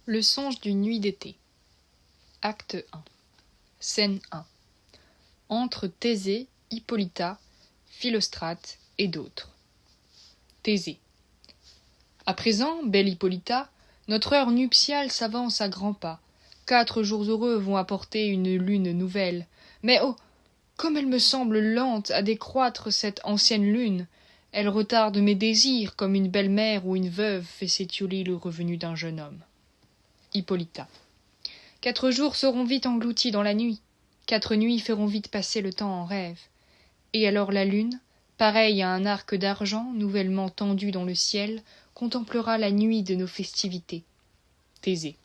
Le songe d'une nuit d'été. Acte 1. Scène 1. Entre Thésée, Hippolyta, Philostrate et d'autres. Thésée. À présent, belle Hippolyta, notre heure nuptiale s'avance à grands pas. 4 jours heureux vont apporter une lune nouvelle. Mais oh, comme elle me semble lente à décroître cette ancienne lune! Elle retarde mes désirs comme une belle-mère ou une veuve fait s'étioler le revenu d'un jeune homme. Hippolyta. 4 jours seront vite engloutis dans la nuit. 4 nuits feront vite passer le temps en rêve. Et alors la lune, pareille à un arc d'argent nouvellement tendu dans le ciel, contemplera la nuit de nos festivités. Thésée.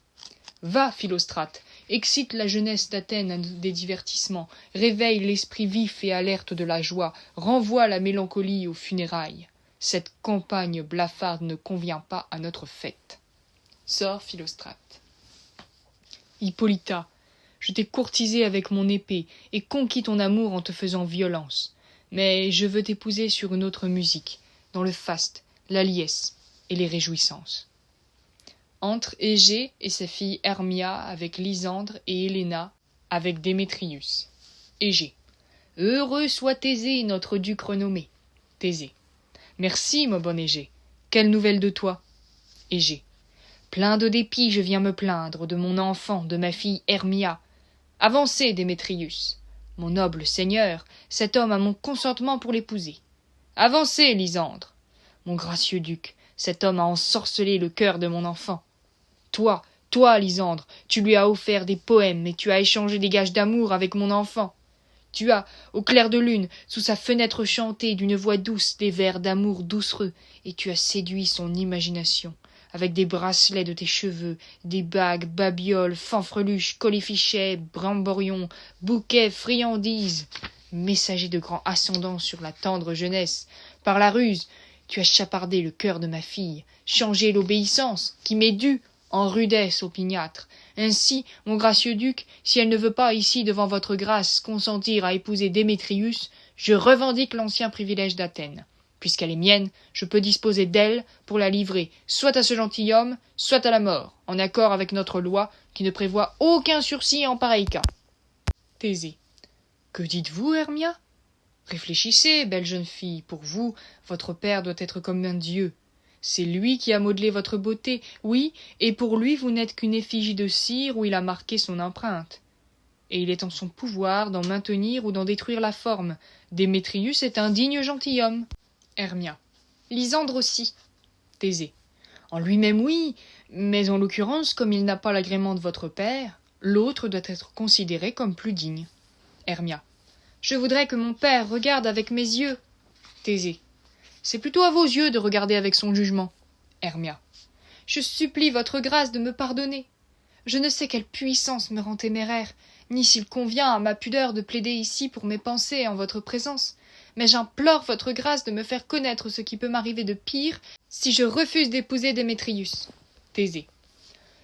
Va, Philostrate, excite la jeunesse d'Athènes à des divertissements, réveille l'esprit vif et alerte de la joie, renvoie la mélancolie aux funérailles. Cette campagne blafarde ne convient pas à notre fête. Sort Philostrate. Hippolyta, je t'ai courtisé avec mon épée et conquis ton amour en te faisant violence. Mais je veux t'épouser sur une autre musique, dans le faste, la liesse et les réjouissances. Entre Égée et sa fille Hermia avec Lysandre et Héléna avec Démétrius. Égée. Heureux soit Thésée, notre duc renommé. Thésée. Merci, ma bonne Égée. Quelle nouvelle de toi? Égée. Plein de dépit, je viens me plaindre de mon enfant, de ma fille Hermia. Avancez, Démétrius. Mon noble seigneur, cet homme a mon consentement pour l'épouser. Avancez, Lysandre. Mon gracieux duc, cet homme a ensorcelé le cœur de mon enfant. Toi, Lysandre, tu lui as offert des poèmes et tu as échangé des gages d'amour avec mon enfant. Tu as, au clair de lune, sous sa fenêtre chanté d'une voix douce des vers d'amour doucereux, et tu as séduit son imagination, avec des bracelets de tes cheveux, des bagues, babioles, fanfreluches, colifichets, bramborions, bouquets, friandises, messagers de grand ascendant sur la tendre jeunesse. Par la ruse, tu as chapardé le cœur de ma fille, changé l'obéissance, qui m'est due, en rudesse opiniâtre. Ainsi, mon gracieux duc, si elle ne veut pas ici devant votre grâce consentir à épouser Démétrius, je revendique l'ancien privilège d'Athènes. Puisqu'elle est mienne, je peux disposer d'elle pour la livrer soit à ce gentilhomme, soit à la mort, en accord avec notre loi qui ne prévoit aucun sursis en pareil cas. Thésée. Que dites-vous, Hermia? Réfléchissez, belle jeune fille, pour vous, votre père doit être comme un dieu. C'est lui qui a modelé votre beauté, oui, et pour lui vous n'êtes qu'une effigie de cire où il a marqué son empreinte. Et il est en son pouvoir d'en maintenir ou d'en détruire la forme. Démétrius est un digne gentilhomme. Hermia. Lysandre aussi. Thésée. En lui-même, oui, mais en l'occurrence, comme il n'a pas l'agrément de votre père, l'autre doit être considéré comme plus digne. Hermia. Je voudrais que mon père regarde avec mes yeux. Thésée. C'est plutôt à vos yeux de regarder avec son jugement. Hermia. Je supplie votre grâce de me pardonner. Je ne sais quelle puissance me rend téméraire, ni s'il convient à ma pudeur de plaider ici pour mes pensées en votre présence, mais j'implore votre grâce de me faire connaître ce qui peut m'arriver de pire si je refuse d'épouser Démétrius. Thésée.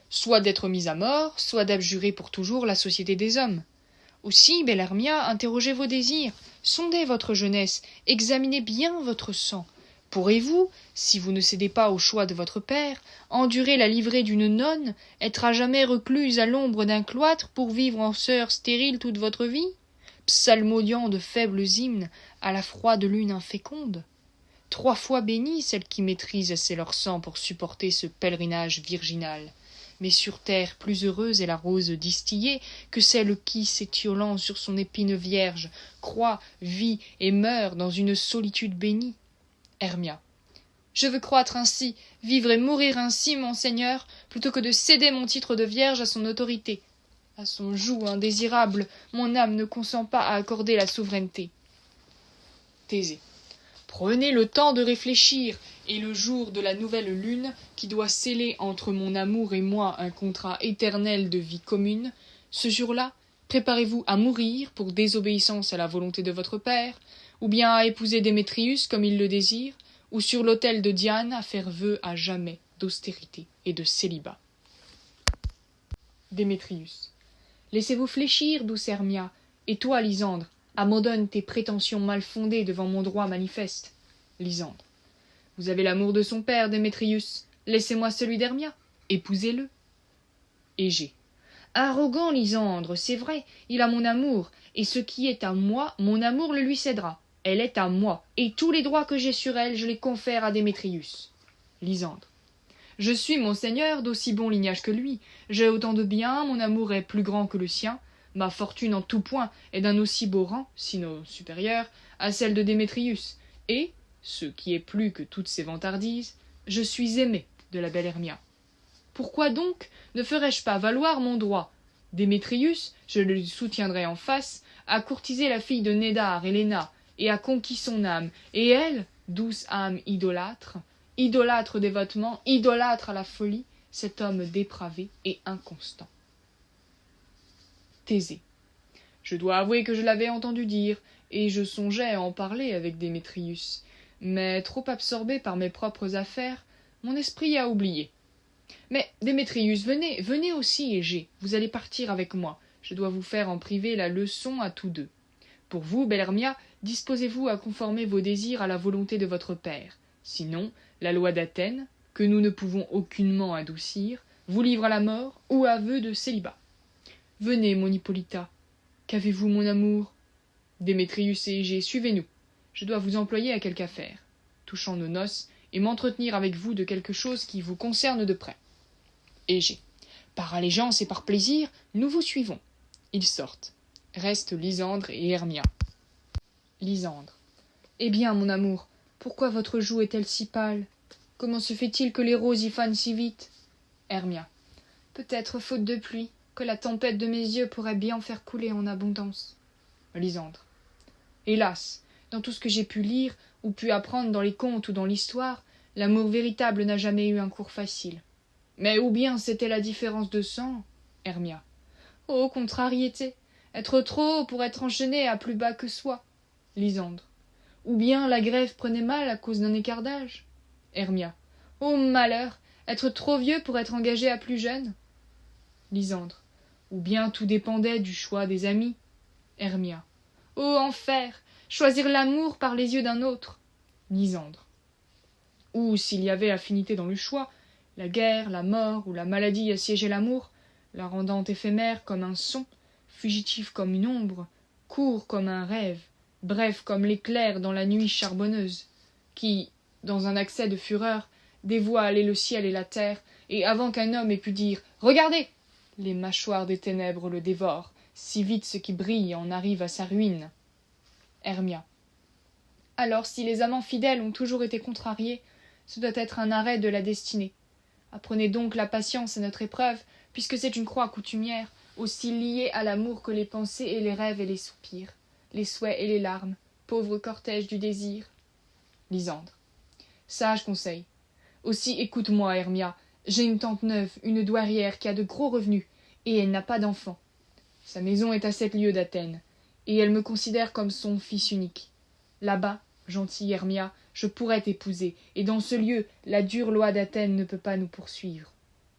Soit d'être mis à mort, soit d'abjurer pour toujours la société des hommes. Aussi, belle Hermia, interrogez vos désirs, sondez votre jeunesse, examinez bien votre sang. Pourrez-vous, si vous ne cédez pas au choix de votre père, endurer la livrée d'une nonne, être à jamais recluse à l'ombre d'un cloître pour vivre en sœur stérile toute votre vie, psalmodiant de faibles hymnes à la froide lune inféconde? 3 fois bénie celle qui maîtrise assez leur sang pour supporter ce pèlerinage virginal. Mais sur terre plus heureuse est la rose distillée que celle qui, s'étiolant sur son épine vierge, croît, vit et meurt dans une solitude bénie. Hermia. Je veux croître ainsi, vivre et mourir ainsi, mon seigneur, plutôt que de céder mon titre de vierge à son autorité. À son joug indésirable, mon âme ne consent pas à accorder la souveraineté. Thésée. Prenez le temps de réfléchir, et le jour de la nouvelle lune, qui doit sceller entre mon amour et moi un contrat éternel de vie commune, ce jour-là, préparez-vous à mourir pour désobéissance à la volonté de votre père, ou bien à épouser Démétrius comme il le désire, ou sur l'autel de Diane à faire vœu à jamais d'austérité et de célibat. Démétrius. Laissez-vous fléchir, douce Hermia, et toi, Lysandre, abandonne tes prétentions mal fondées devant mon droit manifeste. Lysandre. Vous avez l'amour de son père, Démétrius. Laissez-moi celui d'Hermia. Épousez-le. Égée. Arrogant Lysandre, c'est vrai, il a mon amour, et ce qui est à moi, mon amour le lui cédera. Elle est à moi, et tous les droits que j'ai sur elle, je les confère à Démétrius. Lysandre. Je suis mon seigneur d'aussi bon lignage que lui. J'ai autant de biens, mon amour est plus grand que le sien. Ma fortune en tout point est d'un aussi beau rang, sinon supérieur, à celle de Démétrius. Et, ce qui est plus que toutes ces vantardises, je suis aimé de la belle Hermia. Pourquoi donc ne ferais-je pas valoir mon droit? Démétrius, je le lui soutiendrai en face, a courtisé la fille de Nédar, Héléna, et a conquis son âme, et elle, douce âme idolâtre dévotement, idolâtre à la folie, cet homme dépravé et inconstant. Thésée. Je dois avouer que je l'avais entendu dire, et je songeais à en parler avec Démétrius, mais trop absorbé par mes propres affaires, mon esprit a oublié. Mais Démétrius, venez, venez aussi, Égée, vous allez partir avec moi, je dois vous faire en privé la leçon à tous deux. Pour vous, belle Hermia, disposez-vous à conformer vos désirs à la volonté de votre père. Sinon, la loi d'Athènes, que nous ne pouvons aucunement adoucir, vous livre à la mort ou à vœu de célibat. Venez, mon Hippolyta. Qu'avez-vous, mon amour? Démétrius et Égée, suivez-nous. Je dois vous employer à quelque affaire, touchant nos noces, et m'entretenir avec vous de quelque chose qui vous concerne de près. Égée. Par allégeance et par plaisir, nous vous suivons. Ils sortent. Restent Lysandre et Hermia. Lysandre. Eh bien, mon amour, pourquoi votre joue est-elle si pâle? Comment se fait-il que les roses y fanent si vite? Hermia. Peut-être faute de pluie, que la tempête de mes yeux pourrait bien faire couler en abondance. Lysandre. Hélas, dans tout ce que j'ai pu lire, ou pu apprendre dans les contes ou dans l'histoire, l'amour véritable n'a jamais eu un cours facile. Mais ou bien c'était la différence de sang? Hermia. Oh, contrariété! Être trop haut pour être enchaîné à plus bas que soi. Lysandre. Ou bien la grève prenait mal à cause d'un écart d'âge. Hermia. Oh, malheur! Être trop vieux pour être engagé à plus jeune. Lysandre. Ou bien tout dépendait du choix des amis. Hermia. Oh, enfer! Choisir l'amour par les yeux d'un autre. Lysandre. Ou, s'il y avait affinité dans le choix, la guerre, la mort ou la maladie assiégeaient l'amour, la rendant éphémère comme un son, fugitif comme une ombre, court comme un rêve, bref comme l'éclair dans la nuit charbonneuse, qui, dans un accès de fureur, dévoile et le ciel et la terre, et avant qu'un homme ait pu dire « Regardez !» les mâchoires des ténèbres le dévorent, si vite ce qui brille en arrive à sa ruine. Hermia. Alors, si les amants fidèles ont toujours été contrariés, ce doit être un arrêt de la destinée. Apprenez donc la patience à notre épreuve, puisque c'est une croix coutumière, aussi liée à l'amour que les pensées et les rêves et les soupirs, les souhaits et les larmes, pauvre cortège du désir. Lysandre. Sage conseil. Aussi écoute-moi, Hermia, j'ai une tante neuve, une douairière qui a de gros revenus, et elle n'a pas d'enfant. Sa maison est à 7 lieues d'Athènes, et elle me considère comme son fils unique. Là-bas, gentille Hermia, je pourrais t'épouser, et dans ce lieu, la dure loi d'Athènes ne peut pas nous poursuivre.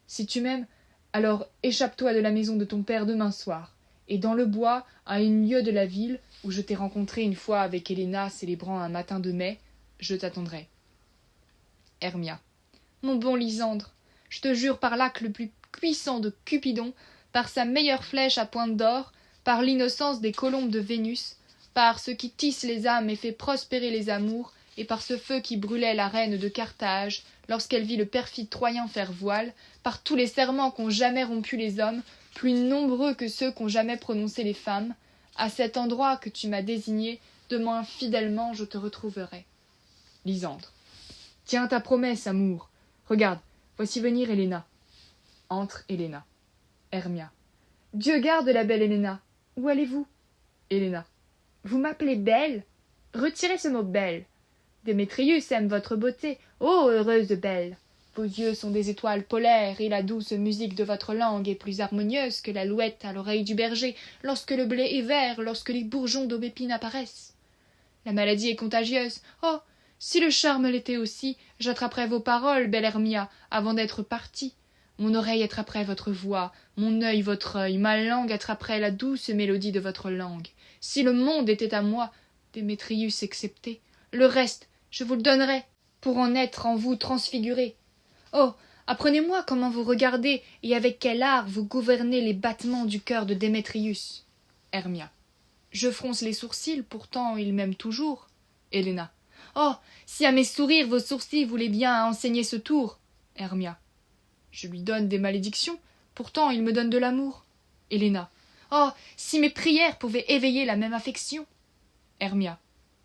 Si tu m'aimes, alors échappe-toi de la maison de ton père demain soir, et dans le bois, à une lieue de la ville, où je t'ai rencontré une fois avec Héléna célébrant un matin de mai, je t'attendrai. Hermia. Mon bon Lysandre, je te jure par l'acte le plus puissant de Cupidon, par sa meilleure flèche à pointe d'or, par l'innocence des colombes de Vénus, par ce qui tisse les âmes et fait prospérer les amours, et par ce feu qui brûlait la reine de Carthage lorsqu'elle vit le perfide Troyen faire voile, par tous les serments qu'ont jamais rompus les hommes, plus nombreux que ceux qu'ont jamais prononcés les femmes, à cet endroit que tu m'as désigné, demain fidèlement je te retrouverai. Lysandre. Tiens ta promesse, amour. Regarde, voici venir Héléna. Entre Héléna. Hermia. Dieu garde la belle Héléna. Où allez-vous? Héléna. Vous m'appelez belle? Retirez ce mot belle. Démétrius aime votre beauté. Ô heureuse belle! Vos yeux sont des étoiles polaires, et la douce musique de votre langue est plus harmonieuse que l'alouette à l'oreille du berger, lorsque le blé est vert, lorsque les bourgeons d'aubépine apparaissent. La maladie est contagieuse. Oh! Si le charme l'était aussi, j'attraperais vos paroles, belle Hermia, avant d'être partie. Mon oreille attraperait votre voix, mon œil votre œil, ma langue attraperait la douce mélodie de votre langue. Si le monde était à moi, Démétrius excepté, le reste, je vous le donnerais, pour en être en vous transfiguré. Oh, Apprenez-moi comment vous regardez et avec quel art vous gouvernez les battements du cœur de Démétrius. Hermia. Je fronce les sourcils, pourtant il m'aime toujours. Héléna. Oh, si à mes sourires vos sourcils voulaient bien enseigner ce tour. Hermia. Je lui donne des malédictions, pourtant il me donne de l'amour. Héléna. Oh, si mes prières pouvaient éveiller la même affection. Hermia.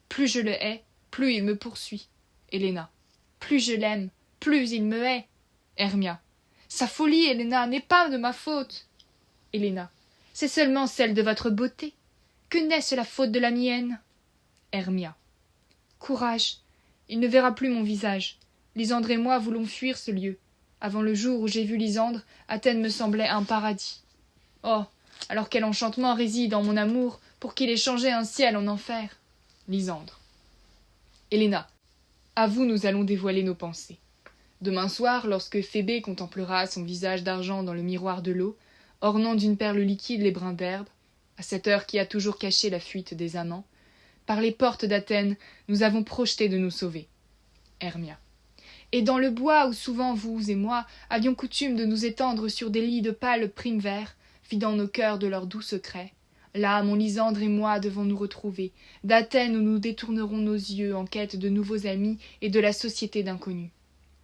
Plus je le hais, plus il me poursuit. Héléna. Plus je l'aime, plus il me hait. Hermia. Sa folie, Héléna, n'est pas de ma faute. Héléna. C'est seulement celle de votre beauté. Que n'est-ce la faute de la mienne? Hermia. Courage, il ne verra plus mon visage. Lysandre et moi voulons fuir ce lieu. Avant le jour où j'ai vu Lysandre, Athènes me semblait un paradis. Oh, alors quel enchantement réside en mon amour pour qu'il ait changé un ciel en enfer. Lysandre. Héléna, à vous nous allons dévoiler nos pensées. Demain soir, lorsque Phébé contemplera son visage d'argent dans le miroir de l'eau, ornant d'une perle liquide les brins d'herbe, à cette heure qui a toujours caché la fuite des amants, par les portes d'Athènes, nous avons projeté de nous sauver. Hermia. Et dans le bois où souvent vous et moi avions coutume de nous étendre sur des lits de pâle prime vert, vidant nos cœurs de leurs doux secrets, là, mon Lysandre et moi devons nous retrouver, d'Athènes où nous détournerons nos yeux en quête de nouveaux amis et de la société d'inconnus.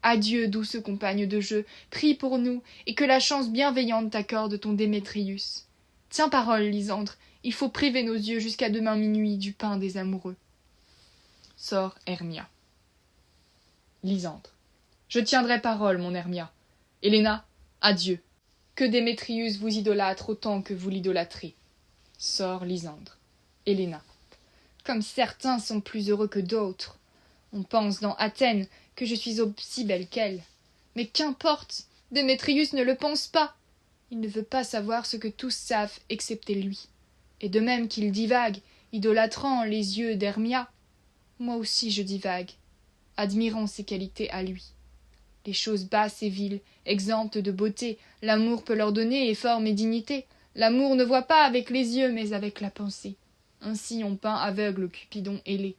Adieu, douce compagne de jeu, prie pour nous, et que la chance bienveillante t'accorde ton Démétrius. Tiens parole, Lysandre, il faut priver nos yeux jusqu'à demain minuit du pain des amoureux. Sort Hermia. Lysandre. Je tiendrai parole, mon Hermia. Héléna, adieu. Que Démétrius vous idolâtre autant que vous l'idolâtrez. Sort Lysandre. Héléna. Comme certains sont plus heureux que d'autres. On pense dans Athènes que je suis aussi belle qu'elle. Mais qu'importe, Démétrius ne le pense pas. Il ne veut pas savoir ce que tous savent excepté lui. Et de même qu'il divague, idolâtrant les yeux d'Hermia, moi aussi je divague, admirant ses qualités à lui. Les choses basses et viles, exemptes de beauté, l'amour peut leur donner et forme et dignité. L'amour ne voit pas avec les yeux, mais avec la pensée. Ainsi on peint aveugle Cupidon ailé.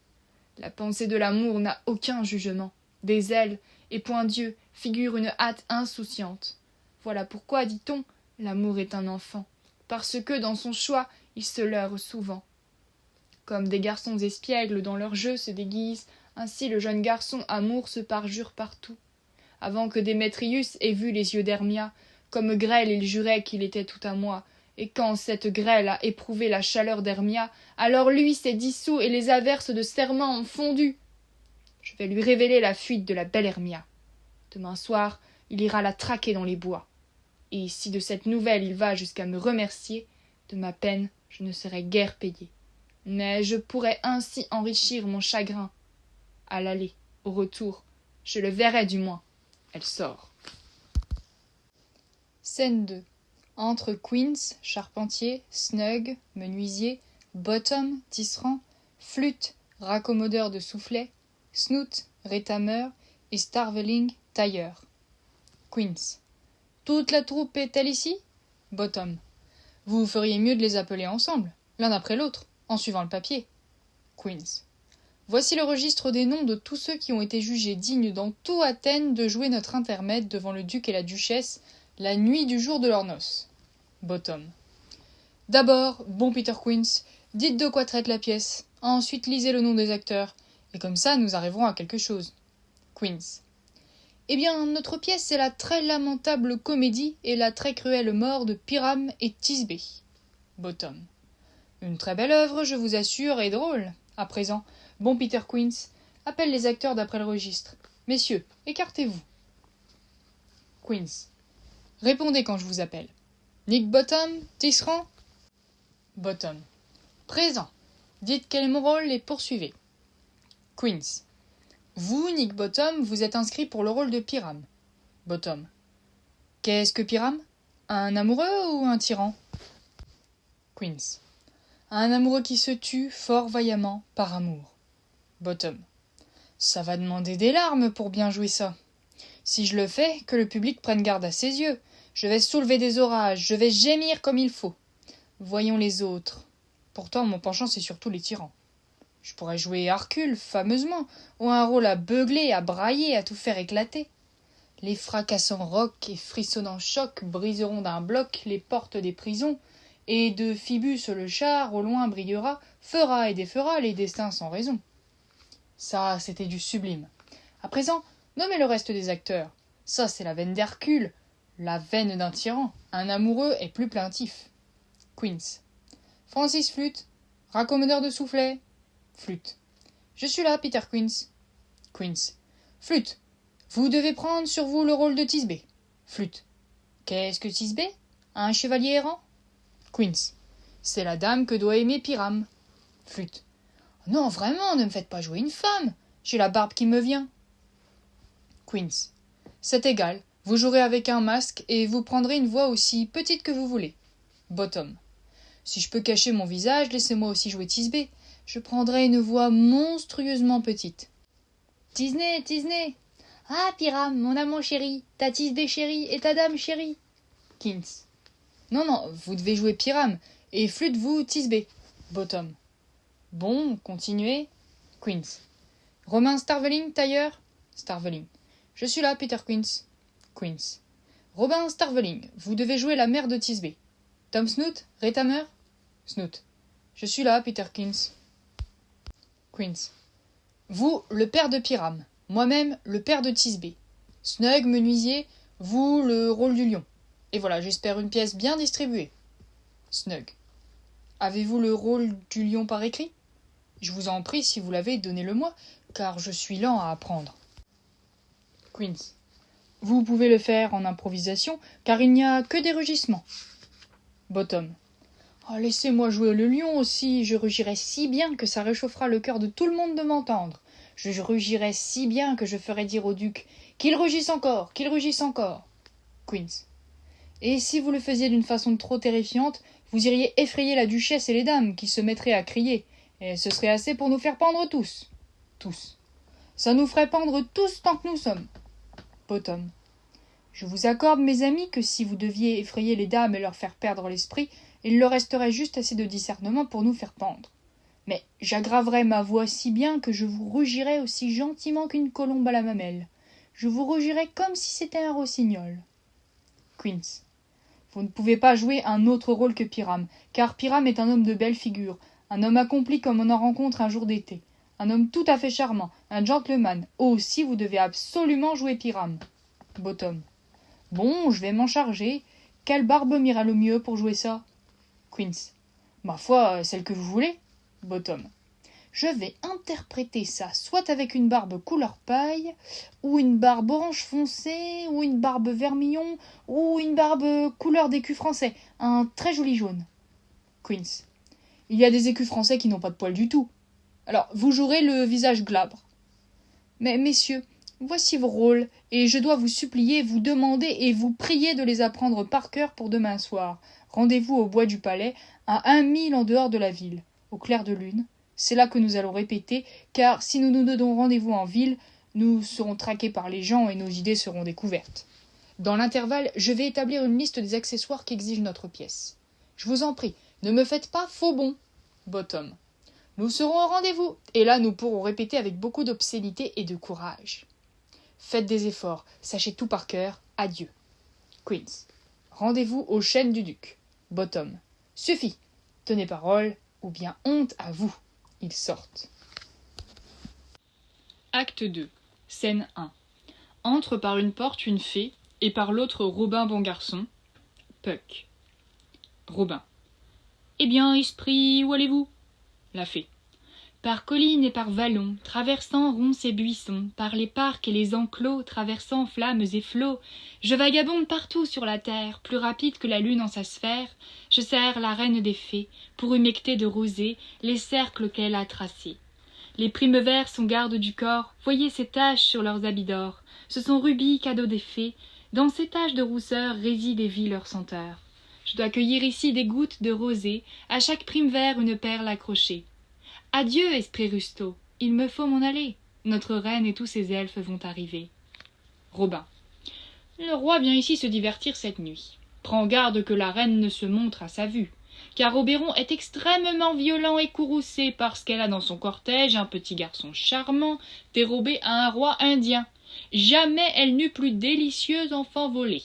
La pensée de l'amour n'a aucun jugement. Des ailes, et point Dieu, figure une hâte insouciante. Voilà pourquoi, dit-on, l'amour est un enfant, parce que dans son choix, il se leurre souvent. Comme des garçons espiègles dans leur jeu se déguisent, ainsi le jeune garçon amour se parjure partout. Avant que Démétrius ait vu les yeux d'Hermia, comme grêle il jurait qu'il était tout à moi, et quand cette grêle a éprouvé la chaleur d'Hermia, alors lui s'est dissous et les averses de serment ont fondu. Je vais lui révéler la fuite de la belle Hermia. Demain soir, il ira la traquer dans les bois. Et si de cette nouvelle il va jusqu'à me remercier, de ma peine je ne serai guère payé. Mais je pourrais ainsi enrichir mon chagrin. À l'aller, au retour, je le verrai du moins. Elle sort. Scène 2. Entre Queens, charpentier, Snug, menuisier, Bottom, tisserand, Flûte, raccommodeur de soufflets, Snoot, rétameur, et Starveling, tailleur. Queens. Toute la troupe est-elle ici? Bottom. Vous feriez mieux de les appeler ensemble, l'un après l'autre, en suivant le papier. Queens. Voici le registre des noms de tous ceux qui ont été jugés dignes dans tout Athènes de jouer notre intermède devant le duc et la duchesse la nuit du jour de leurs noces. Bottom. D'abord, bon Peter Queens, dites de quoi traite la pièce. Ensuite, lisez le nom des acteurs. Et comme ça, nous arriverons à quelque chose. Queens. Eh bien, notre pièce, c'est la très lamentable comédie et la très cruelle mort de Pyrame et Thisbé. Bottom. Une très belle œuvre, je vous assure, et drôle. À présent, bon Peter Queens, appelle les acteurs d'après le registre. Messieurs, écartez-vous. Queens. Répondez quand je vous appelle. Nick Bottom, tisserand? Bottom. Présent. Dites quel est mon rôle et poursuivez. Queens. Vous, Nick Bottom, vous êtes inscrit pour le rôle de Pyrame. Bottom. Qu'est-ce que Pyrame? Un amoureux ou un tyran? Queens. Un amoureux qui se tue fort vaillamment par amour. Bottom. Ça va demander des larmes pour bien jouer ça. Si je le fais, que le public prenne garde à ses yeux. Je vais soulever des orages, je vais gémir comme il faut. Voyons les autres. Pourtant, mon penchant, c'est surtout les tyrans. Je pourrais jouer Hercule, fameusement, ou un rôle à beugler, à brailler, à tout faire éclater. Les fracassants rocs et frissonnants chocs briseront d'un bloc les portes des prisons, et de Phoebus le char au loin brillera, fera et défera les destins sans raison. Ça, c'était du sublime. À présent, nommez le reste des acteurs. Ça, c'est la veine d'Hercule, la veine d'un tyran. Un amoureux est plus plaintif. Queens. Francis flûte. Raccommodeur de soufflet. Flûte. Je suis là, Peter Queens. Queens. Flûte. Vous devez prendre sur vous le rôle de Thisbé. Flûte. Qu'est-ce que Thisbé? Un chevalier errant? Queens. C'est la dame que doit aimer Pyrame. Flûte. Non, vraiment, ne me faites pas jouer une femme. J'ai la barbe qui me vient. Queens. C'est égal. Vous jouerez avec un masque et vous prendrez une voix aussi petite que vous voulez. Bottom. Si je peux cacher mon visage, laissez-moi aussi jouer Thisbé. Je prendrai une voix monstrueusement petite. Disney, Disney. Ah, Pyrame, mon amant chéri, ta Thisbé chérie et ta dame chérie. Queens. Non, vous devez jouer Pyrame, et flûte vous Thisbé. Bottom. Bon, continuez. Queens. Romain Starveling, tailleur. Starveling. Je suis là, Peter Queens. Queens. Robin Starveling, vous devez jouer la mère de Thisbé. Tom Snoot, Rétamer. Snoot. Je suis là, Peter Queens. Queens. Vous, le père de Pyrame. Moi-même, le père de Thisbé. Snug, menuisier, vous, le rôle du lion. Et voilà, j'espère une pièce bien distribuée. Snug. Avez-vous le rôle du lion par écrit? Je vous en prie, si vous l'avez, donnez-le-moi, car je suis lent à apprendre. Queens. Vous pouvez le faire en improvisation, car il n'y a que des rugissements. Bottom. Oh, laissez-moi jouer le lion aussi, je rugirai si bien que ça réchauffera le cœur de tout le monde de m'entendre. Je rugirai si bien que je ferai dire au duc « Qu'il rugisse encore, qu'il rugisse encore !» Queens. Et si vous le faisiez d'une façon trop terrifiante, vous iriez effrayer la duchesse et les dames, qui se mettraient à crier, et ce serait assez pour nous faire pendre tous. Tous. Ça nous ferait pendre tous tant que nous sommes. Bottom. Je vous accorde, mes amis, que si vous deviez effrayer les dames et leur faire perdre l'esprit, il leur resterait juste assez de discernement pour nous faire pendre. Mais j'aggraverais ma voix si bien que je vous rugirais aussi gentiment qu'une colombe à la mamelle. Je vous rugirais comme si c'était un rossignol. Queens. Vous ne pouvez pas jouer un autre rôle que Pyrame, car Pyrame est un homme de belle figure, un homme accompli comme on en rencontre un jour d'été, un homme tout à fait charmant, un gentleman. Aussi, vous devez absolument jouer Pyrame. Bottom. Bon, je vais m'en charger. Quelle barbe m'ira le mieux pour jouer ça? Queens. Ma foi, celle que vous voulez. Bottom. Je vais interpréter ça soit avec une barbe couleur paille, ou une barbe orange foncé, ou une barbe vermillon, ou une barbe couleur d'écu français, un très joli jaune. Queens. Il y a des écus français qui n'ont pas de poils du tout. Alors, vous jouerez le visage glabre. Mais, messieurs, voici vos rôles, et je dois vous supplier, vous demander et vous prier de les apprendre par cœur pour demain soir. Rendez-vous au bois du Palais, à 1 mille en dehors de la ville, au clair de lune. C'est là que nous allons répéter, car si nous nous donnons rendez-vous en ville, nous serons traqués par les gens et nos idées seront découvertes. Dans l'intervalle, je vais établir une liste des accessoires qu'exige notre pièce. Je vous en prie, ne me faites pas faux bond. Bottom. Nous serons au rendez-vous, et là nous pourrons répéter avec beaucoup d'obscénité et de courage. Faites des efforts, sachez tout par cœur, adieu. Queens. Rendez-vous aux chênes du duc. Bottom. Suffit. Tenez parole, ou bien honte à vous. Ils sortent. Acte 2. Scène 1. Entre par une porte une fée, et par l'autre Robin bon garçon. Puck. Robin. Eh bien, esprit, où allez-vous? La fée. Par collines et par vallons, traversant ronces et buissons, par les parcs et les enclos, traversant flammes et flots, je vagabonde partout sur la terre, plus rapide que la lune en sa sphère, je serre la reine des fées, pour humecter de rosée les cercles qu'elle a tracés. Les primes verts sont gardes du corps, voyez ces taches sur leurs habits d'or, ce sont rubis, cadeaux des fées, dans ces taches de rousseur réside et vit leur senteur. Je dois cueillir ici des gouttes de rosée, à chaque prime vert une perle accrochée. Adieu, esprit rusteau, il me faut m'en aller. Notre reine et tous ses elfes vont arriver. Robin. Le roi vient ici se divertir cette nuit. Prends garde que la reine ne se montre à sa vue, car Oberon est extrêmement violent et courroucé parce qu'elle a dans son cortège un petit garçon charmant dérobé à un roi indien. Jamais elle n'eut plus délicieux enfant volé.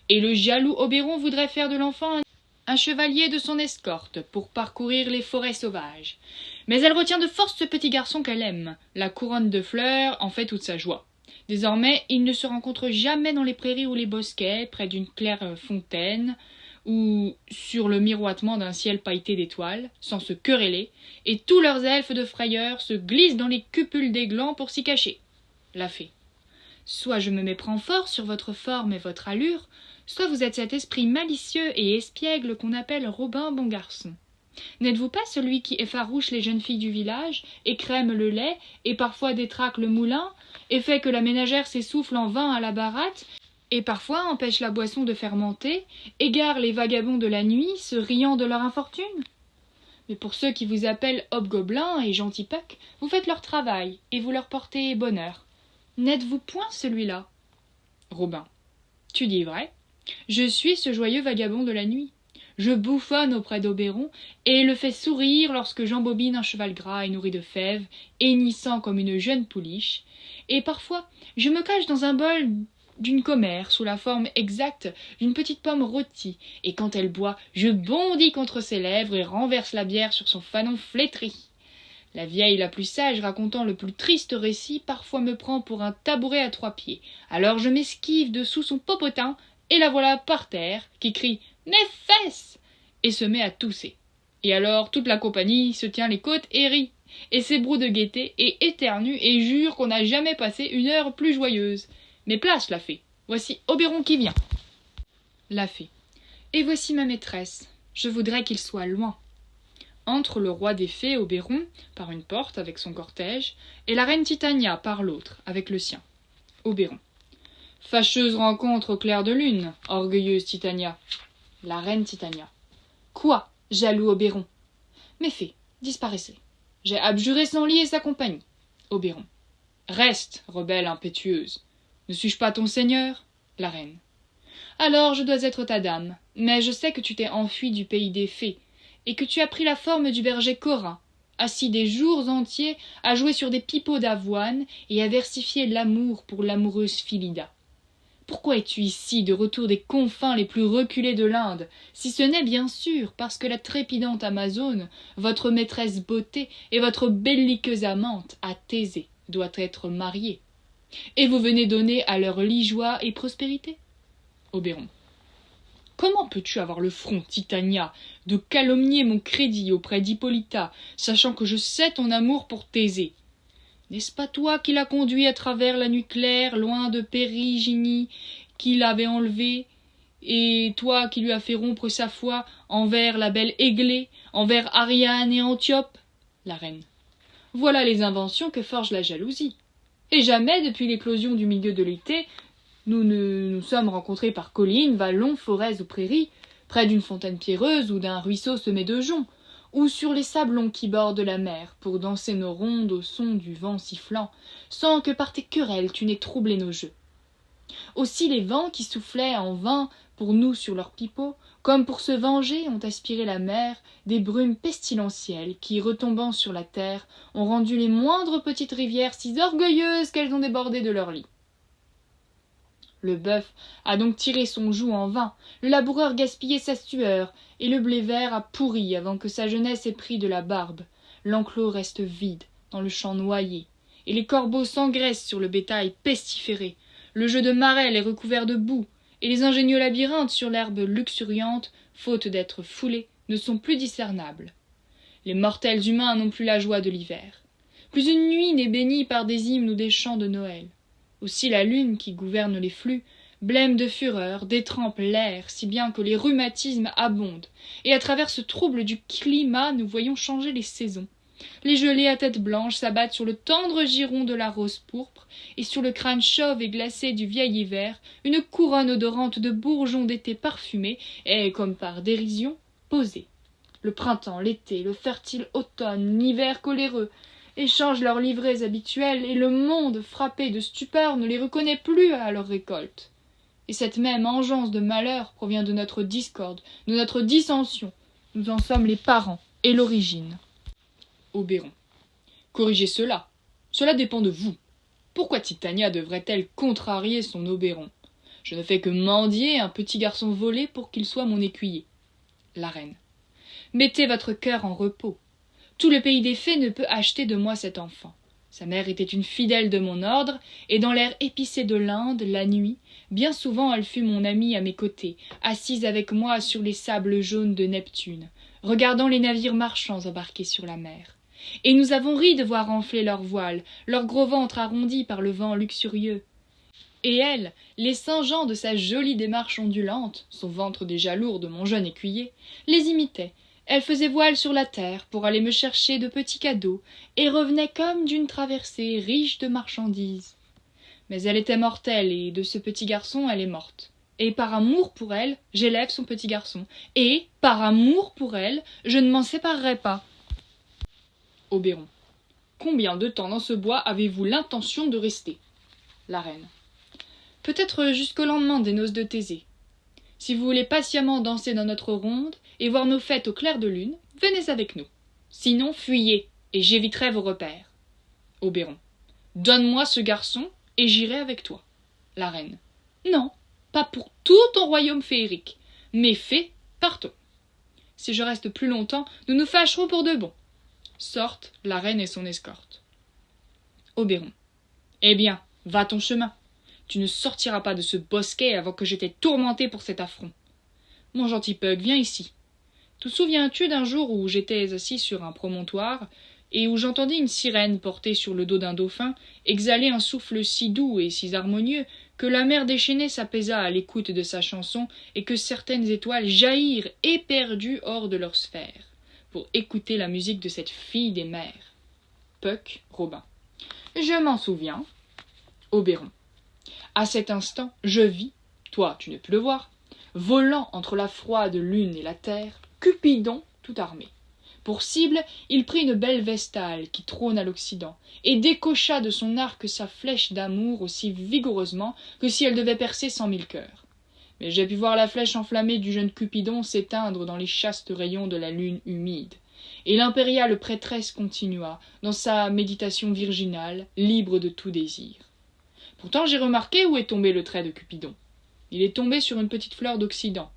Et le jaloux Oberon voudrait faire de l'enfant un chevalier de son escorte pour parcourir les forêts sauvages. Mais elle retient de force ce petit garçon qu'elle aime. La couronne de fleurs en fait toute sa joie. Désormais, il ne se rencontre jamais dans les prairies ou les bosquets, près d'une claire fontaine, ou sur le miroitement d'un ciel pailleté d'étoiles, sans se quereller, et tous leurs elfes de frayeur se glissent dans les cupules des glands pour s'y cacher. La fée. Soit je me méprends fort sur votre forme et votre allure, soit vous êtes cet esprit malicieux et espiègle qu'on appelle Robin bon garçon. N'êtes-vous pas celui qui effarouche les jeunes filles du village, écrème le lait, et parfois détraque le moulin, et fait que la ménagère s'essouffle en vain à la baratte, et parfois empêche la boisson de fermenter, égare les vagabonds de la nuit, se riant de leur infortune? Mais pour ceux qui vous appellent hobgoblins et gentils pucks, vous faites leur travail, et vous leur portez bonheur. N'êtes-vous point celui-là? Robin. Tu dis vrai. Je suis ce joyeux vagabond de la nuit. Je bouffonne auprès d'Oberon, et le fais sourire lorsque j'embobine un cheval gras et nourri de fèves, hennissant comme une jeune pouliche, et parfois je me cache dans un bol d'une commère sous la forme exacte d'une petite pomme rôtie, et quand elle boit, je bondis contre ses lèvres et renverse la bière sur son fanon flétri. La vieille la plus sage, racontant le plus triste récit, parfois me prend pour un tabouret à 3 pieds. Alors je m'esquive dessous son popotin, et la voilà par terre, qui crie « Mes fesses !» et se met à tousser. Et alors toute la compagnie se tient les côtes et rit, et s'ébroue de gaieté, et éternue, et jure qu'on n'a jamais passé une heure plus joyeuse. Mais place, la fée, voici Oberon qui vient. La fée. Et voici ma maîtresse, je voudrais qu'il soit loin. Entre le roi des fées, Oberon, par une porte avec son cortège, et la reine Titania par l'autre, avec le sien. Oberon. Fâcheuse rencontre au clair de lune, orgueilleuse Titania. La reine Titania. Quoi, jaloux Oberon? Mes fées, disparaissez. J'ai abjuré sans lier sa compagnie. Oberon. Reste, rebelle impétueuse. Ne suis-je pas ton seigneur? La reine. Alors je dois être ta dame, mais je sais que tu t'es enfuie du pays des fées, et que tu as pris la forme du berger Corin, assis des jours entiers à jouer sur des pipeaux d'avoine et à versifier l'amour pour l'amoureuse Philida. Pourquoi es-tu ici, de retour des confins les plus reculés de l'Inde, si ce n'est bien sûr parce que la trépidante Amazone, votre maîtresse beauté et votre belliqueuse amante, à Thésée, doit être mariée? Et vous venez donner à leur lit joie et prospérité? Oberon. Comment peux-tu avoir le front, Titania, de calomnier mon crédit auprès d'Hippolyta, sachant que je sais ton amour pour Thésée? N'est-ce pas toi qui l'as conduit à travers la nuit claire, loin de Périgynie, qui l'avait enlevé, et toi qui lui as fait rompre sa foi envers la belle Églée, envers Ariane et Antiope? La reine. Voilà les inventions que forge la jalousie. Et jamais, depuis l'éclosion du milieu de l'été, nous ne nous sommes rencontrés par collines, vallons, forêts ou prairies, près d'une fontaine pierreuse ou d'un ruisseau semé de joncs, ou sur les sablons qui bordent la mer, pour danser nos rondes au son du vent sifflant, sans que par tes querelles tu n'aies troublé nos jeux. Aussi les vents qui soufflaient en vain pour nous sur leurs pipeaux, comme pour se venger, ont aspiré la mer des brumes pestilentielles qui, retombant sur la terre, ont rendu les moindres petites rivières si orgueilleuses qu'elles ont débordé de leur lit. Le bœuf a donc tiré son joug en vain, le laboureur gaspillé sa sueur, et le blé vert a pourri avant que sa jeunesse ait pris de la barbe. L'enclos reste vide, dans le champ noyé, et les corbeaux s'engraissent sur le bétail pestiféré. Le jeu de marelle est recouvert de boue, et les ingénieux labyrinthes sur l'herbe luxuriante, faute d'être foulés, ne sont plus discernables. Les mortels humains n'ont plus la joie de l'hiver. Plus une nuit n'est bénie par des hymnes ou des chants de Noël. Aussi la lune, qui gouverne les flux, blême de fureur, détrempe l'air, si bien que les rhumatismes abondent, et à travers ce trouble du climat nous voyons changer les saisons. Les gelées à tête blanche s'abattent sur le tendre giron de la rose pourpre, et sur le crâne chauve et glacé du vieil hiver, une couronne odorante de bourgeons d'été parfumés est, comme par dérision, posée. Le printemps, l'été, le fertile automne, l'hiver coléreux, échangent leurs livrées habituelles, et le monde, frappé de stupeur, ne les reconnaît plus à leur récolte. Et cette même engeance de malheur provient de notre discorde, de notre dissension. Nous en sommes les parents et l'origine. Oberon. Corrigez cela. Cela dépend de vous. Pourquoi Titania devrait-elle contrarier son Oberon? Je ne fais que mendier un petit garçon volé pour qu'il soit mon écuyer. La reine. Mettez votre cœur en repos. Tout le pays des fées ne peut acheter de moi cet enfant. Sa mère était une fidèle de mon ordre, et dans l'air épicé de l'Inde, la nuit, bien souvent elle fut mon amie à mes côtés, assise avec moi sur les sables jaunes de Neptune, regardant les navires marchands embarqués sur la mer. Et nous avons ri de voir enfler leurs voiles, leurs gros ventres arrondis par le vent luxurieux. Et elle, les singeant de sa jolie démarche ondulante, son ventre déjà lourd de mon jeune écuyer, les imitait. Elle faisait voile sur la terre pour aller me chercher de petits cadeaux, et revenait comme d'une traversée riche de marchandises. Mais elle était mortelle, et de ce petit garçon elle est morte. Et par amour pour elle, j'élève son petit garçon, et, par amour pour elle, je ne m'en séparerai pas. Oberon. Combien de temps dans ce bois avez-vous l'intention de rester? La reine. Peut-être jusqu'au lendemain des noces de Thésée. Si vous voulez patiemment danser dans notre ronde et voir nos fêtes au clair de lune, venez avec nous. Sinon, fuyez, et j'éviterai vos repères. Oberon. Donne-moi ce garçon, et j'irai avec toi. La reine. Non, pas pour tout ton royaume féerique. Mais fées, partons. Si je reste plus longtemps, nous nous fâcherons pour de bon. Sortent la reine et son escorte. Oberon. Eh bien, va ton chemin. Tu ne sortiras pas de ce bosquet avant que je t'ai tourmenté pour cet affront. Mon gentil Pug, viens ici. Te souviens-tu d'un jour où j'étais assis sur un promontoire et où j'entendis une sirène portée sur le dos d'un dauphin exhaler un souffle si doux et si harmonieux que la mer déchaînée s'apaisa à l'écoute de sa chanson et que certaines étoiles jaillirent éperdues hors de leur sphère pour écouter la musique de cette fille des mers. Puck, Robin. Je m'en souviens. Oberon. À cet instant, je vis, toi tu ne peux le voir, volant entre la froide lune et la terre, Cupidon tout armé. Pour cible, il prit une belle vestale qui trône à l'Occident, et décocha de son arc sa flèche d'amour aussi vigoureusement que si elle devait percer 100 000 cœurs. Mais j'ai pu voir la flèche enflammée du jeune Cupidon s'éteindre dans les chastes rayons de la lune humide, et l'impériale prêtresse continua, dans sa méditation virginale, libre de tout désir. Pourtant j'ai remarqué où est tombé le trait de Cupidon. Il est tombé sur une petite fleur d'Occident.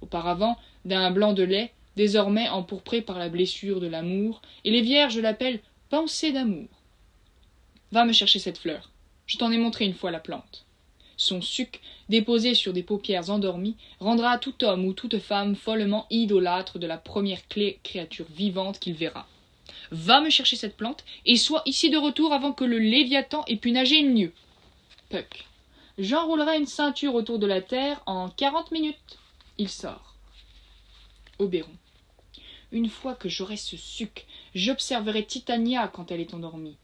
Auparavant, d'un blanc de lait, désormais empourpré par la blessure de l'amour, et les vierges l'appellent pensée d'amour. Va me chercher cette fleur. Je t'en ai montré une fois la plante. Son suc, déposé sur des paupières endormies, rendra tout homme ou toute femme follement idolâtre de la première créature vivante qu'il verra. Va me chercher cette plante, et sois ici de retour avant que le Léviathan ait pu nager une lieue. Puck. J'enroulerai une ceinture autour de la terre en 40 minutes. Il sort. Oberon. Une fois que j'aurai ce suc, j'observerai Titania quand elle est endormie,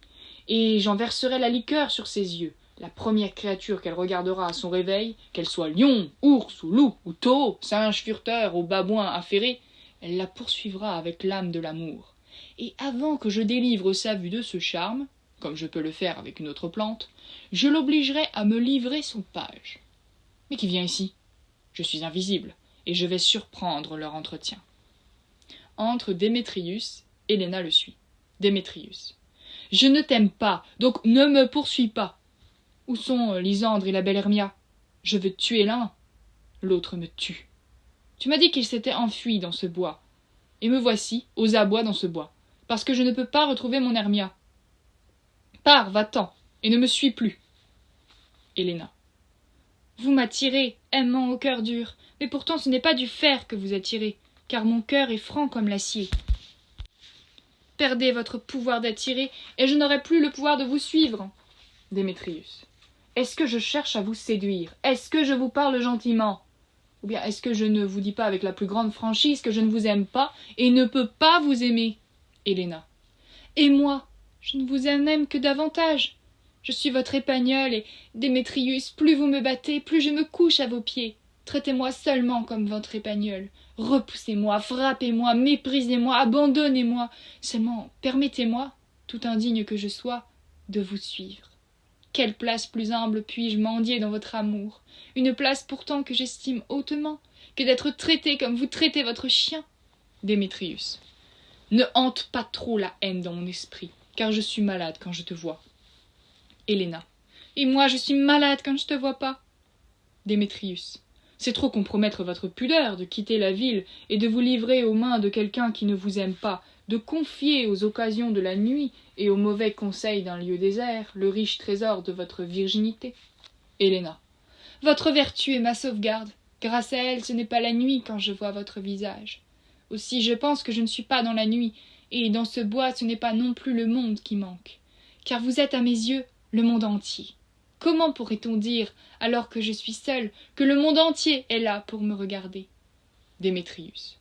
et j'en verserai la liqueur sur ses yeux. La première créature qu'elle regardera à son réveil, qu'elle soit lion, ours ou loup, ou taureau, singe furteur ou babouin affairé, elle la poursuivra avec l'âme de l'amour. Et avant que je délivre sa vue de ce charme, comme je peux le faire avec une autre plante, je l'obligerai à me livrer son page. Mais qui vient ici? Je suis invisible, et je vais surprendre leur entretien. Entre Démétrius, Héléna le suit. Démétrius. Je ne t'aime pas, donc ne me poursuis pas. Où sont Lysandre et la belle Hermia? Je veux tuer l'un, l'autre me tue. Tu m'as dit qu'il s'était enfui dans ce bois, et me voici aux abois dans ce bois, parce que je ne peux pas retrouver mon Hermia. Pars, va-t'en, et ne me suis plus. Héléna. Vous m'attirez, aimant au cœur dur, mais pourtant ce n'est pas du fer que vous attirez, car mon cœur est franc comme l'acier. Perdez votre pouvoir d'attirer, et je n'aurai plus le pouvoir de vous suivre. Démétrius. Est-ce que je cherche à vous séduire? Est-ce que je vous parle gentiment? Ou bien est-ce que je ne vous dis pas avec la plus grande franchise que je ne vous aime pas et ne peux pas vous aimer? Héléna. Et moi, je ne vous en aime que davantage. Je suis votre épagnole, et, Démétrius, plus vous me battez, plus je me couche à vos pieds. Traitez-moi seulement comme votre épagnole. Repoussez-moi, frappez-moi, méprisez-moi, abandonnez-moi. Seulement, permettez-moi, tout indigne que je sois, de vous suivre. Quelle place plus humble puis-je mendier dans votre amour? Une place pourtant que j'estime hautement, que d'être traité comme vous traitez votre chien. Démétrius. Ne hante pas trop la haine dans mon esprit, car je suis malade quand je te vois. Héléna. Et moi, je suis malade quand je te vois pas. Démétrius. C'est trop compromettre votre pudeur de quitter la ville et de vous livrer aux mains de quelqu'un qui ne vous aime pas, de confier aux occasions de la nuit et aux mauvais conseils d'un lieu désert le riche trésor de votre virginité. Héléna. Votre vertu est ma sauvegarde. Grâce à elle, ce n'est pas la nuit quand je vois votre visage. Aussi, je pense que je ne suis pas dans la nuit, et dans ce bois, ce n'est pas non plus le monde qui manque. Car vous êtes, à mes yeux, le monde entier. Comment pourrait-on dire, alors que je suis seule, que le monde entier est là pour me regarder? Démétrius.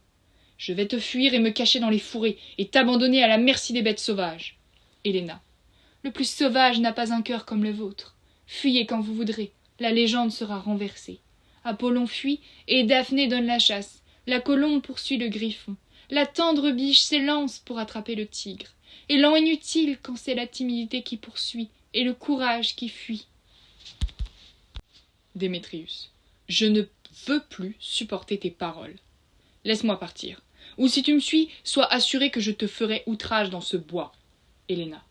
Je vais te fuir et me cacher dans les fourrés, et t'abandonner à la merci des bêtes sauvages. Héléna. Le plus sauvage n'a pas un cœur comme le vôtre. Fuyez quand vous voudrez, la légende sera renversée. Apollon fuit, et Daphné donne la chasse. La colombe poursuit le griffon. La tendre biche s'élance pour attraper le tigre. Élan inutile quand c'est la timidité qui poursuit, et le courage qui fuit. Démétrius. Je ne veux plus supporter tes paroles. Laisse-moi partir. Ou si tu me suis, sois assuré que je te ferai outrage dans ce bois. Héléna.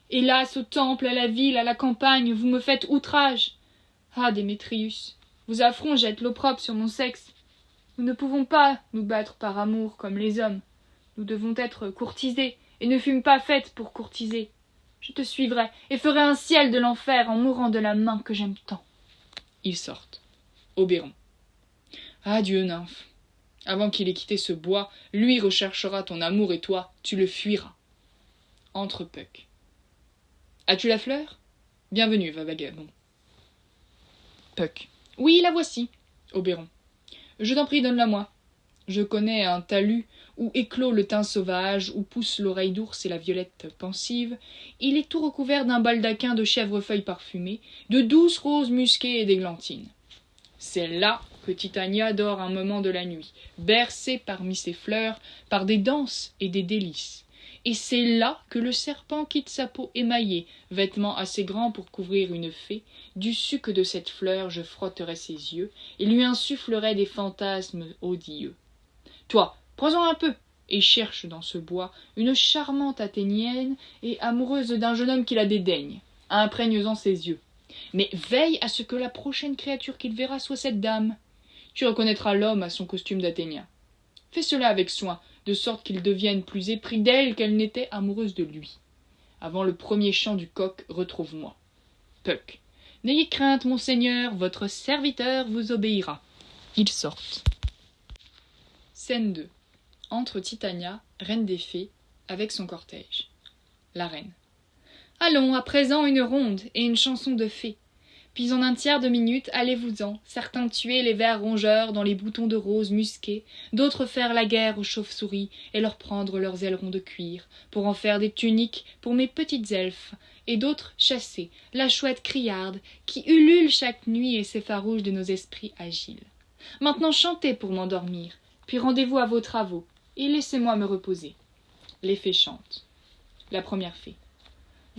Hélas, au temple, à la ville, à la campagne, vous me faites outrage. Ah, Démétrius, vos affronts jettent l'opprobre sur mon sexe. Nous ne pouvons pas nous battre par amour comme les hommes. Nous devons être courtisés, et ne fûmes pas faites pour courtiser. Je te suivrai, et ferai un ciel de l'enfer en mourant de la main que j'aime tant. Ils sortent. Oberon. Adieu, nymphe. Avant qu'il ait quitté ce bois, lui recherchera ton amour et toi, tu le fuiras. Entre Puck. As-tu la fleur? Bienvenue, va vagabond. Puck. Oui, la voici. Oberon. Je t'en prie, donne-la-moi. Je connais un talus où éclot le thym sauvage, où pousse l'oreille d'ours et la violette pensive. Il est tout recouvert d'un baldaquin de chèvrefeuilles parfumées, de douces roses musquées et d'églantines. C'est là que Titania dort un moment de la nuit, bercée parmi ses fleurs par des danses et des délices. Et c'est là que le serpent quitte sa peau émaillée, vêtement assez grand pour couvrir une fée. Du suc de cette fleur je frotterai ses yeux et lui insufflerai des fantasmes odieux. Toi, prends-en un peu et cherche dans ce bois une charmante Athénienne et amoureuse d'un jeune homme qui la dédaigne. Imprègne-en ses yeux. Mais veille à ce que la prochaine créature qu'il verra soit cette dame. Tu reconnaîtras l'homme à son costume d'Athénien. Fais cela avec soin, de sorte qu'il devienne plus épris d'elle qu'elle n'était amoureuse de lui. Avant le premier chant du coq, retrouve-moi. Puck. N'ayez crainte, monseigneur, votre serviteur vous obéira. Ils sortent. Scène 2. Entre Titania, reine des fées, avec son cortège. La reine. Allons, à présent une ronde et une chanson de fées. Puis en un tiers de minute, allez-vous-en, certains tuer les vers rongeurs dans les boutons de rose musqués, d'autres faire la guerre aux chauves-souris et leur prendre leurs ailerons de cuir, pour en faire des tuniques pour mes petites elfes, et d'autres chasser la chouette criarde qui ulule chaque nuit et s'effarouche de nos esprits agiles. Maintenant chantez pour m'endormir, puis rendez-vous à vos travaux, et laissez-moi me reposer. Les fées chantent. La première fée.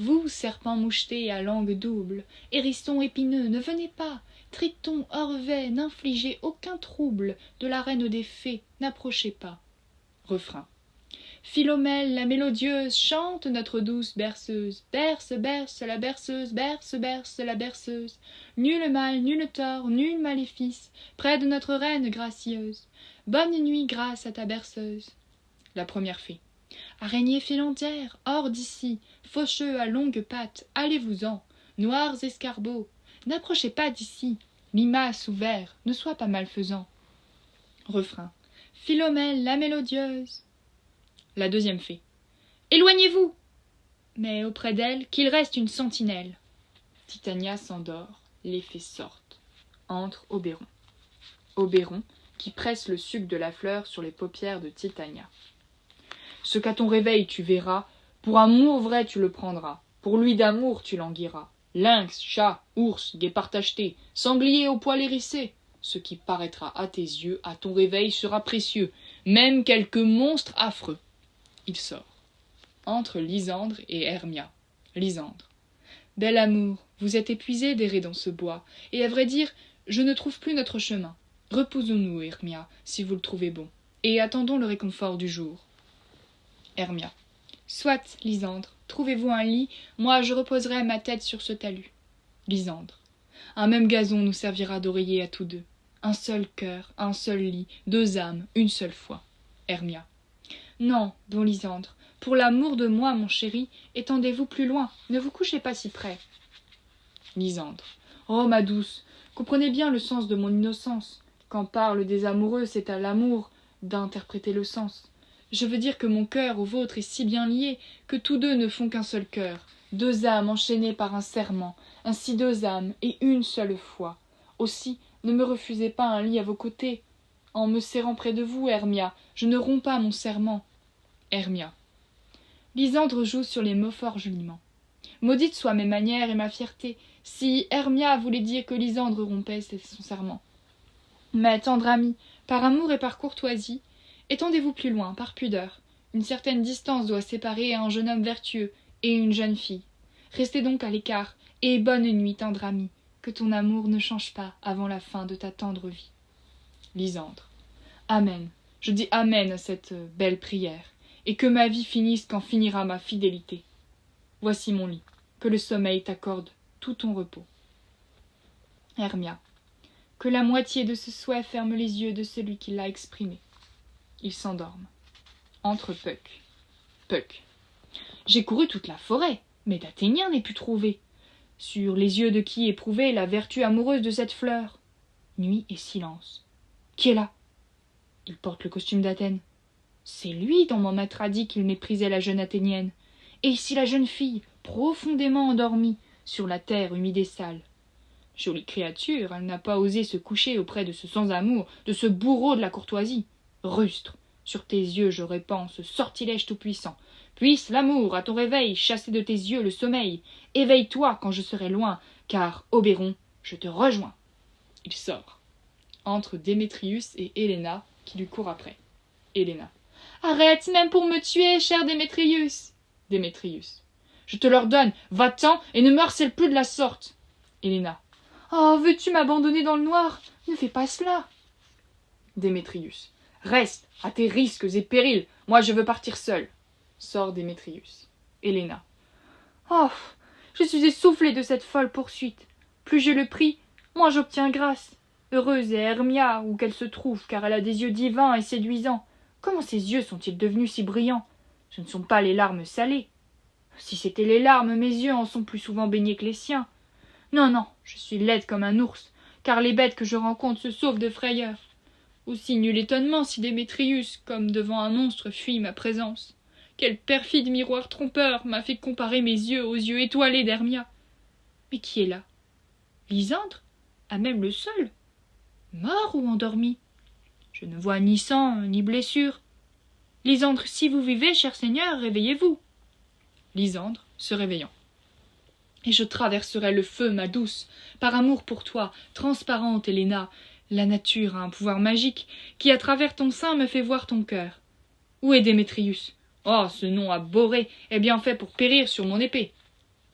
Vous, serpents mouchetés à langue double, hérissons épineux, ne venez pas. Triton, Orvet, n'infligez aucun trouble. De la reine des fées, n'approchez pas. Refrain. Philomèle, la mélodieuse, chante notre douce berceuse. Berce, berce, la berceuse, berce, berce, la berceuse. Nul mal, nul tort, nul maléfice, près de notre reine gracieuse. Bonne nuit grâce à ta berceuse. La première fée. Araignées filantières, hors d'ici, faucheux à longues pattes, allez-vous-en, noirs escargots, n'approchez pas d'ici, limaces ou vers, ne sois pas malfaisant. Refrain. Philomèle, la mélodieuse. La deuxième fée. Éloignez-vous, mais auprès d'elle, qu'il reste une sentinelle. Titania s'endort, les fées sortent. Entre Oberon. Oberon, qui presse le suc de la fleur sur les paupières de Titania. Ce qu'à ton réveil tu verras, pour amour vrai tu le prendras, pour lui d'amour tu languiras. Lynx, chat, ours, guépard tacheté, sanglier au poil hérissé, ce qui paraîtra à tes yeux, à ton réveil sera précieux, même quelque monstre affreux. Il sort. Entre Lysandre et Hermia. Lysandre. Bel amour, vous êtes épuisé d'errer dans ce bois, et à vrai dire, je ne trouve plus notre chemin. Reposons-nous, Hermia, si vous le trouvez bon, et attendons le réconfort du jour. Hermia. Soit, Lysandre, trouvez-vous un lit, moi je reposerai ma tête sur ce talus. Lysandre. Un même gazon nous servira d'oreiller à tous deux. Un seul cœur, un seul lit, deux âmes, une seule foi. Hermia. Non, don Lysandre, pour l'amour de moi, mon chéri, étendez-vous plus loin, ne vous couchez pas si près. Lysandre. Oh, ma douce, comprenez bien le sens de mon innocence. Quand parle des amoureux, c'est à l'amour d'interpréter le sens. Je veux dire que mon cœur au vôtre est si bien lié que tous deux ne font qu'un seul cœur, deux âmes enchaînées par un serment, ainsi deux âmes et une seule foi. Aussi, ne me refusez pas un lit à vos côtés. En me serrant près de vous, Hermia, je ne romps pas mon serment. Hermia. Lysandre joue sur les mots fort joliment. Maudites soient mes manières et ma fierté, si Hermia voulait dire que Lysandre rompait son serment. Mais, tendre ami, par amour et par courtoisie, étendez-vous plus loin, par pudeur. Une certaine distance doit séparer un jeune homme vertueux et une jeune fille. Restez donc à l'écart, et bonne nuit, tendre ami, que ton amour ne change pas avant la fin de ta tendre vie. Lysandre. Amen. Je dis amen à cette belle prière, et que ma vie finisse quand finira ma fidélité. Voici mon lit, que le sommeil t'accorde tout ton repos. Hermia. Que la moitié de ce souhait ferme les yeux de celui qui l'a exprimé. Ils s'endorment. Entre Puck. Puck. J'ai couru toute la forêt, mais d'Athénien n'ai pu trouver. Sur les yeux de qui éprouver la vertu amoureuse de cette fleur. Nuit et silence. Qui est là? Il porte le costume d'Athènes. C'est lui dont mon maître a dit qu'il méprisait la jeune Athénienne. Et ici la jeune fille, profondément endormie, sur la terre humide et sale. Jolie créature, elle n'a pas osé se coucher auprès de ce sans-amour, de ce bourreau de la courtoisie. Rustre, sur tes yeux je répands ce sortilège tout-puissant. Puisse l'amour, à ton réveil, chasser de tes yeux le sommeil. Éveille-toi quand je serai loin, car, Obéron, je te rejoins. Il sort. Entre Démétrius et Héléna, qui lui court après. Héléna. Arrête, même pour me tuer, cher Démétrius. Démétrius. Je te l'ordonne, va-t'en et ne me harcèle plus de la sorte. Héléna. Oh, veux-tu m'abandonner dans le noir? Ne fais pas cela. Démétrius. Reste, à tes risques et périls. Moi, je veux partir seul. Sort Démétrius. Héléna. Oh, je suis essoufflée de cette folle poursuite. Plus je le prie, moins j'obtiens grâce. Heureuse est Hermia, où qu'elle se trouve, car elle a des yeux divins et séduisants. Comment ses yeux sont-ils devenus si brillants? Ce ne sont pas les larmes salées. Si c'étaient les larmes, mes yeux en sont plus souvent baignés que les siens. Non, non, je suis laide comme un ours, car les bêtes que je rencontre se sauvent de frayeur. Aussi nul étonnement si Démétrius, comme devant un monstre, fuit ma présence. Quel perfide miroir trompeur m'a fait comparer mes yeux aux yeux étoilés d'Hermia. Mais qui est là? Lysandre? À même le seul? Mort ou endormi? Je ne vois ni sang, ni blessure. Lysandre, si vous vivez, cher Seigneur, réveillez-vous. Lysandre, se réveillant. Et je traverserai le feu, ma douce, par amour pour toi, transparente Héléna. La nature a un pouvoir magique qui, à travers ton sein, me fait voir ton cœur. Où est Démétrius? Oh, ce nom abhorré est bien fait pour périr sur mon épée.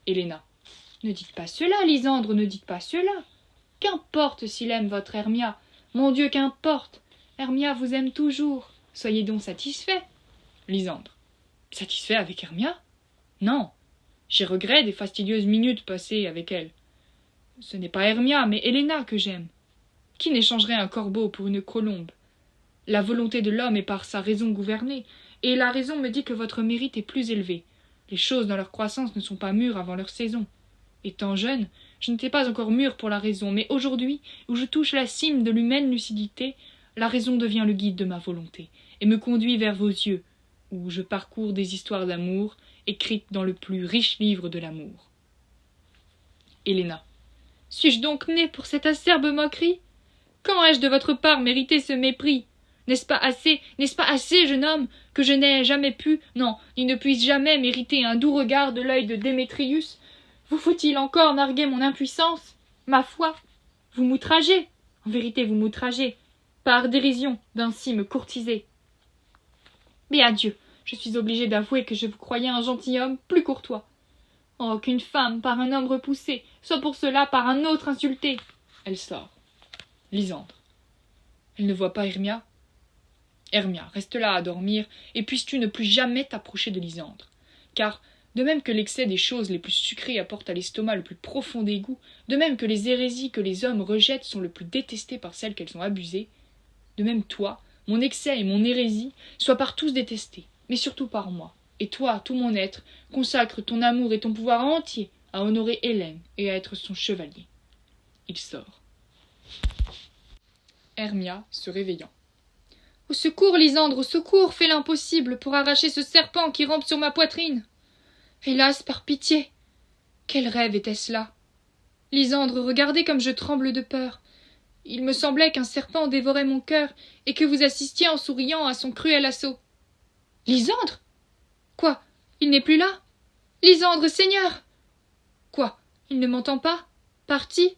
Héléna. Ne dites pas cela, Lysandre, ne dites pas cela. Qu'importe s'il aime votre Hermia. Mon Dieu, qu'importe. Hermia vous aime toujours. Soyez donc satisfait. Lysandre. Satisfait avec Hermia? Non. J'ai regret des fastidieuses minutes passées avec elle. Ce n'est pas Hermia, mais Héléna que j'aime. Qui n'échangerait un corbeau pour une colombe? La volonté de l'homme est par sa raison gouvernée, et la raison me dit que votre mérite est plus élevé. Les choses dans leur croissance ne sont pas mûres avant leur saison. Étant jeune, je n'étais pas encore mûr pour la raison, mais aujourd'hui, où je touche la cime de l'humaine lucidité, la raison devient le guide de ma volonté, et me conduit vers vos yeux, où je parcours des histoires d'amour, écrites dans le plus riche livre de l'amour. Héléna. Suis-je donc née pour cette acerbe moquerie? Quand ai-je de votre part mérité ce mépris? N'est-ce pas assez, jeune homme, que je n'ai jamais pu, non, ni ne puisse jamais mériter un doux regard de l'œil de Démétrius? Vous faut-il encore narguer mon impuissance? Ma foi, vous m'outragez, en vérité vous m'outragez, par dérision d'ainsi me courtiser. Mais adieu, je suis obligée d'avouer que je vous croyais un gentilhomme plus courtois. Oh, qu'une femme, par un homme repoussé, soit pour cela par un autre insultée. Elle sort. Lysandre. Elle ne voit pas Hermia? Hermia, reste là à dormir, et puisses-tu ne plus jamais t'approcher de Lysandre. Car De même que l'excès des choses les plus sucrées apporte à l'estomac le plus profond dégoût, de même que les hérésies que les hommes rejettent sont le plus détestées par celles qu'elles ont abusées, de même toi, mon excès et mon hérésie, soient par tous détestés, mais surtout par moi. Et toi, tout mon être, consacre ton amour et ton pouvoir entier à honorer Hélène et à être son chevalier. Il sort. Hermia se réveillant. Au secours, Lysandre, au secours, fais l'impossible pour arracher ce serpent qui rampe sur ma poitrine. Hélas, par pitié. Quel rêve était-ce là? Lysandre, regardez comme je tremble de peur. Il me semblait qu'un serpent dévorait mon cœur et que vous assistiez en souriant à son cruel assaut. Lysandre? Quoi? Il n'est plus là? Lysandre, Seigneur! Quoi? Il ne m'entend pas? Parti?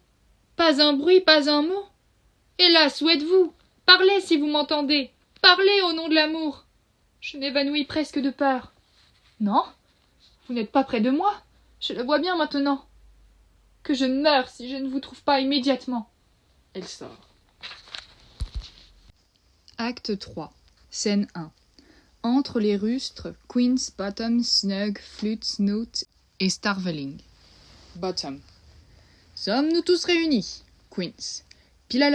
Pas un bruit, pas un mot? Hélas, où êtes-vous? Parlez si vous m'entendez! Parlez au nom de l'amour! Je m'évanouis presque de peur. Non? Vous n'êtes pas près de moi? Je le vois bien maintenant. Que je meure si je ne vous trouve pas immédiatement. Elle sort. Acte 3, scène 1. Entre les rustres, Queen's, Bottom, Snug, Flute, Snoot et Starveling. Bottom. Sommes-nous tous réunis? Queen's. Pile à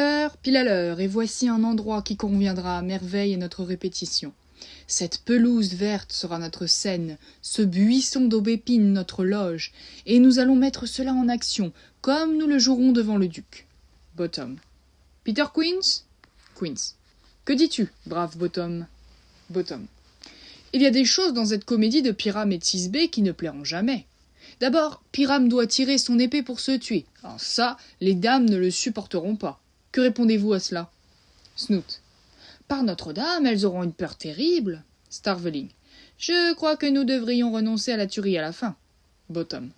l'heure, et voici un endroit qui conviendra à merveille à notre répétition. Cette pelouse verte sera notre scène, ce buisson d'aubépine notre loge, et nous allons mettre cela en action, comme nous le jouerons devant le duc. Bottom. Peter Queen's? Queen's. Que dis-tu, brave Bottom? Bottom. Il y a des choses dans cette comédie de Pyram et de Thisbé qui ne plairont jamais. D'abord, Pyram doit tirer son épée pour se tuer. Alors ça, les dames ne le supporteront pas. Que répondez-vous à cela? Snoot. Par Notre-Dame, elles auront une peur terrible. Starveling. Je crois que nous devrions renoncer à la tuerie à la fin. Bottom.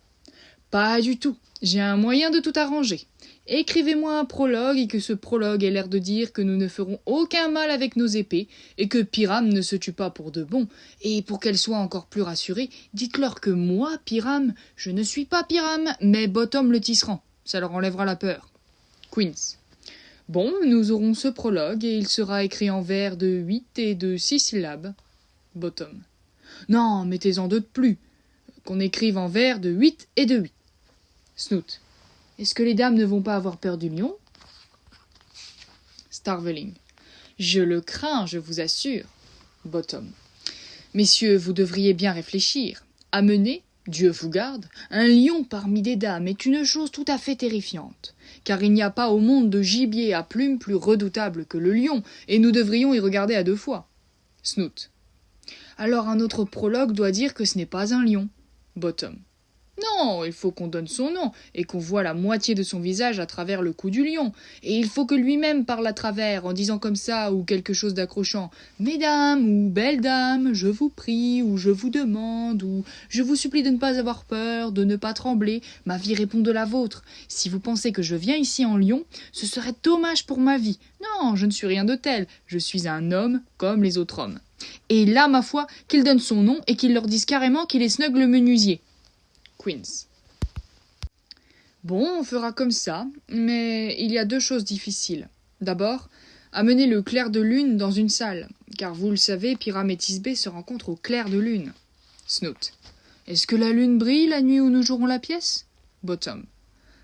Pas du tout. J'ai un moyen de tout arranger. Écrivez-moi un prologue et que ce prologue ait l'air de dire que nous ne ferons aucun mal avec nos épées et que Pyram ne se tue pas pour de bon. Et pour qu'elle soit encore plus rassurée, dites-leur que moi, Pyram, je ne suis pas Pyram, mais Bottom le tisserand. Ça leur enlèvera la peur. Queens. Bon, nous aurons ce prologue et il sera écrit en vers de 8 et de 6 syllabes. Bottom. Non, mettez-en 2 de plus. Qu'on écrive en vers de 8 et de 8. Snoot. Est-ce que les dames ne vont pas avoir peur du lion? Starveling. Je le crains, je vous assure. Bottom. Messieurs, vous devriez bien réfléchir. Amener, Dieu vous garde, un lion parmi des dames est une chose tout à fait terrifiante, car il n'y a pas au monde de gibier à plumes plus redoutable que le lion, et nous devrions y regarder à 2 fois. Snoot. Alors un autre prologue doit dire que ce n'est pas un lion. Bottom. Non, il faut qu'on donne son nom, et qu'on voie la moitié de son visage à travers le cou du lion, et il faut que lui-même parle à travers, en disant comme ça, ou quelque chose d'accrochant, « Mesdames, ou belles dames, je vous prie, ou je vous demande, ou je vous supplie de ne pas avoir peur, de ne pas trembler, ma vie répond de la vôtre. Si vous pensez que je viens ici en lion, ce serait dommage pour ma vie. Non, je ne suis rien de tel, je suis un homme comme les autres hommes. Et là, ma foi, qu'il donne son nom, et qu'il leur dise carrément qu'il est Snug le menuisier. » Queens. Bon, on fera comme ça, mais il y a 2 choses difficiles. D'abord, amener le clair de lune dans une salle, car vous le savez, Pyram et Thisbé se rencontrent au clair de lune. Snoot. Est-ce que la lune brille la nuit où nous jouerons la pièce? Bottom.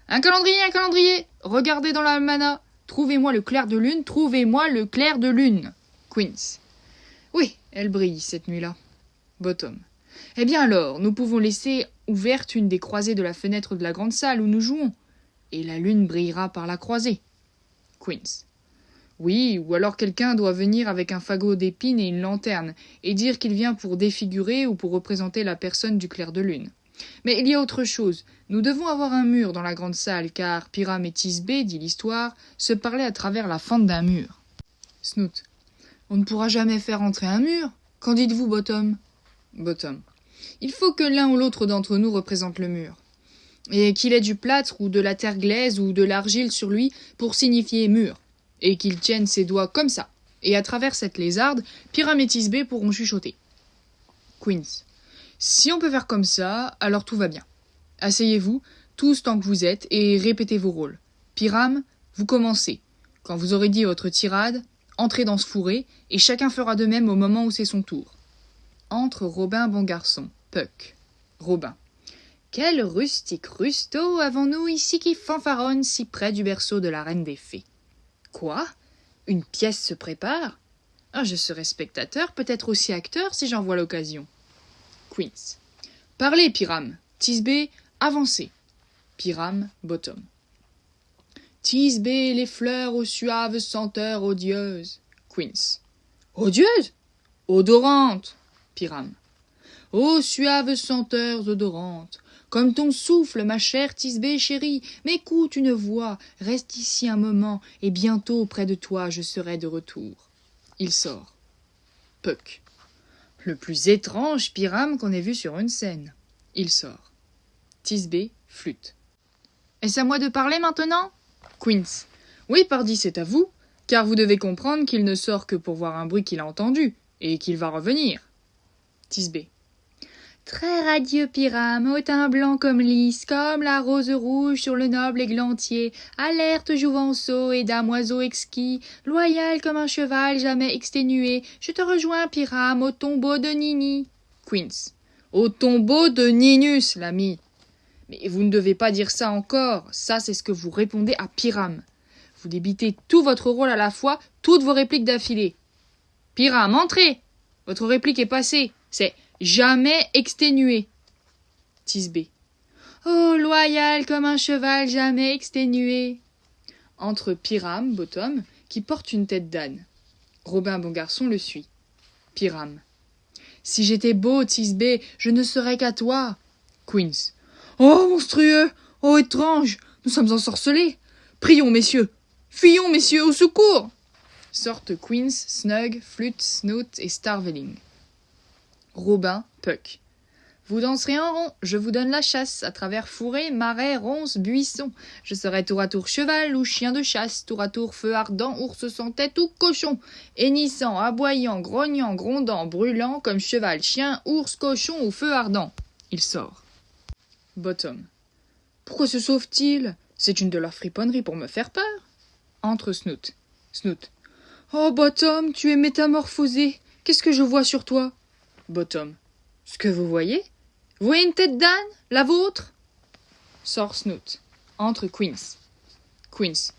Un calendrier! Regardez dans l'almanach. Trouvez-moi le clair de lune, trouvez-moi le clair de lune. Queens. Oui, elle brille cette nuit-là. Bottom. Eh bien alors, nous pouvons laisser ouverte une des croisées de la fenêtre de la grande salle où nous jouons, et la lune brillera par la croisée. Queens. Oui, ou alors quelqu'un doit venir avec un fagot d'épines et une lanterne, et dire qu'il vient pour défigurer ou pour représenter la personne du clair de lune. Mais il y a autre chose. Nous devons avoir un mur dans la grande salle, car Pyram et Thisbé, dit l'histoire, se parlaient à travers la fente d'un mur. Snoot. On ne pourra jamais faire entrer un mur. Qu'en dites-vous, Bottom? Bottom. Il faut que l'un ou l'autre d'entre nous représente le mur, et qu'il ait du plâtre ou de la terre glaise ou de l'argile sur lui pour signifier mur, et qu'il tienne ses doigts comme ça, et à travers cette lézarde, Pyram et Thisbé pourront chuchoter. Queens. Si on peut faire comme ça, alors tout va bien. Asseyez-vous, tous tant que vous êtes, et répétez vos rôles. Pyram, vous commencez. Quand vous aurez dit votre tirade, entrez dans ce fourré, et chacun fera de même au moment où c'est son tour. Entre Robin Bon Garçon, Puck. Robin. Quel rustique rusto avons-nous ici qui fanfaronne si près du berceau de la reine des fées? Quoi? Une pièce se prépare? Ah, je serai spectateur, peut-être aussi acteur si j'en vois l'occasion. Queens. Parlez, Pyram. Thisbé, avancez. Pyram, Bottom. Thisbé, les fleurs aux suaves senteurs odieuses. Queens. Odieuses? Odorantes. Pyram. Ô suaves senteurs odorantes, comme ton souffle, ma chère Thisbé chérie, m'écoute une voix, reste ici un moment, et bientôt près de toi je serai de retour. Il sort. Puck. Le plus étrange Pyram qu'on ait vu sur une scène. Il sort. Thisbé, flûte. Est-ce à moi de parler maintenant? Queens. Oui, pardi, c'est à vous, car vous devez comprendre qu'il ne sort que pour voir un bruit qu'il a entendu, et qu'il va revenir. Thisbé. Très radieux Pyram, au teint blanc comme lys, comme la rose rouge sur le noble églantier, alerte jouvenceau et damoiseau exquis, loyal comme un cheval jamais exténué, je te rejoins Pyram au tombeau de Nini. Queens. Au tombeau de Ninus, l'ami. Mais vous ne devez pas dire ça encore, ça c'est ce que vous répondez à Pyram. Vous débitez tout votre rôle à la fois, toutes vos répliques d'affilée. Pyram, entrez. Votre réplique est passée, c'est jamais exténué. Thisbé. Oh, loyal comme un cheval jamais exténué. Entre Pyram, Bottom, qui porte une tête d'âne. Robin bon garçon le suit. Pyram. Si j'étais beau, Thisbé, je ne serais qu'à toi. Queens. Oh, monstrueux! Oh, étrange! Nous sommes ensorcelés! Prions, messieurs! Fuyons, messieurs, au secours! Sortent Queens, Snug, Flûte, Snoot et Starveling. Robin, Puck. Vous danserez en rond, je vous donne la chasse, à travers fourrés, marais, ronces, buissons. Je serai tour à tour cheval ou chien de chasse, tour à tour feu ardent, ours sans tête ou cochon, hennissant, aboyant, grognant, grondant, brûlant, comme cheval, chien, ours, cochon ou feu ardent. Il sort. Bottom. Pourquoi se sauve-t-il? C'est une de leurs friponneries pour me faire peur. Entre Snoot. Snoot. Oh, Bottom, tu es métamorphosé. Qu'est-ce que je vois sur toi? Bottom. Ce que vous voyez? Vous voyez une tête d'âne? La vôtre? Sort Snoot. Entre Queens. Queens.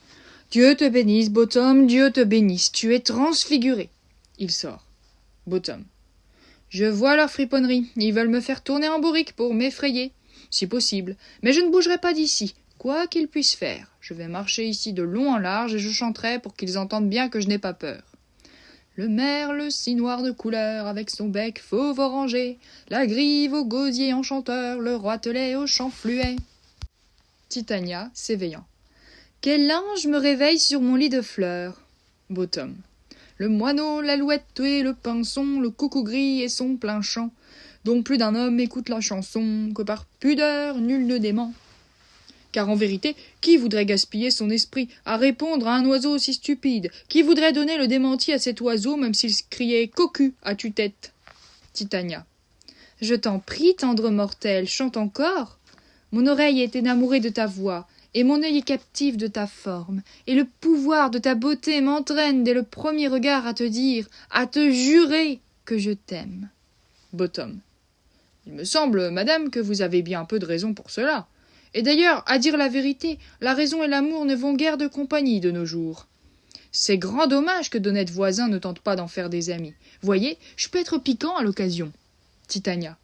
Dieu te bénisse, Bottom, Dieu te bénisse. Tu es transfiguré. Il sort. Bottom. Je vois leur friponnerie. Ils veulent me faire tourner en bourrique pour m'effrayer. Si possible. Mais je ne bougerai pas d'ici. Quoi qu'ils puissent faire. Je vais marcher ici de long en large et je chanterai pour qu'ils entendent bien que je n'ai pas peur. Le merle si noir de couleur, avec son bec fauve orangé, la grive au gosier enchanteur, le roitelet au chant fluet. Titania, s'éveillant. Quel ange me réveille sur mon lit de fleurs? Bottom. Le moineau, l'alouette et le pinson, le coucou gris et son plein chant, dont plus d'un homme écoute la chanson, que par pudeur nul ne dément. Car en vérité, qui voudrait gaspiller son esprit à répondre à un oiseau aussi stupide? Qui voudrait donner le démenti à cet oiseau, même s'il criait « Cocu, as-tu tête ?» Titania. Je t'en prie, tendre mortel, chante encore. Mon oreille est enamourée de ta voix, et mon œil est captif de ta forme, et le pouvoir de ta beauté m'entraîne dès le premier regard à te dire, à te jurer que je t'aime. Bottom. Il me semble, madame, que vous avez bien peu de raison pour cela. Et d'ailleurs, à dire la vérité, la raison et l'amour ne vont guère de compagnie de nos jours. C'est grand dommage que d'honnêtes voisins ne tentent pas d'en faire des amis. Voyez, je peux être piquant à l'occasion. Titania.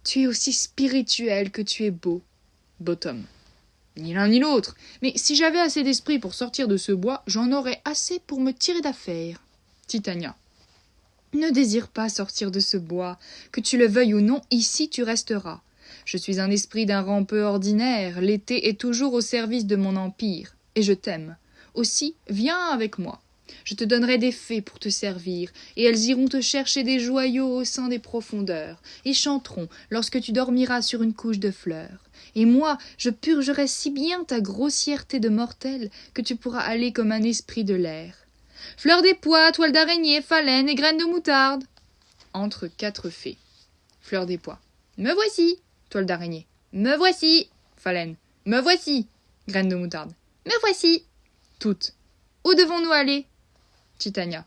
Tu es aussi spirituel que tu es beau. Bottom. Ni l'un ni l'autre. Mais si j'avais assez d'esprit pour sortir de ce bois, j'en aurais assez pour me tirer d'affaire. Titania. Ne désire pas sortir de ce bois. Que tu le veuilles ou non, ici tu resteras. Je suis un esprit d'un rang peu ordinaire, l'été est toujours au service de mon empire, et je t'aime. Aussi, viens avec moi. Je te donnerai des fées pour te servir, et elles iront te chercher des joyaux au sein des profondeurs, et chanteront lorsque tu dormiras sur une couche de fleurs. Et moi, je purgerai si bien ta grossièreté de mortel que tu pourras aller comme un esprit de l'air. Fleurs des pois, toile d'araignée, phalène et graines de moutarde. Entre 4 fées. Fleurs des pois. Me voici. Toile d'araignée. Me voici. Phalène. Me voici. Graines de moutarde. Me voici. Toutes. Où devons-nous aller? Titania.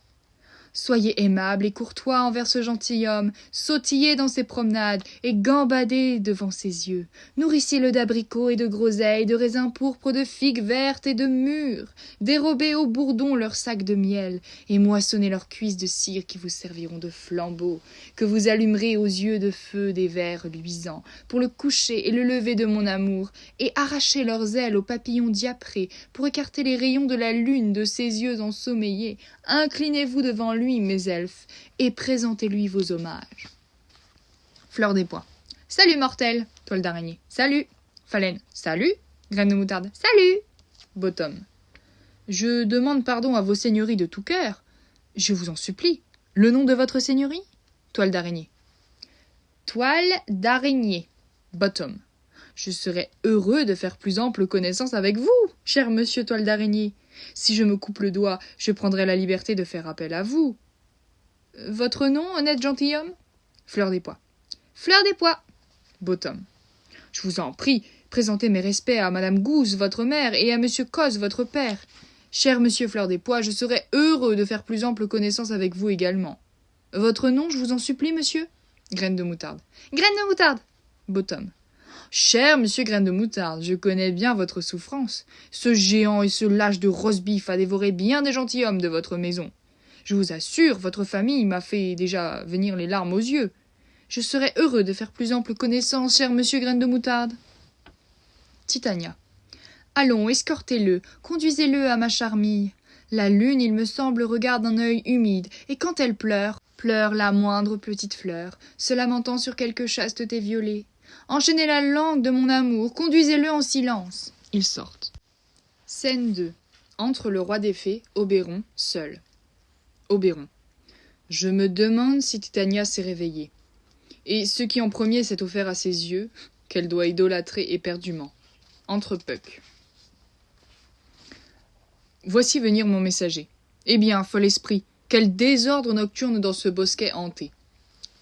Soyez aimable et courtois envers ce gentilhomme, sautillez dans ses promenades et gambadez devant ses yeux. Nourrissez-le d'abricots et de groseilles, de raisins pourpres, de figues vertes et de mûres. Dérobez au bourdon leurs sacs de miel et moissonnez leurs cuisses de cire qui vous serviront de flambeaux, que vous allumerez aux yeux de feu des vers luisants, pour le coucher et le lever de mon amour, et arrachez leurs ailes aux papillons diaprés, pour écarter les rayons de la lune de ses yeux ensommeillés. Inclinez-vous devant lui, mes elfes, et présentez-lui vos hommages. Fleur des pois. Salut, mortel. Toile d'araignée. Salut. Phalène. Salut. Graine de moutarde. Salut. Bottom. Je demande pardon à vos seigneuries de tout cœur. Je vous en supplie. Le nom de votre seigneurie? Toile d'araignée. Toile d'araignée. Bottom. Je serais heureux de faire plus ample connaissance avec vous, cher monsieur Toile d'araignée. Si je me coupe le doigt, je prendrai la liberté de faire appel à vous. Votre nom, honnête gentilhomme? Fleur des pois. Fleur des pois. Bottom. Je vous en prie, présentez mes respects à madame Goose, votre mère, et à monsieur Coz, votre père. Cher monsieur Fleur des pois, je serais heureux de faire plus ample connaissance avec vous également. Votre nom, je vous en supplie, monsieur? Graine de moutarde. Graine de moutarde. Bottom. Cher monsieur Graine de moutarde, je connais bien votre souffrance. Ce géant et ce lâche de roast-beef a dévoré bien des gentilshommes de votre maison. Je vous assure, votre famille m'a fait déjà venir les larmes aux yeux. Je serais heureux de faire plus ample connaissance, cher monsieur Graine de moutarde. Titania. Allons, escortez-le, conduisez-le à ma charmille. La lune, il me semble, regarde d'un œil humide, et quand elle pleure, pleure la moindre petite fleur, se lamentant sur quelque chasteté violée. Enchaînez la langue de mon amour, conduisez-le en silence. Ils sortent. Scène 2. Entre le roi des fées, Oberon, seul. Oberon. Je me demande si Titania s'est réveillée. Et ce qui en premier s'est offert à ses yeux, qu'elle doit idolâtrer éperdument. Entre Puck. Voici venir mon messager. Eh bien, fol esprit, quel désordre nocturne dans ce bosquet hanté.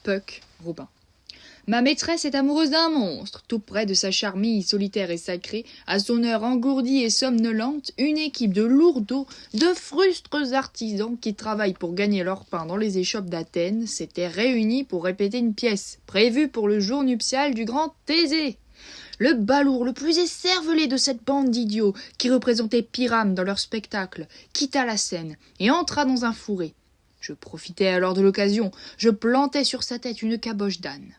Puck, Robin. Ma maîtresse est amoureuse d'un monstre. Tout près de sa charmille solitaire et sacrée, à son heure engourdie et somnolente, une équipe de lourdeaux, de frustres artisans qui travaillent pour gagner leur pain dans les échoppes d'Athènes, s'était réunie pour répéter une pièce, prévue pour le jour nuptial du grand Thésée. Le balourd le plus écervelé de cette bande d'idiots, qui représentait Pyrame dans leur spectacle, quitta la scène et entra dans un fourré. Je profitai alors de l'occasion, je plantai sur sa tête une caboche d'âne.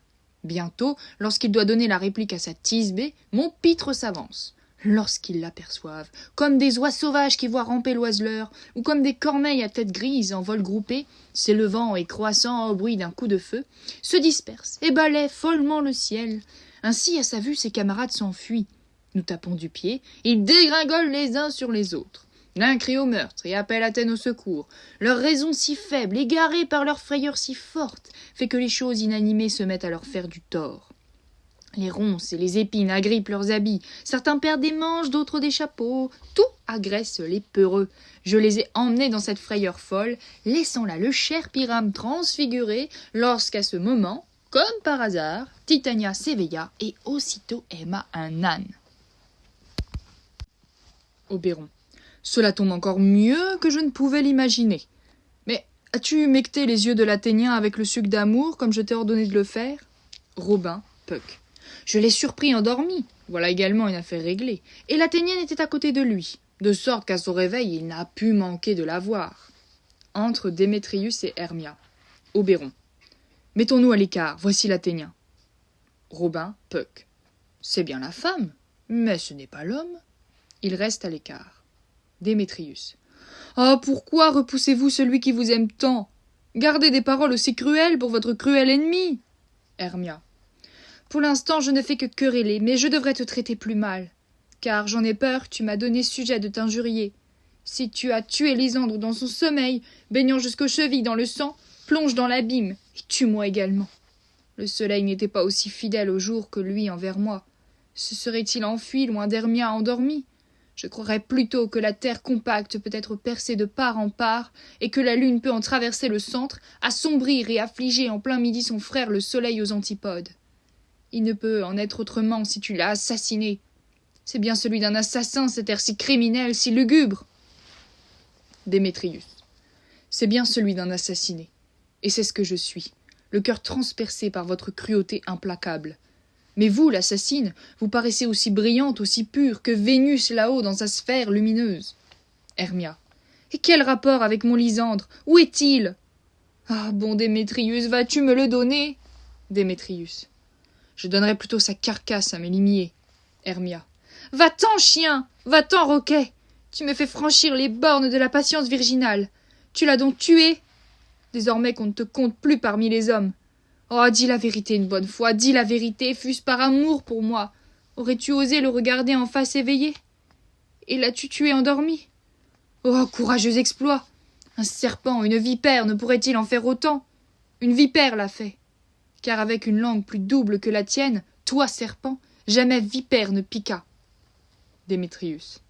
Bientôt, lorsqu'il doit donner la réplique à sa Thisbé, mon pitre s'avance. Lorsqu'ils l'aperçoivent, comme des oies sauvages qui voient ramper l'oiseleur, ou comme des corneilles à tête grise en vol groupé, s'élevant et croissant au bruit d'un coup de feu, se dispersent et balaient follement le ciel. Ainsi, à sa vue, ses camarades s'enfuient. Nous tapons du pied, ils dégringolent les uns sur les autres. L'un crie au meurtre et appelle Athènes au secours. Leur raison si faible, égarée par leur frayeur si forte, fait que les choses inanimées se mettent à leur faire du tort. Les ronces et les épines agrippent leurs habits, certains perdent des manches, d'autres des chapeaux, tout agresse les peureux. Je les ai emmenés dans cette frayeur folle, laissant là le cher Pyrame transfiguré, lorsqu'à ce moment, comme par hasard, Titania s'éveilla et aussitôt aima un âne. Oberon. Cela tombe encore mieux que je ne pouvais l'imaginer. Mais as-tu humecté les yeux de l'Athénien avec le suc d'amour, comme je t'ai ordonné de le faire? Robin, Puck. Je l'ai surpris endormi. Voilà également une affaire réglée. Et l'Athénienne était à côté de lui, de sorte qu'à son réveil, il n'a pu manquer de la voir. Entre Démétrius et Hermia. Oberon. Mettons-nous à l'écart, voici l'Athénien. Robin, Puck. C'est bien la femme, mais ce n'est pas l'homme. Il reste à l'écart. Démétrius. Ah, pourquoi repoussez-vous celui qui vous aime tant? Gardez des paroles aussi cruelles pour votre cruel ennemi. Hermia. Pour l'instant, je ne fais que quereller, mais je devrais te traiter plus mal. Car j'en ai peur, tu m'as donné sujet de t'injurier. Si tu as tué Lysandre dans son sommeil, baignant jusqu'aux chevilles dans le sang, plonge dans l'abîme, et tue-moi également. Le soleil n'était pas aussi fidèle au jour que lui envers moi. Se serait-il enfui loin d'Hermia endormi? Je croirais plutôt que la terre compacte peut être percée de part en part, et que la lune peut en traverser le centre, assombrir et affliger en plein midi son frère le soleil aux antipodes. Il ne peut en être autrement si tu l'as assassiné. C'est bien celui d'un assassin, cet air si criminel, si lugubre. Démétrius. c'est bien celui d'un assassiné. Et c'est ce que je suis, le cœur transpercé par votre cruauté implacable. Mais vous, l'assassine, vous paraissez aussi brillante, aussi pure que Vénus là-haut dans sa sphère lumineuse. Hermia. Et quel rapport avec mon Lysandre? Où est-il? Ah, bon Démétrius, vas-tu me le donner? Démétrius. Je donnerais plutôt sa carcasse à mes limiers. Hermia. Va-t'en, chien! Va-t'en, Roquet! Tu me fais franchir les bornes de la patience virginale. Tu l'as donc tué? Désormais qu'on ne te compte plus parmi les hommes. Oh, dis la vérité une bonne fois, dis la vérité, fût-ce par amour pour moi. Aurais-tu osé le regarder en face éveillée? Et l'as-tu tué endormi? Oh, courageux exploit! Un serpent, une vipère, ne pourrait-il en faire autant? Une vipère l'a fait. Car avec une langue plus double que la tienne, toi, serpent, jamais vipère ne piqua. Démétrius.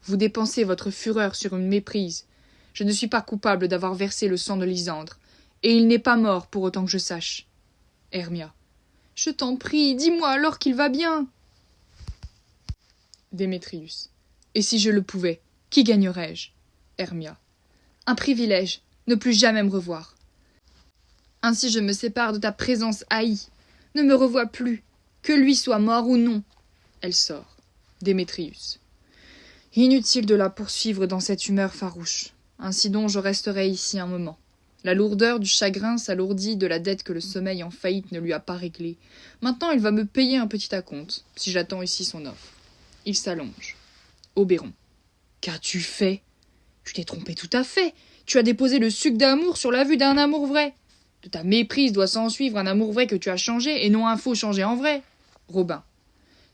Vous dépensez votre fureur sur une méprise. Je ne suis pas coupable d'avoir versé le sang de Lysandre, et il n'est pas mort pour autant que je sache. Hermia. Je t'en prie, dis-moi alors qu'il va bien. Démétrius. Et si je le pouvais, qui gagnerais-je? Hermia. Un privilège, ne plus jamais me revoir. Ainsi je me sépare de ta présence haïe. Ne me revois plus, que lui soit mort ou non. Elle sort. Démétrius. Inutile de la poursuivre dans cette humeur farouche. Ainsi donc je resterai ici un moment. La lourdeur du chagrin s'alourdit de la dette que le sommeil en faillite ne lui a pas réglée. Maintenant il va me payer un petit acompte, si j'attends ici son offre. Il s'allonge. Oberon. Qu'as-tu fait? Tu t'es trompé tout à fait. Tu as déposé le suc d'amour sur la vue d'un amour vrai. De ta méprise doit s'ensuivre un amour vrai que tu as changé, et non un faux changé en vrai. Robin.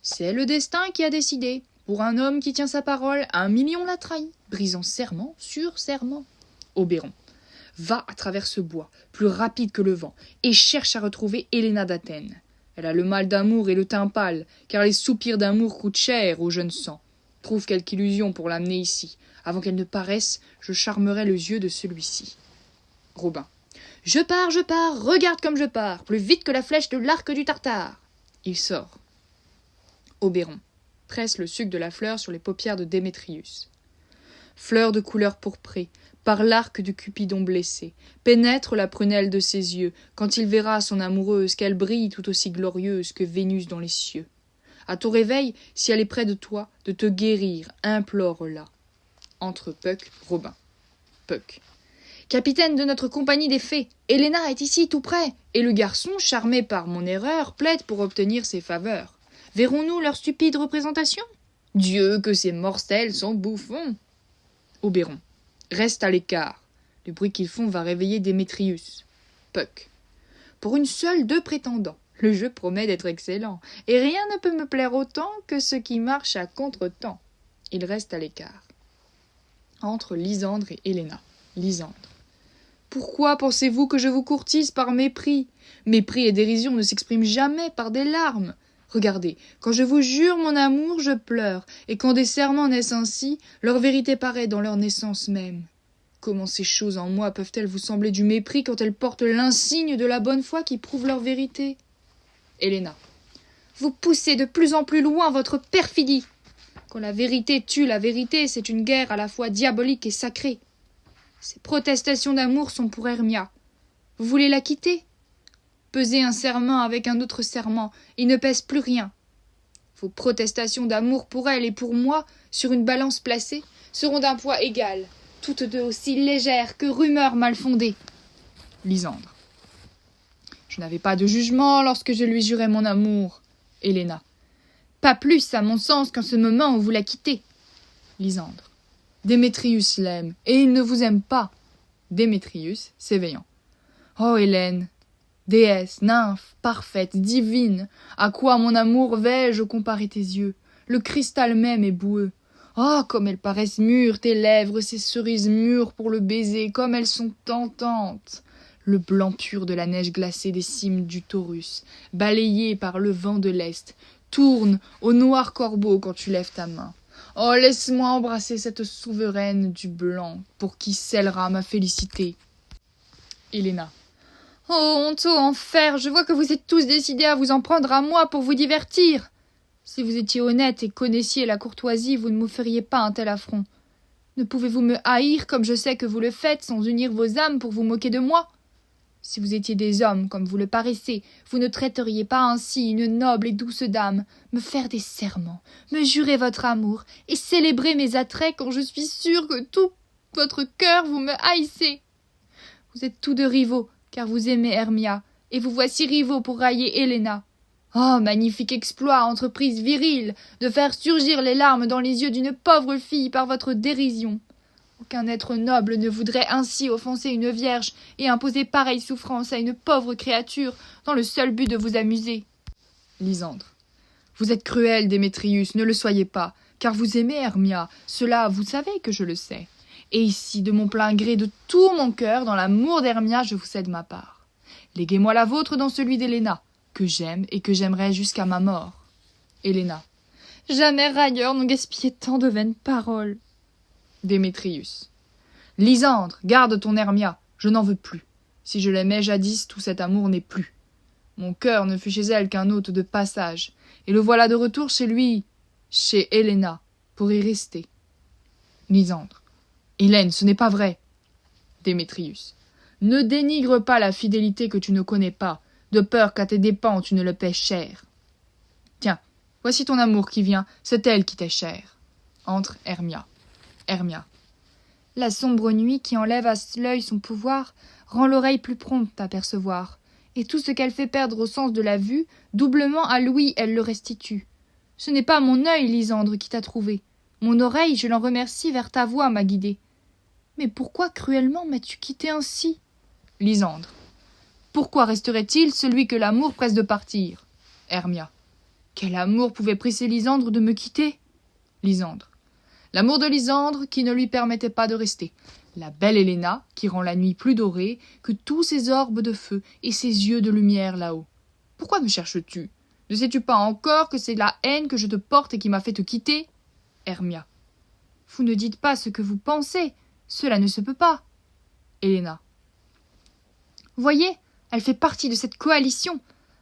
C'est le destin qui a décidé. Pour un homme qui tient sa parole, 1 million l'a trahi, brisant serment sur serment. Oberon. Va à travers ce bois, plus rapide que le vent, et cherche à retrouver Héléna d'Athènes. Elle a le mal d'amour et le teint pâle, car les soupirs d'amour coûtent cher au jeune sang. Trouve quelque illusion pour l'amener ici. Avant qu'elle ne paraisse, je charmerai les yeux de celui-ci. Robin. Je pars, regarde comme je pars, plus vite que la flèche de l'arc du Tartare. Il sort. Oberon. Presse le suc de la fleur sur les paupières de Démétrius. Fleur de couleur pourprée, par l'arc du Cupidon blessé, pénètre la prunelle de ses yeux, quand il verra son amoureuse, qu'elle brille tout aussi glorieuse que Vénus dans les cieux. À ton réveil, si elle est près de toi, de te guérir, implore-la. Entre Puck, Robin. Puck. Capitaine de notre compagnie des fées, Héléna est ici tout près, et le garçon, charmé par mon erreur, plaide pour obtenir ses faveurs. Verrons-nous leur stupide représentation? Dieu, que ces mortels sont bouffons! Oberon. Reste à l'écart. Le bruit qu'ils font va réveiller Démétrius. Puck. Pour une seule, 2 prétendants. Le jeu promet d'être excellent, et rien ne peut me plaire autant que ce qui marche à contre-temps. Il reste à l'écart. Entre Lysandre et Héléna. Lysandre. Pourquoi pensez-vous que je vous courtise par mépris? Mépris et dérision ne s'expriment jamais par des larmes. Regardez, quand je vous jure mon amour, je pleure, et quand des serments naissent ainsi, leur vérité paraît dans leur naissance même. Comment ces choses en moi peuvent-elles vous sembler du mépris quand elles portent l'insigne de la bonne foi qui prouve leur vérité? Héléna. Vous poussez de plus en plus loin votre perfidie. Quand la vérité tue la vérité, c'est une guerre à la fois diabolique et sacrée. Ces protestations d'amour sont pour Hermia. Vous voulez la quitter? Pesez un serment avec un autre serment, il ne pèse plus rien. Vos protestations d'amour pour elle et pour moi, sur une balance placée, seront d'un poids égal, toutes deux aussi légères que rumeurs mal fondées. Lysandre. Je n'avais pas de jugement lorsque je lui jurais mon amour. Héléna. Pas plus, à mon sens, qu'en ce moment où vous la quittez. Lysandre. Démétrius l'aime, et il ne vous aime pas. Démétrius, s'éveillant. Oh, Hélène, déesse, nymphe, parfaite, divine, à quoi mon amour vais-je comparer tes yeux? Le cristal même est boueux. Oh, comme elles paraissent mûres, tes lèvres, ces cerises mûres pour le baiser, comme elles sont tentantes. Le blanc pur de la neige glacée des cimes du Taurus, balayé par le vent de l'Est, tourne au noir corbeau quand tu lèves ta main. Oh, laisse-moi embrasser cette souveraine du blanc, pour qui scellera ma félicité. Héléna. Oh, honte, oh, enfer, je vois que vous êtes tous décidés à vous en prendre à moi pour vous divertir. Si vous étiez honnête et connaissiez la courtoisie, vous ne me feriez pas un tel affront. Ne pouvez-vous me haïr comme je sais que vous le faites sans unir vos âmes pour vous moquer de moi? Si vous étiez des hommes, comme vous le paraissez, vous ne traiteriez pas ainsi une noble et douce dame, me faire des serments, me jurer votre amour, et célébrer mes attraits quand je suis sûre que tout votre cœur vous me haïssez. Vous êtes tous deux rivaux, car vous aimez Hermia, et vous voici rivaux pour railler Héléna. Oh, magnifique exploit, entreprise virile, de faire surgir les larmes dans les yeux d'une pauvre fille par votre dérision. Aucun être noble ne voudrait ainsi offenser une vierge et imposer pareille souffrance à une pauvre créature dans le seul but de vous amuser. Lysandre. Vous êtes cruel, Démétrius, ne le soyez pas, car vous aimez Hermia, cela vous savez que je le sais. Et ici, de mon plein gré, de tout mon cœur, dans l'amour d'Hermia, je vous cède ma part. Léguez-moi la vôtre dans celui d'Héléna, que j'aime et que j'aimerai jusqu'à ma mort. Héléna. Jamais railleur n'ont gaspillé tant de vaines paroles. Démétrius. Lysandre, garde ton Hermia, je n'en veux plus. Si je l'aimais jadis, tout cet amour n'est plus. Mon cœur ne fut chez elle qu'un hôte de passage, et le voilà de retour chez lui, chez Héléna, pour y rester. Lysandre. Hélène, ce n'est pas vrai. Démétrius. Ne dénigre pas la fidélité que tu ne connais pas, de peur qu'à tes dépens tu ne le paies cher. Tiens, voici ton amour qui vient, c'est elle qui t'est chère. Entre Hermia. Hermia. La sombre nuit qui enlève à l'œil son pouvoir rend l'oreille plus prompte à percevoir, et tout ce qu'elle fait perdre au sens de la vue, doublement à l'ouïe elle le restitue. Ce n'est pas mon œil, Lysandre, qui t'a trouvé. Mon oreille, je l'en remercie, vers ta voix m'a guidée. Mais pourquoi cruellement m'as-tu quitté ainsi? Lysandre. Pourquoi resterait-il celui que l'amour presse de partir? Hermia. Quel amour pouvait presser Lysandre de me quitter? Lysandre. L'amour de Lysandre qui ne lui permettait pas de rester. La belle Héléna qui rend la nuit plus dorée que tous ces orbes de feu et ces yeux de lumière là-haut. Pourquoi me cherches-tu? Ne sais-tu pas encore que c'est la haine que je te porte et qui m'a fait te quitter? Hermia. Vous ne dites pas ce que vous pensez. Cela ne se peut pas. Héléna. Voyez, elle fait partie de cette coalition.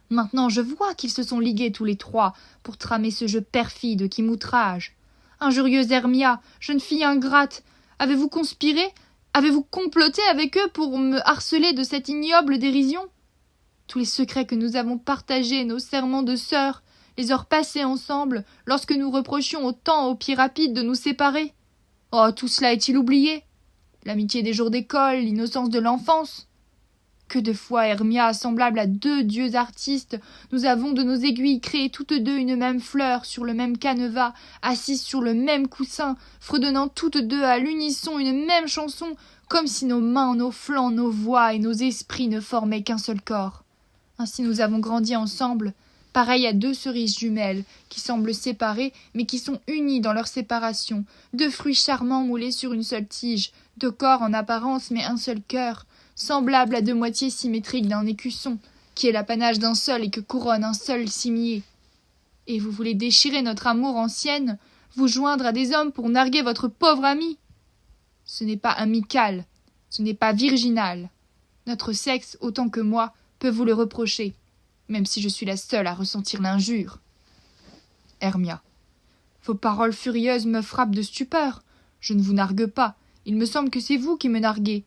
Maintenant je vois qu'ils se sont ligués tous les trois pour tramer ce jeu perfide qui m'outrage. Injurieuse Hermia, jeune fille ingrate, avez-vous conspiré? Avez-vous comploté avec eux pour me harceler de cette ignoble dérision? Tous les secrets que nous avons partagés, nos serments de sœurs, les heures passées ensemble, lorsque nous reprochions autant au pied rapide de nous séparer. Oh, tout cela est-il oublié? L'amitié des jours d'école, l'innocence de l'enfance. Que de fois, Hermia, semblable à deux dieux artistes, nous avons de nos aiguilles créé toutes deux une même fleur sur le même canevas, assises sur le même coussin, fredonnant toutes deux à l'unisson une même chanson, comme si nos mains, nos flancs, nos voix et nos esprits ne formaient qu'un seul corps. Ainsi nous avons grandi ensemble, pareils à deux cerises jumelles, qui semblent séparées, mais qui sont unies dans leur séparation, deux fruits charmants moulés sur une seule tige, deux corps en apparence, mais un seul cœur, semblable à deux moitiés symétriques d'un écusson, qui est l'apanage d'un seul et que couronne un seul cimier. Et vous voulez déchirer notre amour ancienne, vous joindre à des hommes pour narguer votre pauvre ami? Ce n'est pas amical, ce n'est pas virginal. Notre sexe, autant que moi, peut vous le reprocher, même si je suis la seule à ressentir l'injure. Hermia. Vos paroles furieuses me frappent de stupeur. Je ne vous nargue pas, il me semble que c'est vous qui me narguez.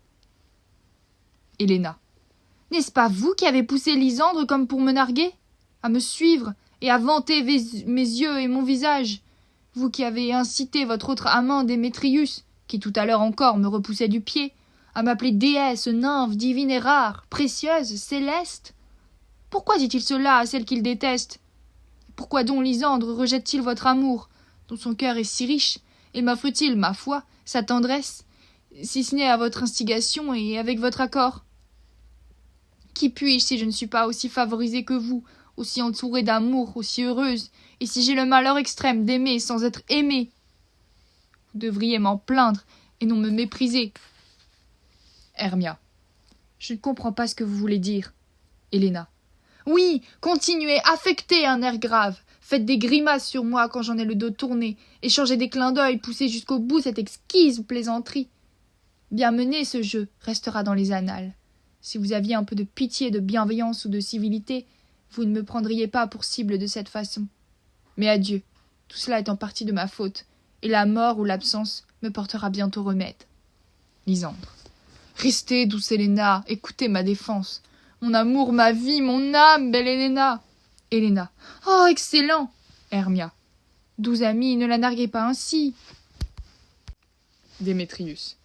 Héléna. N'est-ce pas vous qui avez poussé Lysandre comme pour me narguer? À me suivre et à vanter mes yeux et mon visage? Vous qui avez incité votre autre amant Démétrius, qui tout à l'heure encore me repoussait du pied, à m'appeler déesse, nymphe, divine et rare, précieuse, céleste? Pourquoi dit-il cela à celle qu'il déteste? Pourquoi donc Lysandre rejette-t-il votre amour, dont son cœur est si riche, et m'offre-t-il, ma foi, sa tendresse, si ce n'est à votre instigation et avec votre accord? Qui puis-je si je ne suis pas aussi favorisée que vous, aussi entourée d'amour, aussi heureuse, et si j'ai le malheur extrême d'aimer sans être aimée? Vous devriez m'en plaindre et non me mépriser. Hermia. Je ne comprends pas ce que vous voulez dire. Héléna. Oui, continuez, affectez un air grave, faites des grimaces sur moi quand j'en ai le dos tourné, échangez des clins d'œil, poussez jusqu'au bout cette exquise plaisanterie. Bien mené ce jeu restera dans les annales. Si vous aviez un peu de pitié, de bienveillance ou de civilité, vous ne me prendriez pas pour cible de cette façon. Mais adieu, tout cela est en partie de ma faute, et la mort ou l'absence me portera bientôt remède. Lysandre. Restez, douce Héléna, écoutez ma défense. Mon amour, ma vie, mon âme, belle Héléna. Héléna. Oh, excellent. Hermia. 12 amis, ne la narguez pas ainsi. Démétrius.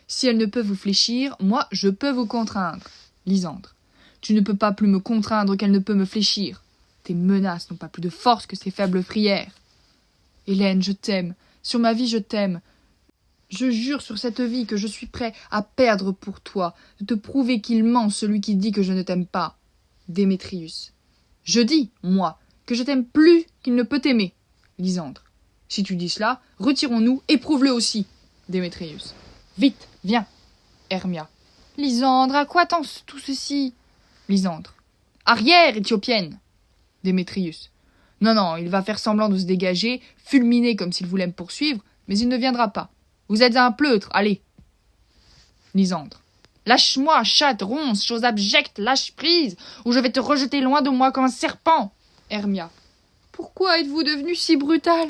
Si elle ne peut vous fléchir, moi, je peux vous contraindre. Lysandre. Tu ne peux pas plus me contraindre qu'elle ne peut me fléchir. Tes menaces n'ont pas plus de force que ces faibles prières. Hélène, je t'aime. Sur ma vie, je t'aime. Je jure sur cette vie que je suis prêt à perdre pour toi, de te prouver qu'il ment celui qui dit que je ne t'aime pas. Démétrius. Je dis, moi, que je t'aime plus qu'il ne peut t'aimer. Lysandre. Si tu dis cela, retirons-nous et prouve-le aussi. Démétrius. Vite, viens. Hermia. Lysandre, à quoi tend tout ceci? Lysandre. Arrière, Éthiopienne. Démétrius. Non, il va faire semblant de se dégager, fulminer comme s'il voulait me poursuivre, mais il ne viendra pas. Vous êtes un pleutre, allez. Lysandre. Lâche-moi, chatte, ronce, chose abjecte, lâche prise, ou je vais te rejeter loin de moi comme un serpent. Hermia. Pourquoi êtes-vous devenu si brutal?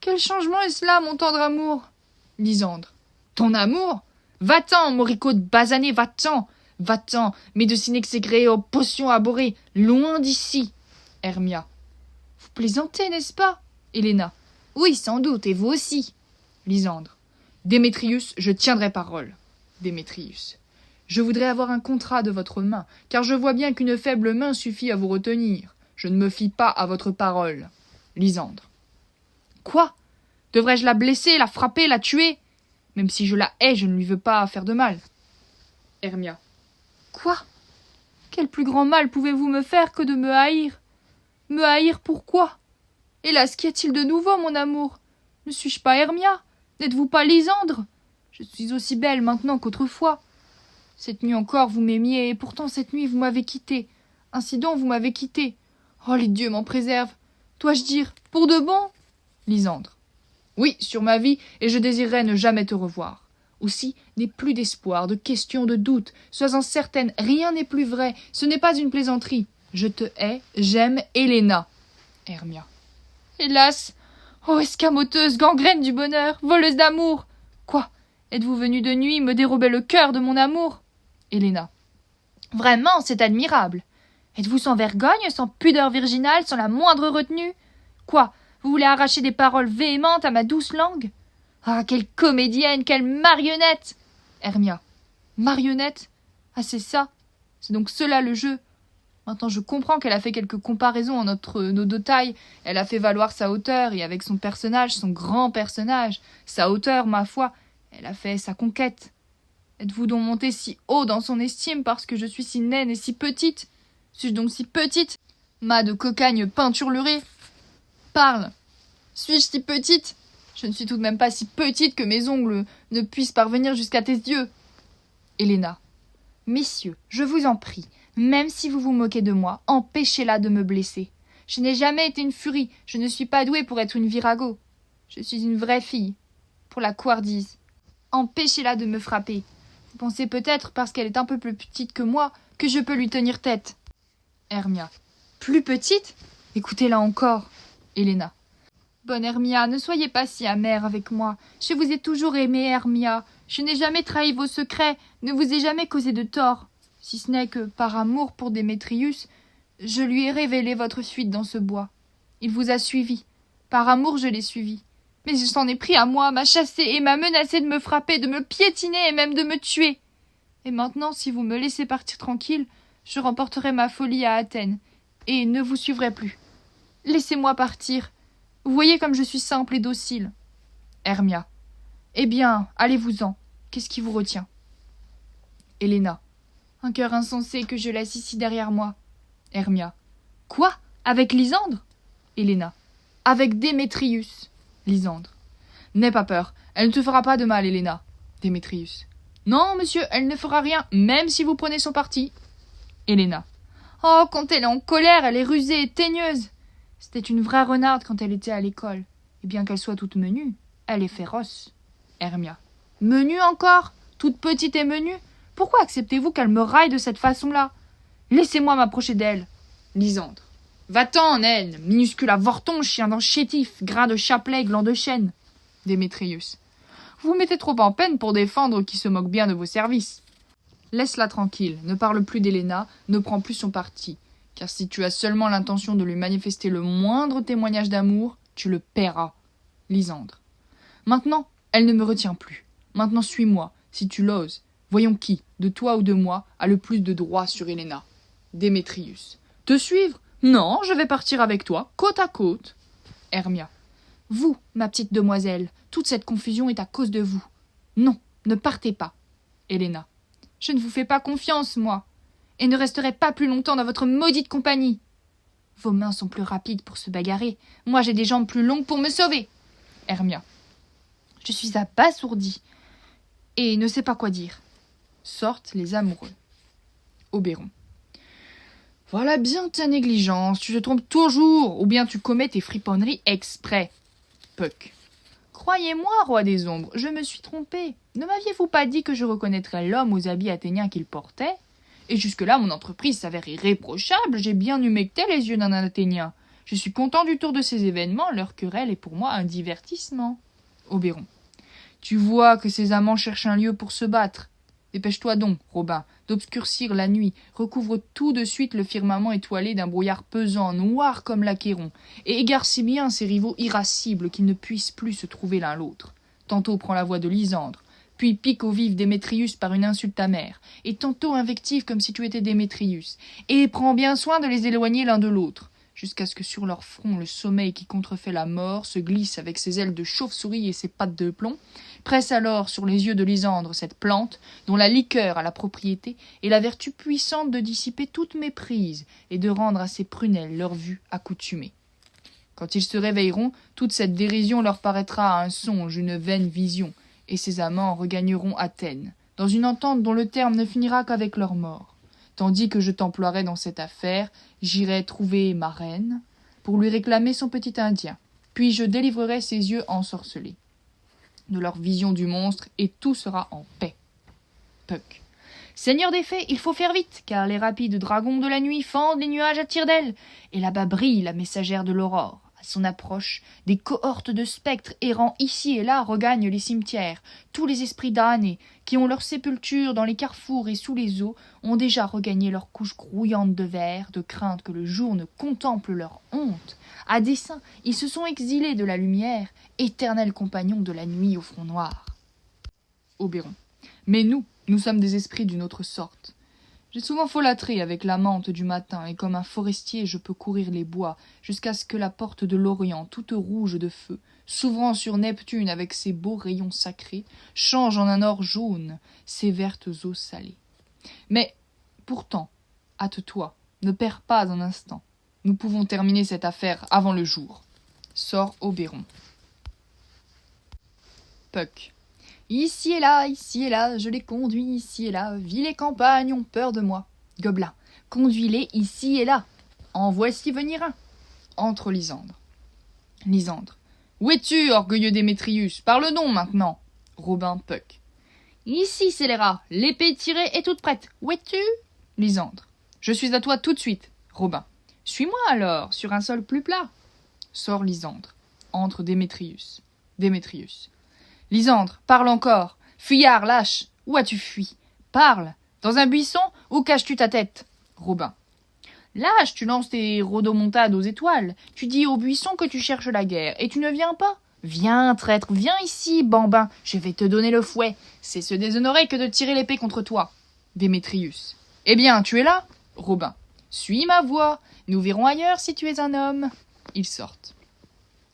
Quel changement est cela, mon tendre amour? Lysandre. Ton amour? Va-t'en, moricaud de basané, va-t'en. Va-t'en, médecine exégrée aux potions abhorrées, loin d'ici. Hermia. Vous plaisantez, n'est-ce pas? Héléna. Oui, sans doute, et vous aussi. Lysandre. Démétrius, je tiendrai parole. Démétrius. Je voudrais avoir un contrat de votre main, car je vois bien qu'une faible main suffit à vous retenir. Je ne me fie pas à votre parole. Lysandre. Quoi? Devrais-je la blesser, la frapper, la tuer? Même si je la hais, je ne lui veux pas faire de mal. Hermia. Quoi? Quel plus grand mal pouvez-vous me faire que de me haïr? Me haïr pourquoi? Hélas, qu'y a-t-il de nouveau, mon amour? Ne suis-je pas Hermia? N'êtes-vous pas Lysandre? Je suis aussi belle maintenant qu'autrefois. Cette nuit encore, vous m'aimiez, et pourtant cette nuit, vous m'avez quittée. Ainsi donc, vous m'avez quittée. Oh, les dieux m'en préservent. Dois-je dire, pour de bon? Lysandre. Oui, sur ma vie, et je désirerais ne jamais te revoir. Aussi, n'aie plus d'espoir, de questions, de doutes. Sois-en certaine, rien n'est plus vrai. Ce n'est pas une plaisanterie. Je te hais, j'aime Héléna. Hermia. Hélas! Oh, escamoteuse, gangrène du bonheur, voleuse d'amour! Quoi? Êtes-vous venue de nuit me dérober le cœur de mon amour? Héléna. Vraiment, c'est admirable. Êtes-vous sans vergogne, sans pudeur virginale, sans la moindre retenue? Quoi? Vous voulez arracher des paroles véhémentes à ma douce langue? Ah, quelle comédienne, quelle marionnette! Hermia. Marionnette? Ah, c'est ça? C'est donc cela le jeu? Maintenant, je comprends qu'elle a fait quelques comparaisons entre nos deux tailles. Elle a fait valoir sa hauteur, et avec son personnage, son grand personnage, sa hauteur, ma foi, elle a fait sa conquête. Êtes-vous donc montée si haut dans son estime parce que je suis si naine et si petite? Suis-je donc si petite? Ma de cocagne peinturlurée. Parle. Suis-je si petite? Je ne suis tout de même pas si petite que mes ongles ne puissent parvenir jusqu'à tes yeux. Héléna. Messieurs, je vous en prie, même si vous vous moquez de moi, empêchez-la de me blesser. Je n'ai jamais été une furie, je ne suis pas douée pour être une virago. Je suis une vraie fille, pour la couardise. Empêchez-la de me frapper. Vous pensez peut-être, parce qu'elle est un peu plus petite que moi, que je peux lui tenir tête. Hermia. Plus petite? Écoutez-la encore. Héléna. Bonne Hermia, ne soyez pas si amère avec moi. Je vous ai toujours aimée, Hermia. Je n'ai jamais trahi vos secrets, ne vous ai jamais causé de tort. Si ce n'est que, par amour pour Démétrius, je lui ai révélé votre fuite dans ce bois. Il vous a suivi. Par amour, je l'ai suivi. Mais il s'en est pris à moi, m'a chassé et m'a menacé de me frapper, de me piétiner et même de me tuer. Et maintenant, si vous me laissez partir tranquille, je remporterai ma folie à Athènes, et ne vous suivrai plus. Laissez-moi partir. Vous voyez comme je suis simple et docile. Hermia. Eh bien, allez-vous-en. Qu'est-ce qui vous retient? Héléna. Un cœur insensé que je laisse ici derrière moi. Hermia. Quoi? Avec Lysandre? Héléna. Avec Démétrius. Lysandre. N'aie pas peur. Elle ne te fera pas de mal, Héléna. Démétrius. Non, monsieur, elle ne fera rien, même si vous prenez son parti. Héléna. Oh, quand elle est en colère, elle est rusée et teigneuse. C'était une vraie renarde quand elle était à l'école. Et bien qu'elle soit toute menue, elle est féroce. Hermia. Menue encore? Toute petite et menue? Pourquoi acceptez-vous qu'elle me raille de cette façon-là? Laissez-moi m'approcher d'elle. Lysandre. Va-t'en, naine, minuscule avorton, chien d'un chétif, grain de chapelet, gland de chêne. Démétrius. Vous mettez trop en peine pour défendre qui se moque bien de vos services. Laisse-la tranquille, ne parle plus d'Héléna, ne prends plus son parti, car si tu as seulement l'intention de lui manifester le moindre témoignage d'amour, tu le paieras. Lysandre. Maintenant, elle ne me retient plus. Maintenant, suis-moi, si tu l'oses. Voyons qui, de toi ou de moi, a le plus de droit sur Héléna. Démétrius. Te suivre? Non, je vais partir avec toi, côte à côte. Hermia. Vous, ma petite demoiselle, toute cette confusion est à cause de vous. Non, ne partez pas. Héléna. Je ne vous fais pas confiance, moi, et ne resterai pas plus longtemps dans votre maudite compagnie. Vos mains sont plus rapides pour se bagarrer. Moi, j'ai des jambes plus longues pour me sauver. Hermia. Je suis abasourdie et ne sais pas quoi dire. Sortent les amoureux. Oberon. Voilà bien ta négligence, tu te trompes toujours, ou bien tu commets tes friponneries exprès. Puck. Croyez-moi, roi des ombres, je me suis trompé. Ne m'aviez-vous pas dit que je reconnaîtrais l'homme aux habits athéniens qu'il portait? Et jusque-là, mon entreprise s'avère irréprochable, j'ai bien humecté les yeux d'un Athénien. Je suis content du tour de ces événements, leur querelle est pour moi un divertissement. Oberon. Tu vois que ces amants cherchent un lieu pour se battre. Dépêche-toi donc, Robin, d'obscurcir la nuit, recouvre tout de suite le firmament étoilé d'un brouillard pesant, noir comme l'Achéron, et égare si bien ces rivaux irascibles qu'ils ne puissent plus se trouver l'un l'autre. Tantôt prend la voix de Lysandre, puis pique au vif Démétrius par une insulte amère, et tantôt invective comme si tu étais Démétrius, et prends bien soin de les éloigner l'un de l'autre, jusqu'à ce que sur leur front le sommeil qui contrefait la mort se glisse avec ses ailes de chauve-souris et ses pattes de plomb, presse alors sur les yeux de Lysandre cette plante, dont la liqueur a la propriété et la vertu puissante de dissiper toute méprise et de rendre à ses prunelles leur vue accoutumée. Quand ils se réveilleront, toute cette dérision leur paraîtra un songe, une vaine vision, et ces amants regagneront Athènes, dans une entente dont le terme ne finira qu'avec leur mort. Tandis que je t'emploierai dans cette affaire, j'irai trouver ma reine, pour lui réclamer son petit indien, puis je délivrerai ses yeux ensorcelés de leur vision du monstre, et tout sera en paix. Puck. Seigneur des fées, il faut faire vite, car les rapides dragons de la nuit fendent les nuages à tire d'aile, et là-bas brille la messagère de l'aurore. À son approche, des cohortes de spectres errant ici et là regagnent les cimetières. Tous les esprits damnés, qui ont leur sépulture dans les carrefours et sous les eaux, ont déjà regagné leur couche grouillante de verre, de crainte que le jour ne contemple leur honte. À dessein, ils se sont exilés de la lumière, éternels compagnons de la nuit au front noir. Oberon. Mais nous sommes des esprits d'une autre sorte. J'ai souvent folâtré avec la menthe du matin, et comme un forestier je peux courir les bois, jusqu'à ce que la porte de l'Orient, toute rouge de feu, s'ouvrant sur Neptune avec ses beaux rayons sacrés, change en un or jaune ses vertes eaux salées. Mais, pourtant, hâte-toi, ne perds pas un instant. Nous pouvons terminer cette affaire avant le jour. Sort Oberon. Puck. Ici et là, je les conduis ici et là, villes et campagnes ont peur de moi. Gobelin, conduis-les ici et là. En voici venir un. Entre Lysandre. Lysandre. Où es-tu, orgueilleux Démétrius? Parle donc maintenant. Robin. Puck. Ici, scélérat, l'épée tirée est toute prête. Où es-tu? Lysandre. Je suis à toi tout de suite. Robin. Suis-moi alors, sur un sol plus plat. Sort Lysandre. Entre Démétrius. Démétrius. Lysandre, parle encore. Fuyard, lâche. Où as-tu fui? Parle. Dans un buisson, où caches-tu ta tête? Robin. Lâche, tu lances tes rodomontades aux étoiles. Tu dis au buisson que tu cherches la guerre, et tu ne viens pas. Viens, traître, viens ici, bambin. Je vais te donner le fouet. C'est se déshonorer que de tirer l'épée contre toi. Démétrius. Eh bien, tu es là? Robin. Suis ma voix. Nous verrons ailleurs si tu es un homme. Ils sortent.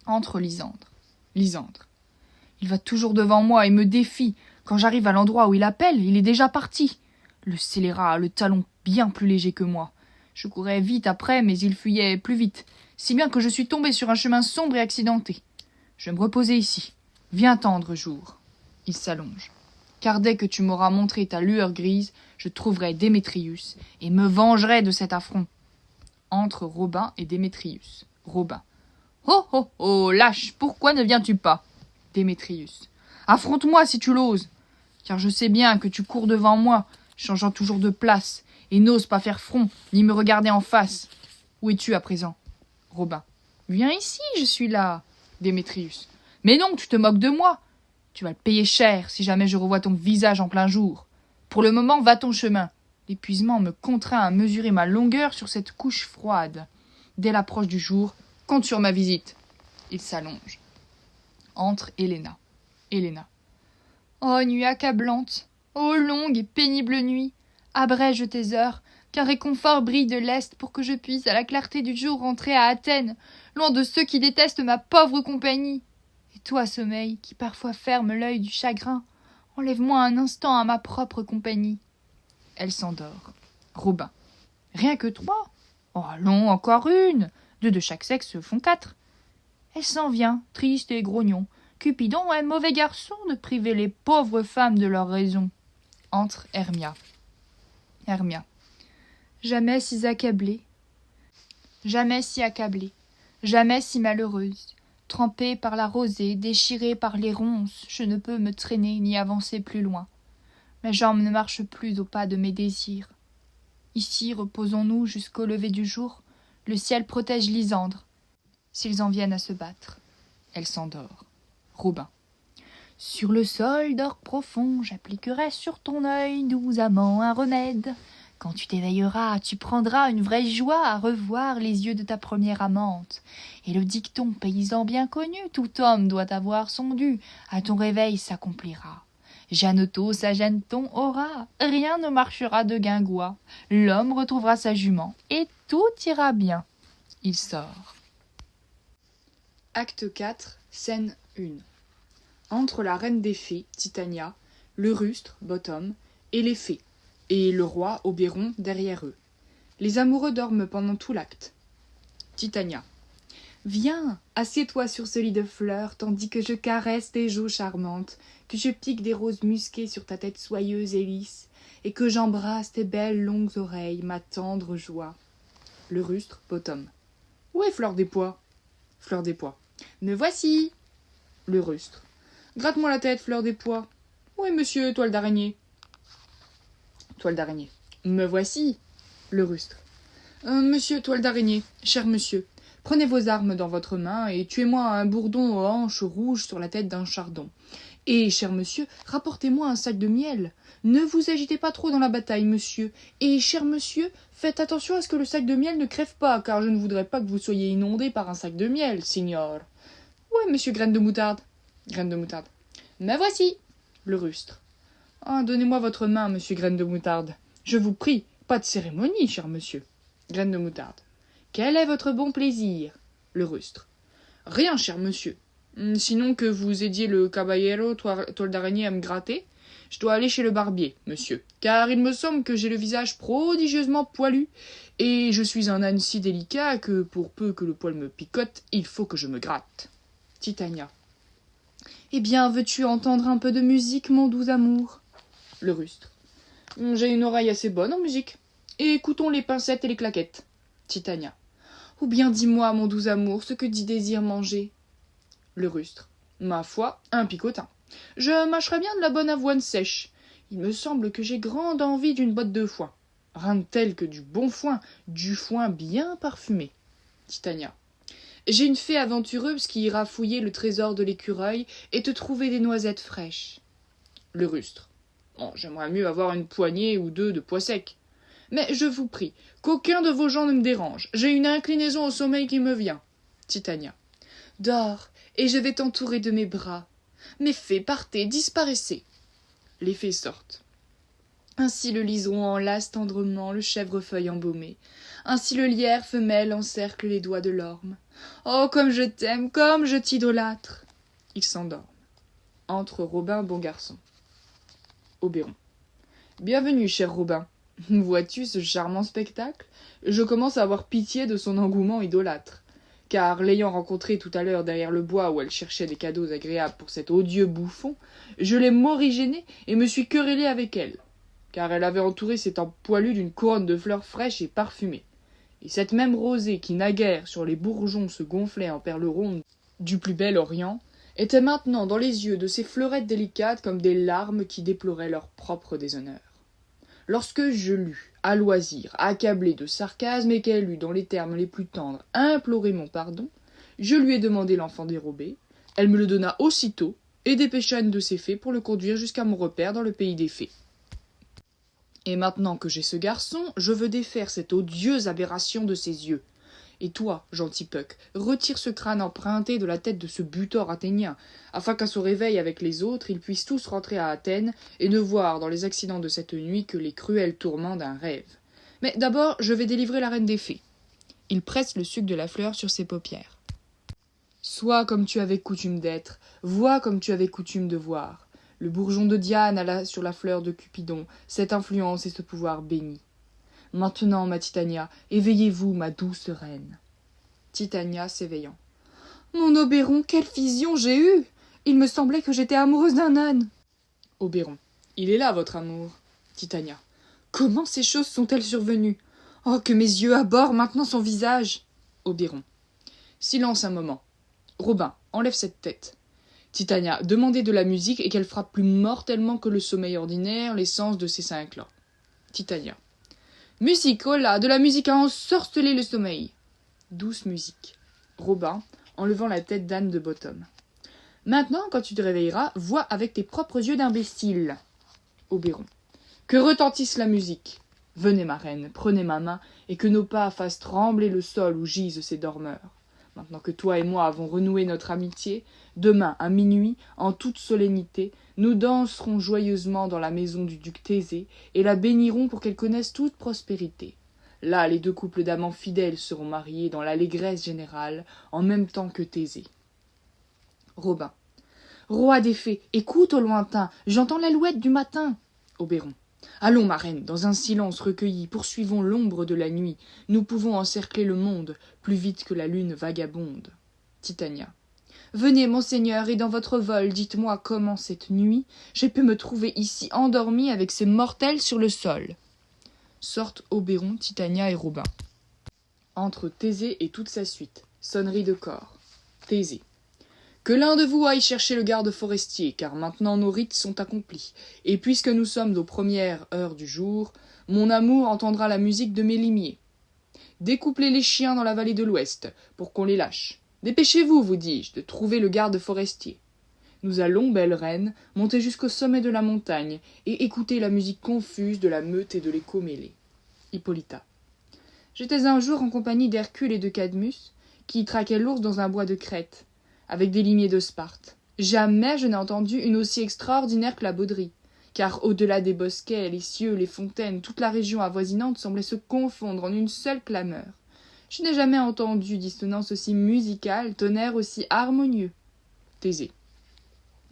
Entre Lysandre. Lysandre. Il va toujours devant moi et me défie. Quand j'arrive à l'endroit où il appelle, il est déjà parti. Le scélérat a le talon bien plus léger que moi. Je courais vite après, mais il fuyait plus vite, si bien que je suis tombé sur un chemin sombre et accidenté. Je vais me reposer ici. Viens tendre jour. Il s'allonge. Car dès que tu m'auras montré ta lueur grise, je trouverai Démétrius et me vengerai de cet affront. Entre Robin et Démétrius. Robin. Oh, oh, oh, lâche, pourquoi ne viens-tu pas? Démétrius. Affronte-moi si tu l'oses, car je sais bien que tu cours devant moi, changeant toujours de place, et n'oses pas faire front, ni me regarder en face. Où es-tu à présent? Robin. Viens ici, je suis là. Démétrius. Mais non, tu te moques de moi. Tu vas le payer cher si jamais je revois ton visage en plein jour. Pour le moment, va ton chemin. L'épuisement me contraint à mesurer ma longueur sur cette couche froide. Dès l'approche du jour, compte sur ma visite. Il s'allonge. Entre Héléna. Héléna. Oh, nuit accablante! Oh, longue et pénible nuit! Abrège tes heures, qu'un réconfort brille de l'Est pour que je puisse, à la clarté du jour, rentrer à Athènes, loin de ceux qui détestent ma pauvre compagnie. Et toi, sommeil, qui parfois ferme l'œil du chagrin, enlève-moi un instant à ma propre compagnie. Elle s'endort. Robin. Rien que 3? Oh, allons, encore une. 2 de chaque sexe font 4. Elle s'en vient, triste et grognon. Cupidon est mauvais garçon de priver les pauvres femmes de leur raison. Entre Hermia. Hermia. Jamais si accablée, jamais si accablée, jamais si malheureuse. Trempée par la rosée, déchirée par les ronces, je ne peux me traîner ni avancer plus loin. Mes jambes ne marchent plus au pas de mes désirs. Ici, reposons-nous jusqu'au lever du jour. Le ciel protège Lysandre, s'ils en viennent à se battre. Elle s'endort. Robin. Sur le sol d'or profond, j'appliquerai sur ton œil doux amant un remède. Quand tu t'éveilleras, tu prendras une vraie joie à revoir les yeux de ta première amante. Et le dicton paysan bien connu, tout homme doit avoir son dû, à ton réveil s'accomplira. Jeannetot sa Jeanneton aura, rien ne marchera de guingois. L'homme retrouvera sa jument, et tout ira bien. Il sort. Acte 4, scène 1. Entre la reine des fées, Titania, le rustre, Bottom, et les fées, et le roi, Oberon, derrière eux. Les amoureux dorment pendant tout l'acte. Titania. Viens, assieds-toi sur ce lit de fleurs, tandis que je caresse tes joues charmantes, que je pique des roses musquées sur ta tête soyeuse et lisse, et que j'embrasse tes belles longues oreilles, ma tendre joie. Le rustre, Bottom. Où est Fleur des Pois? Fleur des Pois. Me voici. Le rustre. Gratte-moi la tête, Fleur des Pois. Où est monsieur, Toile d'araignée? Toile d'araignée. Me voici. Le rustre. Monsieur, Toile d'araignée, cher monsieur, prenez vos armes dans votre main et tuez-moi un bourdon aux hanches rouges sur la tête d'un chardon. Et, cher monsieur, rapportez-moi un sac de miel. Ne vous agitez pas trop dans la bataille, monsieur. Et, cher monsieur, faites attention à ce que le sac de miel ne crève pas, car je ne voudrais pas que vous soyez inondé par un sac de miel, signor. Où est monsieur Graine de Moutarde? Graine de Moutarde. Me voici. Le rustre. Ah, donnez-moi votre main, monsieur Graine de Moutarde. Je vous prie, pas de cérémonie, cher monsieur. Graine de Moutarde. Quel est votre bon plaisir? Le rustre. Rien, cher monsieur. Sinon que vous aidiez le caballero Toile d'araignée à me gratter, je dois aller chez le barbier, monsieur, car il me semble que j'ai le visage prodigieusement poilu, et je suis un âne si délicat que, pour peu que le poil me picote, il faut que je me gratte. Titania. Eh bien, veux-tu entendre un peu de musique, mon doux amour? Le rustre. J'ai une oreille assez bonne en musique. Et écoutons les pincettes et les claquettes. Titania. Ou bien dis-moi, mon doux amour, ce que dit désire manger. Le rustre. Ma foi, un picotin. Je mâcherais bien de la bonne avoine sèche. Il me semble que j'ai grande envie d'une botte de foin. Rien de tel que du bon foin, du foin bien parfumé. Titania. J'ai une fée aventureuse qui ira fouiller le trésor de l'écureuil et te trouver des noisettes fraîches. Le rustre. Bon, j'aimerais mieux avoir une poignée ou 2 de pois secs. Mais je vous prie, qu'aucun de vos gens ne me dérange. J'ai une inclinaison au sommeil qui me vient. Titania. Dors, et je vais t'entourer de mes bras. Mes fées, partez, disparaissez. Les fées sortent. Ainsi le liseron enlace tendrement le chèvrefeuille embaumé. Ainsi le lierre femelle encercle les doigts de l'orme. Oh, comme je t'aime, comme je t'idolâtre. Ils s'endorment. Entre Robin, bon garçon. Oberon. Bienvenue, cher Robin. Vois-tu ce charmant spectacle? Je commence à avoir pitié de son engouement idolâtre. Car, l'ayant rencontrée tout à l'heure derrière le bois où elle cherchait des cadeaux agréables pour cet odieux bouffon, je l'ai morigénée et me suis querellé avec elle. Car elle avait entouré ses tempes poilues d'une couronne de fleurs fraîches et parfumées. Et cette même rosée qui naguère sur les bourgeons se gonflait en perles rondes du plus bel orient, était maintenant dans les yeux de ces fleurettes délicates comme des larmes qui déploraient leur propre déshonneur. Lorsque je lus, à loisir, accablé de sarcasme, et qu'elle eut, dans les termes les plus tendres, imploré mon pardon, je lui ai demandé l'enfant dérobé, elle me le donna aussitôt, et dépêcha une de ses fées pour le conduire jusqu'à mon repère dans le pays des fées. Et maintenant que j'ai ce garçon, je veux défaire cette odieuse aberration de ses yeux. Et toi, gentil Puck, retire ce crâne emprunté de la tête de ce butor athénien, afin qu'à son réveil avec les autres, ils puissent tous rentrer à Athènes et ne voir dans les accidents de cette nuit que les cruels tourments d'un rêve. Mais d'abord, je vais délivrer la reine des fées. Il presse le suc de la fleur sur ses paupières. Sois comme tu avais coutume d'être, vois comme tu avais coutume de voir. Le bourgeon de Diane a sur la fleur de Cupidon cette influence et ce pouvoir béni. Maintenant, ma Titania, éveillez-vous, ma douce reine. Titania s'éveillant. Mon Oberon, quelle vision j'ai eue! Il me semblait que j'étais amoureuse d'un âne. Oberon. Il est là, votre amour. Titania. Comment ces choses sont-elles survenues? Oh, que mes yeux abhorrent maintenant son visage. Oberon. Silence un moment. Robin, enlève cette tête. Titania, demandez de la musique et qu'elle frappe plus mortellement que le sommeil ordinaire les sens de ces 5 clans. Titania. Musique, oh là, de la musique à ensorceler le sommeil. Douce musique. Robin, en levant la tête d'Anne de Bottom. Maintenant, quand tu te réveilleras, vois avec tes propres yeux d'imbécile. Oberon. Que retentisse la musique. Venez, ma reine, prenez ma main, et que nos pas fassent trembler le sol où gisent ces dormeurs. Maintenant que toi et moi avons renoué notre amitié, demain, à minuit, en toute solennité, nous danserons joyeusement dans la maison du duc Thésée, et la bénirons pour qu'elle connaisse toute prospérité. Là, les 2 couples d'amants fidèles seront mariés dans l'allégresse générale, en même temps que Thésée. Robin. Roi des fées, écoute au lointain, j'entends l'alouette du matin. Oberon. Allons, ma reine, dans un silence recueilli, poursuivons l'ombre de la nuit. Nous pouvons encercler le monde, plus vite que la lune vagabonde. Titania. Venez, monseigneur, et dans votre vol, dites-moi comment cette nuit j'ai pu me trouver ici endormie avec ces mortels sur le sol. Sortent Oberon, Titania et Robin. Entre Thésée et toute sa suite. Sonnerie de cor. Thésée. Que l'un de vous aille chercher le garde forestier, car maintenant nos rites sont accomplis, et puisque nous sommes aux premières heures du jour, mon amour entendra la musique de mes limiers. Découplez les chiens dans la vallée de l'Ouest, pour qu'on les lâche. Dépêchez-vous, vous dis-je, de trouver le garde forestier. Nous allons, belle reine, monter jusqu'au sommet de la montagne, et écouter la musique confuse de la meute et de l'écho mêlé. Hippolyta. J'étais un jour en compagnie d'Hercule et de Cadmus, qui traquaient l'ours dans un bois de Crète, avec des limiers de Sparte. Jamais je n'ai entendu une aussi extraordinaire clabauderie, car au-delà des bosquets, les cieux, les fontaines, toute la région avoisinante semblait se confondre en une seule clameur. Je n'ai jamais entendu dissonance aussi musicale, tonnerre aussi harmonieux. Thésée.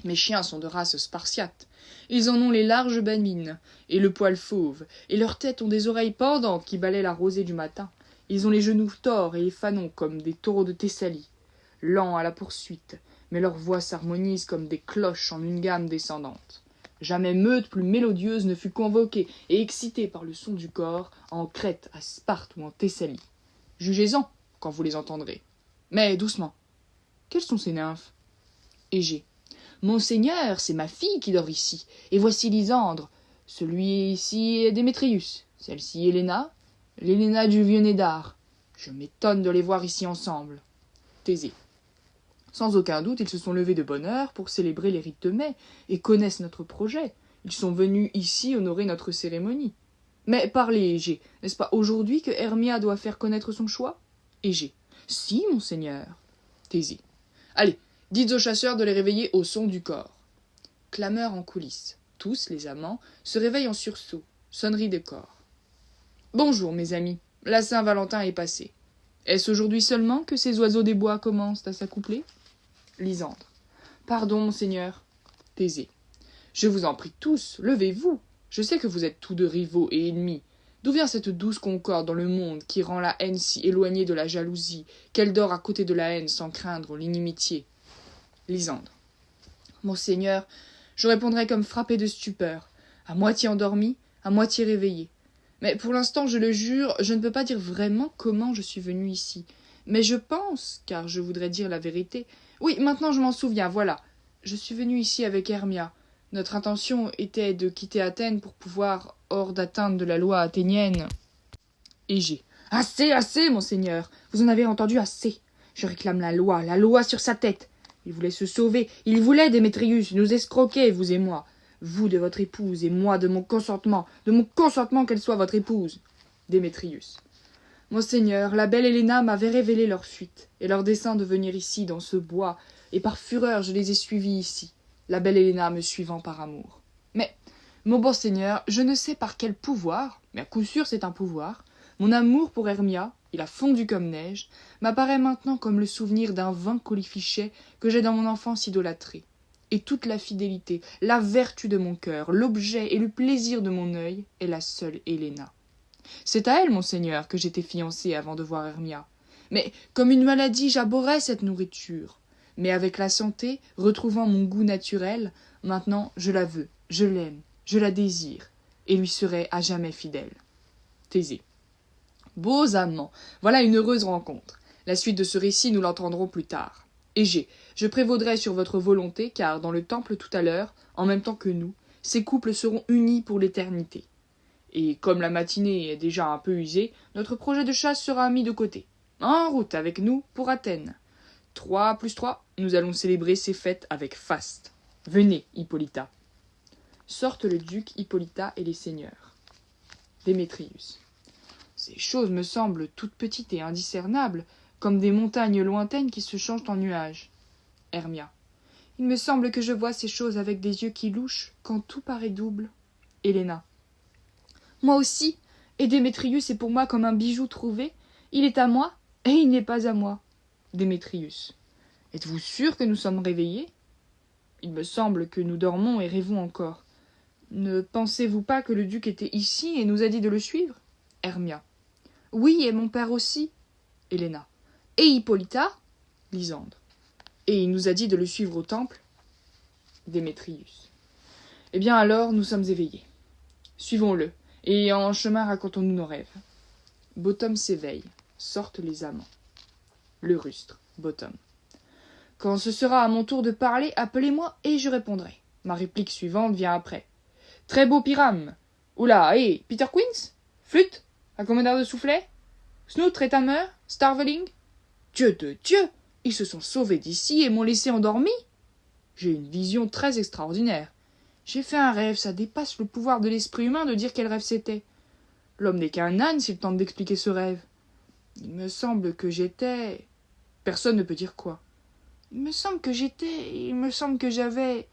Mes chiens sont de race spartiate. Ils en ont les larges babines et le poil fauve, et leurs têtes ont des oreilles pendantes qui balaient la rosée du matin. Ils ont les genoux tors et les fanons comme des taureaux de Thessalie. Lents à la poursuite, mais leur voix s'harmonise comme des cloches en une gamme descendante. Jamais meute plus mélodieuse ne fut convoquée et excitée par le son du corps en Crète, à Sparte ou en Thessalie. Jugez-en quand vous les entendrez. Mais doucement. Quelles sont ces nymphes? Égée. Monseigneur, c'est ma fille qui dort ici, et voici Lysandre. Celui-ci est Démétrius, celle-ci Héléna, l'Héléna du vieux Nédar. Je m'étonne de les voir ici ensemble. Thésée. Sans aucun doute, ils se sont levés de bonne heure pour célébrer les rites de mai, et connaissent notre projet. Ils sont venus ici honorer notre cérémonie. Mais parlez, Égée, n'est-ce pas aujourd'hui que Hermia doit faire connaître son choix? Égée. Si, monseigneur. Thésée. Allez, dites aux chasseurs de les réveiller au son du cor. Clameur en coulisses. Tous, les amants, se réveillent en sursaut. Sonnerie de cor. Bonjour, mes amis. La Saint-Valentin est passée. Est-ce aujourd'hui seulement que ces oiseaux des bois commencent à s'accoupler? Lysandre. Pardon, monseigneur. Thésée. Je vous en prie tous, levez-vous. Je sais que vous êtes tous deux rivaux et ennemis. D'où vient cette douce concorde dans le monde qui rend la haine si éloignée de la jalousie, qu'elle dort à côté de la haine sans craindre l'inimitié? Lysandre. Monseigneur, je répondrai comme frappé de stupeur, à moitié endormi, à moitié réveillé. Mais pour l'instant, je le jure, je ne peux pas dire vraiment comment je suis venu ici. Mais je pense, car je voudrais dire la vérité. Oui, maintenant je m'en souviens, voilà. Je suis venu ici avec Hermia. Notre intention était de quitter Athènes pour pouvoir, hors d'atteinte de la loi athénienne. Égée. Assez, assez, monseigneur. Vous en avez entendu assez. Je réclame la loi sur sa tête. Il voulait se sauver, il voulait, Démétrius, nous escroquer, vous et moi. Vous de votre épouse, et moi de mon consentement qu'elle soit votre épouse. Démétrius. Monseigneur, la belle Héléna m'avait révélé leur fuite, et leur dessein de venir ici, dans ce bois, et par fureur je les ai suivis ici, la belle Héléna me suivant par amour. Mais, mon bon seigneur, je ne sais par quel pouvoir, mais à coup sûr c'est un pouvoir, mon amour pour Hermia, il a fondu comme neige, m'apparaît maintenant comme le souvenir d'un vain colifichet que j'ai dans mon enfance idolâtré. Et toute la fidélité, la vertu de mon cœur, l'objet et le plaisir de mon œil est la seule Héléna. C'est à elle, monseigneur, que j'étais fiancé avant de voir Hermia. Mais, comme une maladie, j'abhorrais cette nourriture. Mais avec la santé, retrouvant mon goût naturel, maintenant je la veux, je l'aime, je la désire, et lui serai à jamais fidèle. Thésée. Beaux amants, voilà une heureuse rencontre. La suite de ce récit, nous l'entendrons plus tard. Égée, je prévaudrai sur votre volonté, car dans le temple tout à l'heure, en même temps que nous, ces couples seront unis pour l'éternité. Et comme la matinée est déjà un peu usée, notre projet de chasse sera mis de côté. En route avec nous pour Athènes. 3 + 3, nous allons célébrer ces fêtes avec faste. Venez, Hippolyta. Sortent le duc, Hippolyta et les seigneurs. Démétrius. Ces choses me semblent toutes petites et indiscernables, comme des montagnes lointaines qui se changent en nuages. Hermia. Il me semble que je vois ces choses avec des yeux qui louchent, quand tout paraît double. Héléna. Moi aussi, et Démétrius est pour moi comme un bijou trouvé. Il est à moi, et il n'est pas à moi. Démétrius. Êtes-vous sûr que nous sommes réveillés? Il me semble que nous dormons et rêvons encore. Ne pensez-vous pas que le duc était ici et nous a dit de le suivre? Hermia. Oui, et mon père aussi. Héléna. Et Hippolyta? Lysandre. Et il nous a dit de le suivre au temple? Démétrius. Eh bien alors, nous sommes éveillés. Suivons-le, et en chemin racontons-nous nos rêves. Bottom s'éveille. Sortent les amants. Le rustre. Bottom. Quand ce sera à mon tour de parler, appelez-moi et je répondrai. Ma réplique suivante vient après. Très beau Pyrame. Oula, hé, Peter Quince? Flûte? Accommodeur de soufflet? Snout, Rétameur? Starveling? Dieu de Dieu! Ils se sont sauvés d'ici et m'ont laissé endormi? J'ai une vision très extraordinaire. J'ai fait un rêve, ça dépasse le pouvoir de l'esprit humain de dire quel rêve c'était. L'homme n'est qu'un âne s'il tente d'expliquer ce rêve. Il me semble que j'étais... Personne ne peut dire quoi. Il me semble que j'avais...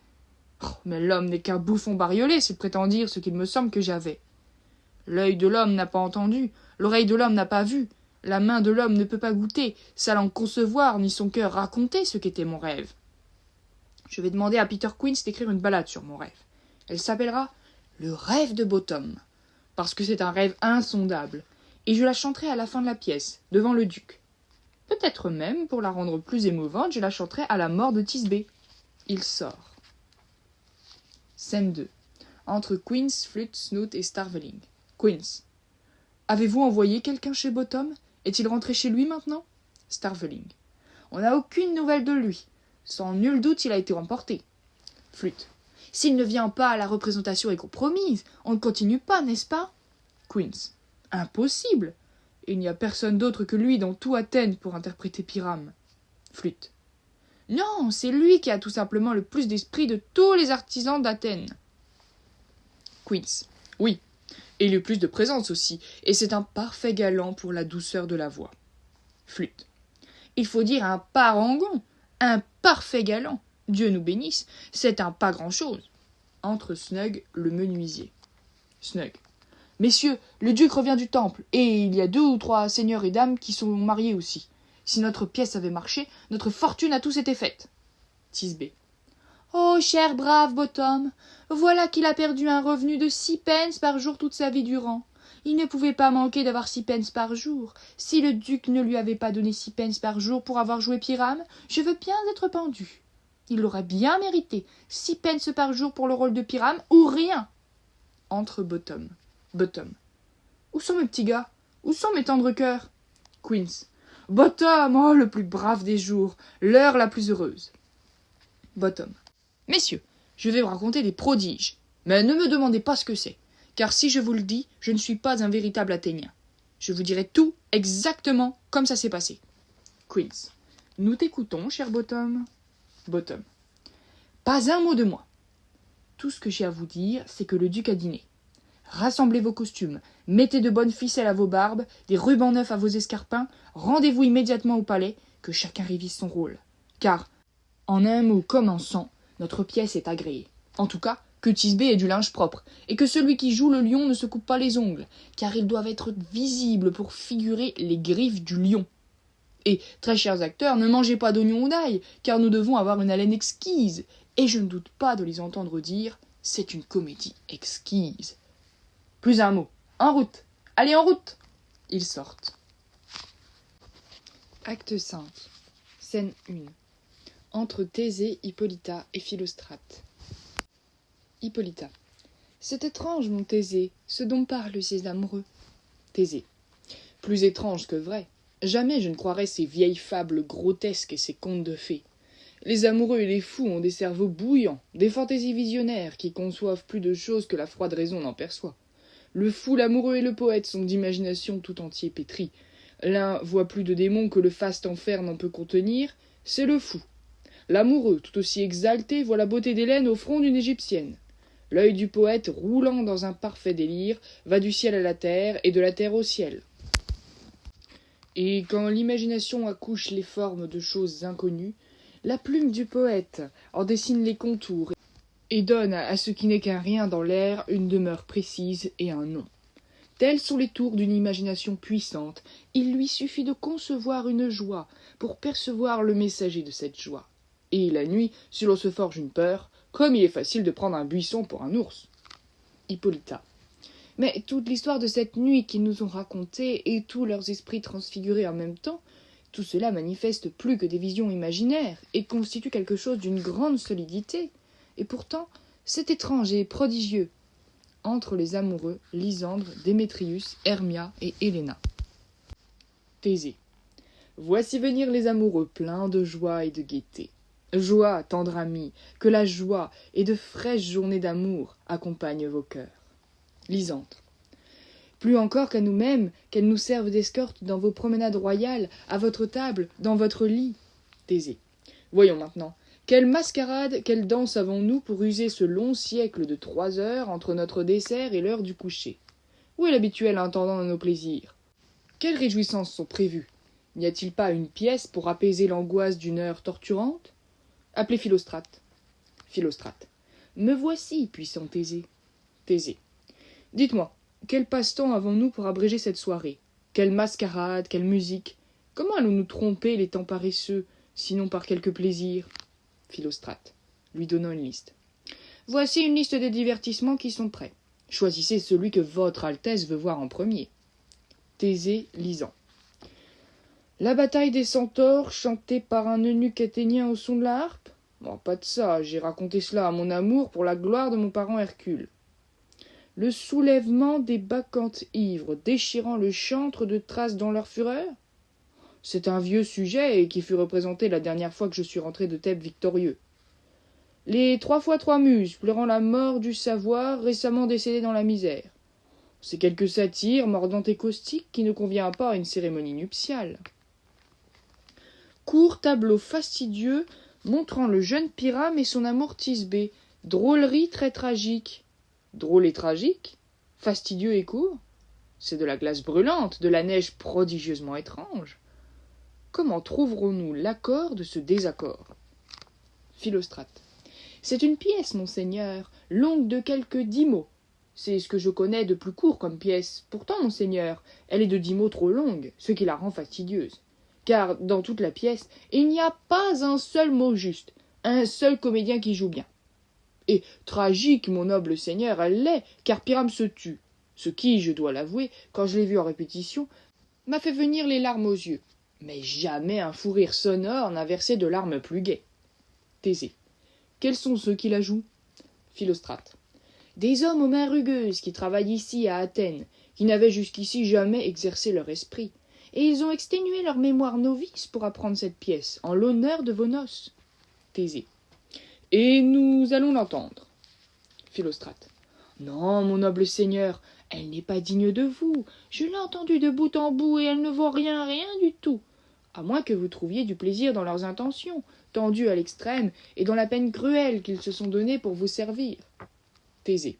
Oh, mais l'homme n'est qu'un bouffon bariolé s'il prétend dire ce qu'il me semble que j'avais. L'œil de l'homme n'a pas entendu, l'oreille de l'homme n'a pas vu, la main de l'homme ne peut pas goûter, sa langue concevoir, ni son cœur raconter ce qu'était mon rêve. Je vais demander à Peter Quince d'écrire une ballade sur mon rêve. Elle s'appellera « Le rêve de Bottom », parce que c'est un rêve insondable, et je la chanterai à la fin de la pièce, devant le duc. Peut-être même, pour la rendre plus émouvante, je la chanterai à la mort de Thisbé. Il sort. Scène 2. Entre Quince, Flûte, Snout et Starveling. Quince. Avez-vous envoyé quelqu'un chez Bottom? Est-il rentré chez lui maintenant? Starveling. On n'a aucune nouvelle de lui. Sans nul doute, il a été emporté. Flûte. S'il ne vient pas, la représentation est compromise. On ne continue pas, n'est-ce pas? Quince. Impossible. Il n'y a personne d'autre que lui dans tout Athènes pour interpréter Pyrame. Flûte. Non, c'est lui qui a tout simplement le plus d'esprit de tous les artisans d'Athènes. Quince. Oui, et le plus de présence aussi, et c'est un parfait galant pour la douceur de la voix. Flûte. Il faut dire un parangon, un parfait galant. Dieu nous bénisse, c'est un pas grand-chose. Entre Snug, le menuisier. Snug. Messieurs, le duc revient du temple, et il y a 2 ou 3 seigneurs et dames qui sont mariés aussi. Si notre pièce avait marché, notre fortune a tous été faite. Thisbé. Oh, cher brave Bottom, voilà qu'il a perdu un revenu de 6 pence par jour toute sa vie durant. Il ne pouvait pas manquer d'avoir 6 pence par jour. Si le duc ne lui avait pas donné 6 pence par jour pour avoir joué Pyrame, je veux bien être pendu. Il l'aurait bien mérité, 6 pence par jour pour le rôle de Pyrame, ou rien. Entre Bottom. Bottom. Où sont mes petits gars? Où sont mes tendres cœurs? Quince. Bottom, oh, le plus brave des jours, l'heure la plus heureuse. Bottom. Messieurs, je vais vous raconter des prodiges, mais ne me demandez pas ce que c'est, car si je vous le dis, je ne suis pas un véritable Athénien. Je vous dirai tout exactement comme ça s'est passé. Quince. Nous t'écoutons, cher Bottom. Bottom. Pas un mot de moi. Tout ce que j'ai à vous dire, c'est que le duc a dîné. Rassemblez vos costumes, mettez de bonnes ficelles à vos barbes, des rubans neufs à vos escarpins, rendez-vous immédiatement au palais, que chacun révise son rôle. Car, en un mot comme en cent, notre pièce est agréée. En tout cas, que Thisbé ait du linge propre, et que celui qui joue le lion ne se coupe pas les ongles, car ils doivent être visibles pour figurer les griffes du lion. Et, très chers acteurs, ne mangez pas d'oignons ou d'ail, car nous devons avoir une haleine exquise, et je ne doute pas de les entendre dire « c'est une comédie exquise ». Plus un mot. En route. Allez, en route. Ils sortent. Acte 5. Scène 1. Entre Thésée, Hippolyta et Philostrate. Hippolyta. C'est étrange, mon Thésée, ce dont parlent ces amoureux. Thésée. Plus étrange que vrai. Jamais je ne croirais ces vieilles fables grotesques et ces contes de fées. Les amoureux et les fous ont des cerveaux bouillants, des fantaisies visionnaires qui conçoivent plus de choses que la froide raison n'en perçoit. Le fou, l'amoureux et le poète sont d'imagination tout entier pétris. L'un voit plus de démons que le faste enfer n'en peut contenir, c'est le fou. L'amoureux, tout aussi exalté, voit la beauté d'Hélène au front d'une égyptienne. L'œil du poète, roulant dans un parfait délire, va du ciel à la terre et de la terre au ciel. Et quand l'imagination accouche les formes de choses inconnues, la plume du poète en dessine les contours et donne à ce qui n'est qu'un rien dans l'air une demeure précise et un nom. Tels sont les tours d'une imagination puissante, il lui suffit de concevoir une joie pour percevoir le messager de cette joie. Et la nuit, si l'on se forge une peur, comme il est facile de prendre un buisson pour un ours. Hippolyta. Mais toute l'histoire de cette nuit qu'ils nous ont racontée et tous leurs esprits transfigurés en même temps, tout cela manifeste plus que des visions imaginaires et constitue quelque chose d'une grande solidité. Et pourtant, c'est étrange et prodigieux. Entre les amoureux, Lysandre, Démétrius, Hermia et Héléna. Thésée. Voici venir les amoureux pleins de joie et de gaieté. Joie, tendre ami, que la joie et de fraîches journées d'amour accompagnent vos cœurs. Lysandre. Plus encore qu'à nous-mêmes, qu'elles nous servent d'escorte dans vos promenades royales, à votre table, dans votre lit. Thésée. Voyons maintenant. Quelle mascarade, quelle danse avons-nous pour user ce long siècle de 3 heures entre notre dessert et l'heure du coucher? Où est l'habituel intendant de nos plaisirs? Quelles réjouissances sont prévues? N'y a-t-il pas une pièce pour apaiser l'angoisse d'une heure torturante? Appelez Philostrate. Philostrate. Me voici, puissant Thésée. Thésée. Dites-moi, quel passe-temps avons-nous pour abréger cette soirée? Quelle mascarade, quelle musique? Comment allons-nous tromper les temps paresseux, sinon par quelque plaisir? Philostrate, lui donnant une liste. Voici une liste des divertissements qui sont prêts. Choisissez celui que votre Altesse veut voir en premier. Thésée lisant. La bataille des centaures chantée par un eunuque athénien au son de la harpe? Bon, pas de ça, j'ai raconté cela à mon amour pour la gloire de mon parent Hercule. Le soulèvement des bacchantes ivres déchirant le chantre de Thrace dans leur fureur? C'est un vieux sujet et qui fut représenté la dernière fois que je suis rentré de Thèbes victorieux. Les 3 fois 3 muses pleurant la mort du savoir récemment décédé dans la misère. C'est quelque satire mordante et caustique qui ne convient pas à une cérémonie nuptiale. Court tableau fastidieux montrant le jeune Pyrame et son amour Thisbé. Drôlerie très tragique. Drôle et tragique? Fastidieux et court? C'est de la glace brûlante, de la neige prodigieusement étrange. Comment trouverons-nous l'accord de ce désaccord? Philostrate. C'est une pièce, monseigneur, longue de quelques 10 mots. C'est ce que je connais de plus court comme pièce. Pourtant, monseigneur, elle est de 10 mots trop longue, ce qui la rend fastidieuse. Car, dans toute la pièce, il n'y a pas un seul mot juste, un seul comédien qui joue bien. Et tragique, mon noble seigneur, elle l'est, car Pyrame se tue. Ce qui, je dois l'avouer, quand je l'ai vu en répétition, m'a fait venir les larmes aux yeux. Mais jamais un fou rire sonore n'a versé de larmes plus gaies. Thésée. Quels sont ceux qui la jouent? Philostrate. Des hommes aux mains rugueuses qui travaillent ici à Athènes, qui n'avaient jusqu'ici jamais exercé leur esprit, et ils ont exténué leur mémoire novice pour apprendre cette pièce, en l'honneur de vos noces. Thésée. Et nous allons l'entendre. Philostrate. Non, mon noble seigneur, elle n'est pas digne de vous. Je l'ai entendue de bout en bout et elle ne vaut rien, rien du tout. à moins que vous trouviez du plaisir dans leurs intentions, tendues à l'extrême, et dans la peine cruelle qu'ils se sont donnée pour vous servir. Thésée.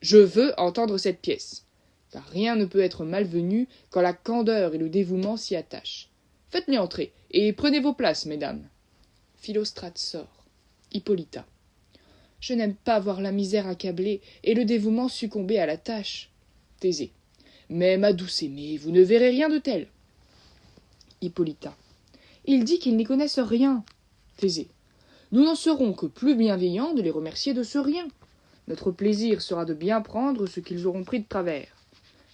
Je veux entendre cette pièce, car rien ne peut être malvenu quand la candeur et le dévouement s'y attachent. Faites-les entrer, et prenez vos places, mesdames. Philostrate sort. Hippolyta. Je n'aime pas voir la misère accablée et le dévouement succomber à la tâche. Thésée. Mais, ma douce aimée, vous ne verrez rien de tel. Hippolyta. Il dit qu'ils n'y connaissent rien. Thésée. Nous n'en serons que plus bienveillants de les remercier de ce rien. Notre plaisir sera de bien prendre ce qu'ils auront pris de travers.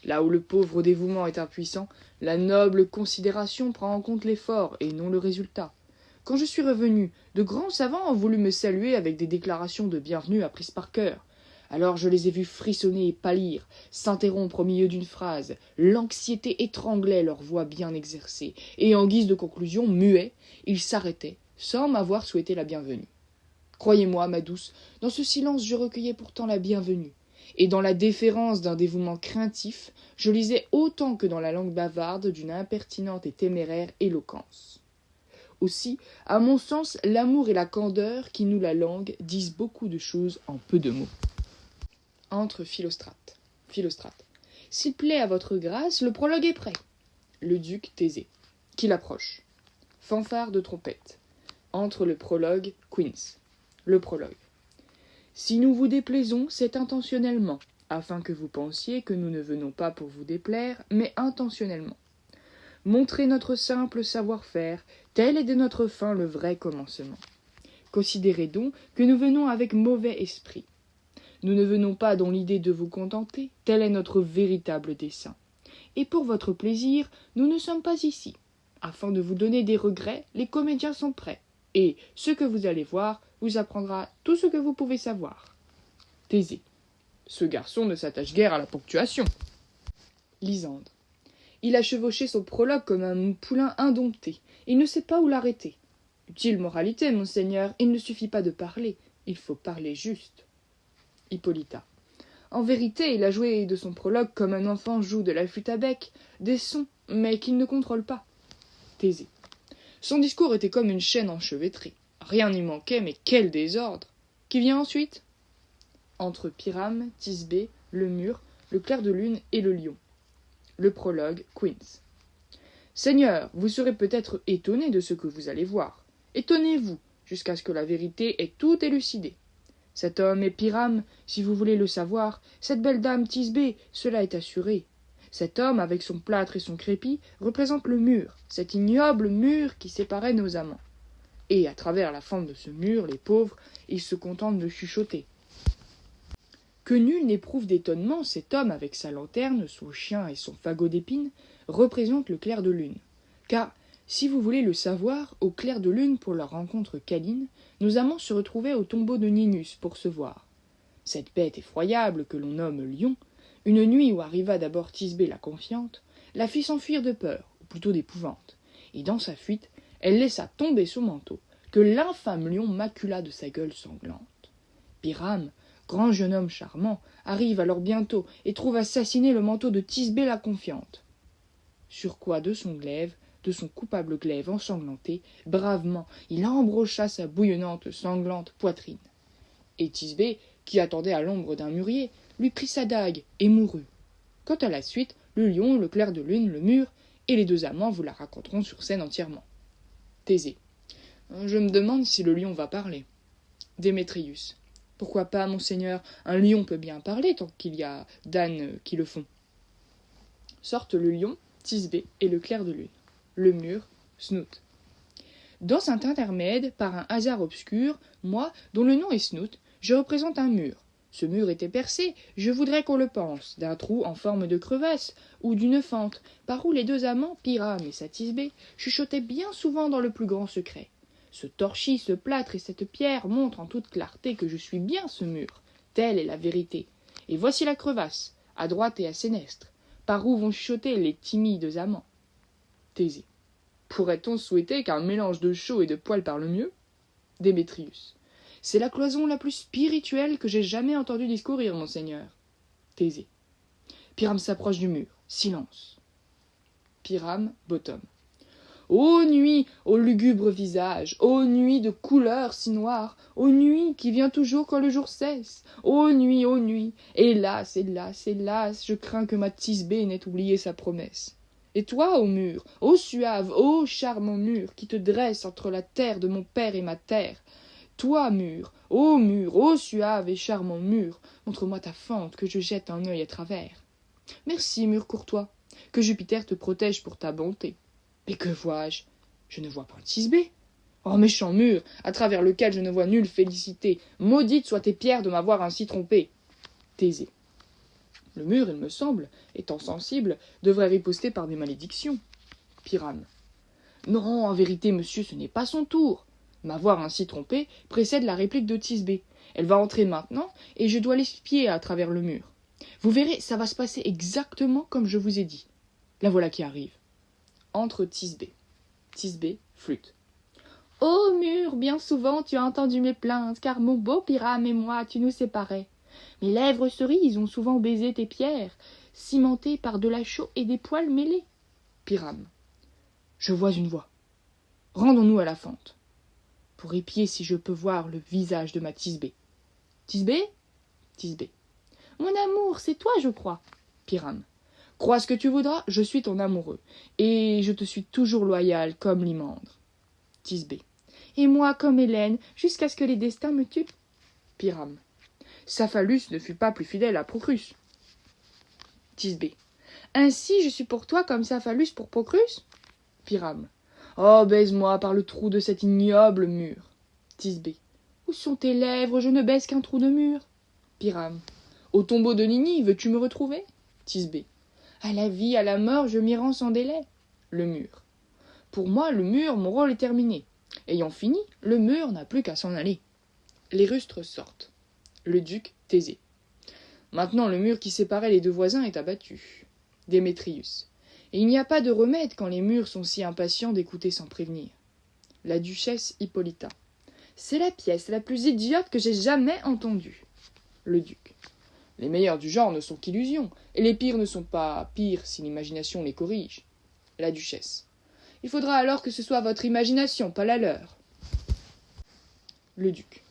Là où le pauvre dévouement est impuissant, la noble considération prend en compte l'effort et non le résultat. Quand je suis revenu, de grands savants ont voulu me saluer avec des déclarations de bienvenue apprises par cœur. Alors je les ai vus frissonner et pâlir, s'interrompre au milieu d'une phrase. L'anxiété étranglait leur voix bien exercée, et en guise de conclusion, muets, ils s'arrêtaient, sans m'avoir souhaité la bienvenue. Croyez-moi, ma douce, dans ce silence je recueillais pourtant la bienvenue, et dans la déférence d'un dévouement craintif, je lisais autant que dans la langue bavarde d'une impertinente et téméraire éloquence. Aussi, à mon sens, l'amour et la candeur qui nouent la langue disent beaucoup de choses en peu de mots. Entre Philostrate. Philostrate. S'il plaît à votre grâce, le prologue est prêt. Le duc Thésée, qui l'approche. Fanfare de trompette. Entre le prologue Quince. Le prologue. Si nous vous déplaisons, c'est intentionnellement, afin que vous pensiez que nous ne venons pas pour vous déplaire, mais intentionnellement. Montrer notre simple savoir-faire, tel est de notre fin le vrai commencement. Considérez donc que nous venons avec mauvais esprit. Nous ne venons pas dans l'idée de vous contenter, tel est notre véritable dessein. Et pour votre plaisir, nous ne sommes pas ici. Afin de vous donner des regrets, les comédiens sont prêts, et ce que vous allez voir vous apprendra tout ce que vous pouvez savoir. Thésée. Ce garçon ne s'attache guère à la ponctuation. Lysandre. Il a chevauché son prologue comme un poulain indompté. Il ne sait pas où l'arrêter. Utile moralité, monseigneur, il ne suffit pas de parler, il faut parler juste. Hippolyta. En vérité, il a joué de son prologue comme un enfant joue de la flûte à bec, des sons, mais qu'il ne contrôle pas. Thésée. Son discours était comme une chaîne enchevêtrée. Rien n'y manquait, mais quel désordre! Qui vient ensuite? Entre Pyrame, Thisbé, le mur, le clair de lune et le lion. Le prologue Quince. Seigneur, vous serez peut-être étonné de ce que vous allez voir. Étonnez-vous, jusqu'à ce que la vérité ait tout élucidé. Cet homme est Pyrame, si vous voulez le savoir, cette belle dame Thisbé, cela est assuré. Cet homme, avec son plâtre et son crépi, représente le mur, cet ignoble mur qui séparait nos amants. Et, à travers la fente de ce mur, les pauvres, ils se contentent de chuchoter. Que nul n'éprouve d'étonnement, cet homme, avec sa lanterne, son chien et son fagot d'épines, représente le clair de lune. Car, si vous voulez le savoir, au clair de lune, pour leur rencontre câline, nos amants se retrouvaient au tombeau de Ninus pour se voir. Cette bête effroyable que l'on nomme lion, une nuit où arriva d'abord Thisbé la confiante, la fit s'enfuir de peur, ou plutôt d'épouvante, et dans sa fuite, elle laissa tomber son manteau, que l'infâme lion macula de sa gueule sanglante. Pyrame, grand jeune homme charmant, arrive alors bientôt et trouve assassiné le manteau de Thisbé la confiante. Sur quoi de son glaive, de son coupable glaive ensanglanté, bravement il embrocha sa bouillonnante, sanglante poitrine. Et Thisbé, qui attendait à l'ombre d'un mûrier, lui prit sa dague et mourut. Quant à la suite, le lion, le clair de lune, le mur, et les deux amants vous la raconteront sur scène entièrement. Thésée. Je me demande si le lion va parler. Démétrius. Pourquoi pas, monseigneur? Un lion peut bien parler tant qu'il y a d'ânes qui le font. Sortent le lion, Thisbé et le clair de lune. Le mur, Snout. Dans cet intermède, par un hasard obscur, moi, dont le nom est Snout, je représente un mur. Ce mur était percé, je voudrais qu'on le pense, d'un trou en forme de crevasse ou d'une fente, par où les deux amants, Pyrame et sa Thisbé, chuchotaient bien souvent dans le plus grand secret. Ce torchis, ce plâtre et cette pierre montrent en toute clarté que je suis bien ce mur. Telle est la vérité. Et voici la crevasse, à droite et à sénestre, par où vont chuchoter les timides amants. Thésée. Pourrait-on souhaiter qu'un mélange de chaud et de poil parle mieux? Démétrius. C'est la cloison la plus spirituelle que j'ai jamais entendu discourir, monseigneur. Thésée. Pyrame s'approche du mur. Silence. Pyrame, Bottom. Ô nuit, ô lugubre visage, ô nuit de couleur si noire, ô nuit qui vient toujours quand le jour cesse, ô nuit, hélas, hélas, hélas, je crains que ma Thisbé n'ait oublié sa promesse. Et toi, ô mur, ô suave, ô charmant mur, qui te dresse entre la terre de mon père et ma terre, toi, mur, ô suave et charmant mur, montre-moi ta fente, que je jette un œil à travers. Merci, mur courtois, que Jupiter te protège pour ta bonté. Mais que vois-je? Je ne vois pas Thisbé. Oh, méchant mur, à travers lequel je ne vois nulle félicité, maudite soient tes pierres de m'avoir ainsi trompé. Thésée. Le mur, il me semble, étant sensible, devrait riposter par des malédictions. Pyrame. Non, en vérité, monsieur, ce n'est pas son tour. M'avoir ainsi trompé précède la réplique de Thisbé. Elle va entrer maintenant, et je dois l'espier à travers le mur. Vous verrez, ça va se passer exactement comme je vous ai dit. La voilà qui arrive. Entre Thisbé. Thisbé, flûte. Ô mur, bien souvent tu as entendu mes plaintes, car mon beau Pyrame et moi, tu nous séparais. Mes lèvres cerises ont souvent baisé tes pierres, cimentées par de la chaux et des poils mêlés. Pyrame. Je vois une voix. Rendons-nous à la fente, pour épier si je peux voir le visage de ma Thisbé. Thisbé? Thisbé. Mon amour, c'est toi, je crois. Pyrame. Crois ce que tu voudras, je suis ton amoureux, et je te suis toujours loyal comme Lymandre. Thisbé. Et moi comme Hélène, jusqu'à ce que les destins me tuent. Pyrame. Saphalus ne fut pas plus fidèle à Procrus. Thisbé. Ainsi je suis pour toi comme Saphalus pour Procrus. Pyrame. Oh, baise-moi par le trou de cet ignoble mur. Thisbé. Où sont tes lèvres? Je ne baise qu'un trou de mur. Pyrame. Au tombeau de Nini, veux-tu me retrouver? Thisbé. À la vie, à la mort, je m'y rends sans délai. Le mur. Pour moi, le mur, mon rôle est terminé. Ayant fini, le mur n'a plus qu'à s'en aller. Les rustres sortent. Le duc, Thésée. Maintenant, le mur qui séparait les deux voisins est abattu. Démétrius. Et il n'y a pas de remède quand les murs sont si impatients d'écouter sans prévenir. La duchesse Hippolyta. C'est la pièce la plus idiote que j'ai jamais entendue. Le duc. Les meilleurs du genre ne sont qu'illusions, et les pires ne sont pas pires si l'imagination les corrige. La duchesse. Il faudra alors que ce soit votre imagination, pas la leur. Le duc.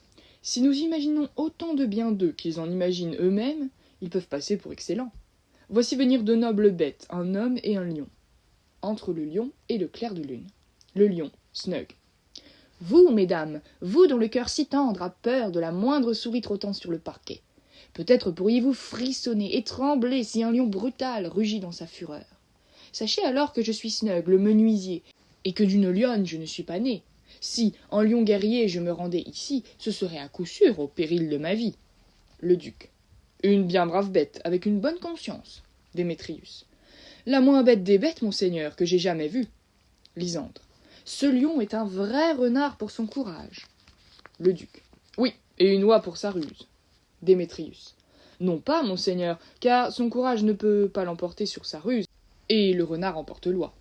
Si nous imaginons autant de bien d'eux qu'ils en imaginent eux-mêmes, ils peuvent passer pour excellents. Voici venir de nobles bêtes, un homme et un lion. Entre le lion et le clair de lune. Le lion, Snug. Vous, mesdames, vous dont le cœur si tendre a peur de la moindre souris trottant sur le parquet. Peut-être pourriez-vous frissonner et trembler si un lion brutal rugit dans sa fureur. Sachez alors que je suis Snug, le menuisier, et que d'une lionne je ne suis pas né. Si, en lion guerrier, je me rendais ici, ce serait à coup sûr au péril de ma vie. Le duc. Une bien brave bête, avec une bonne conscience. Démétrius. La moins bête des bêtes, monseigneur, que j'ai jamais vue. Lysandre. Ce lion est un vrai renard pour son courage. Le duc. Oui, et une oie pour sa ruse. Démétrius. Non pas, monseigneur, car son courage ne peut pas l'emporter sur sa ruse, et le renard emporte l'oie.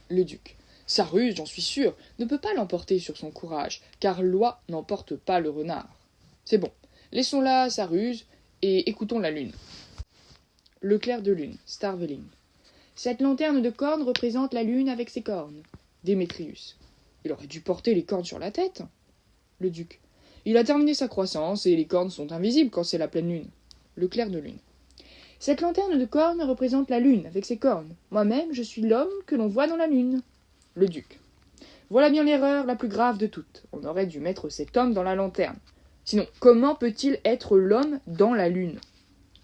Le duc. Sa ruse, j'en suis sûr, ne peut pas l'emporter sur son courage, car l'oie n'emporte pas le renard. C'est bon, laissons là sa ruse, et écoutons la lune. Le clair de lune, Starveling. Cette lanterne de cornes représente la lune avec ses cornes. Démétrius. Il aurait dû porter les cornes sur la tête. Le duc. Il a terminé sa croissance, et les cornes sont invisibles quand c'est la pleine lune. Le clair de lune. Cette lanterne de cornes représente la lune avec ses cornes. Moi-même, je suis l'homme que l'on voit dans la lune. Le duc. Voilà bien l'erreur la plus grave de toutes. On aurait dû mettre cet homme dans la lanterne. Sinon, comment peut-il être l'homme dans la lune?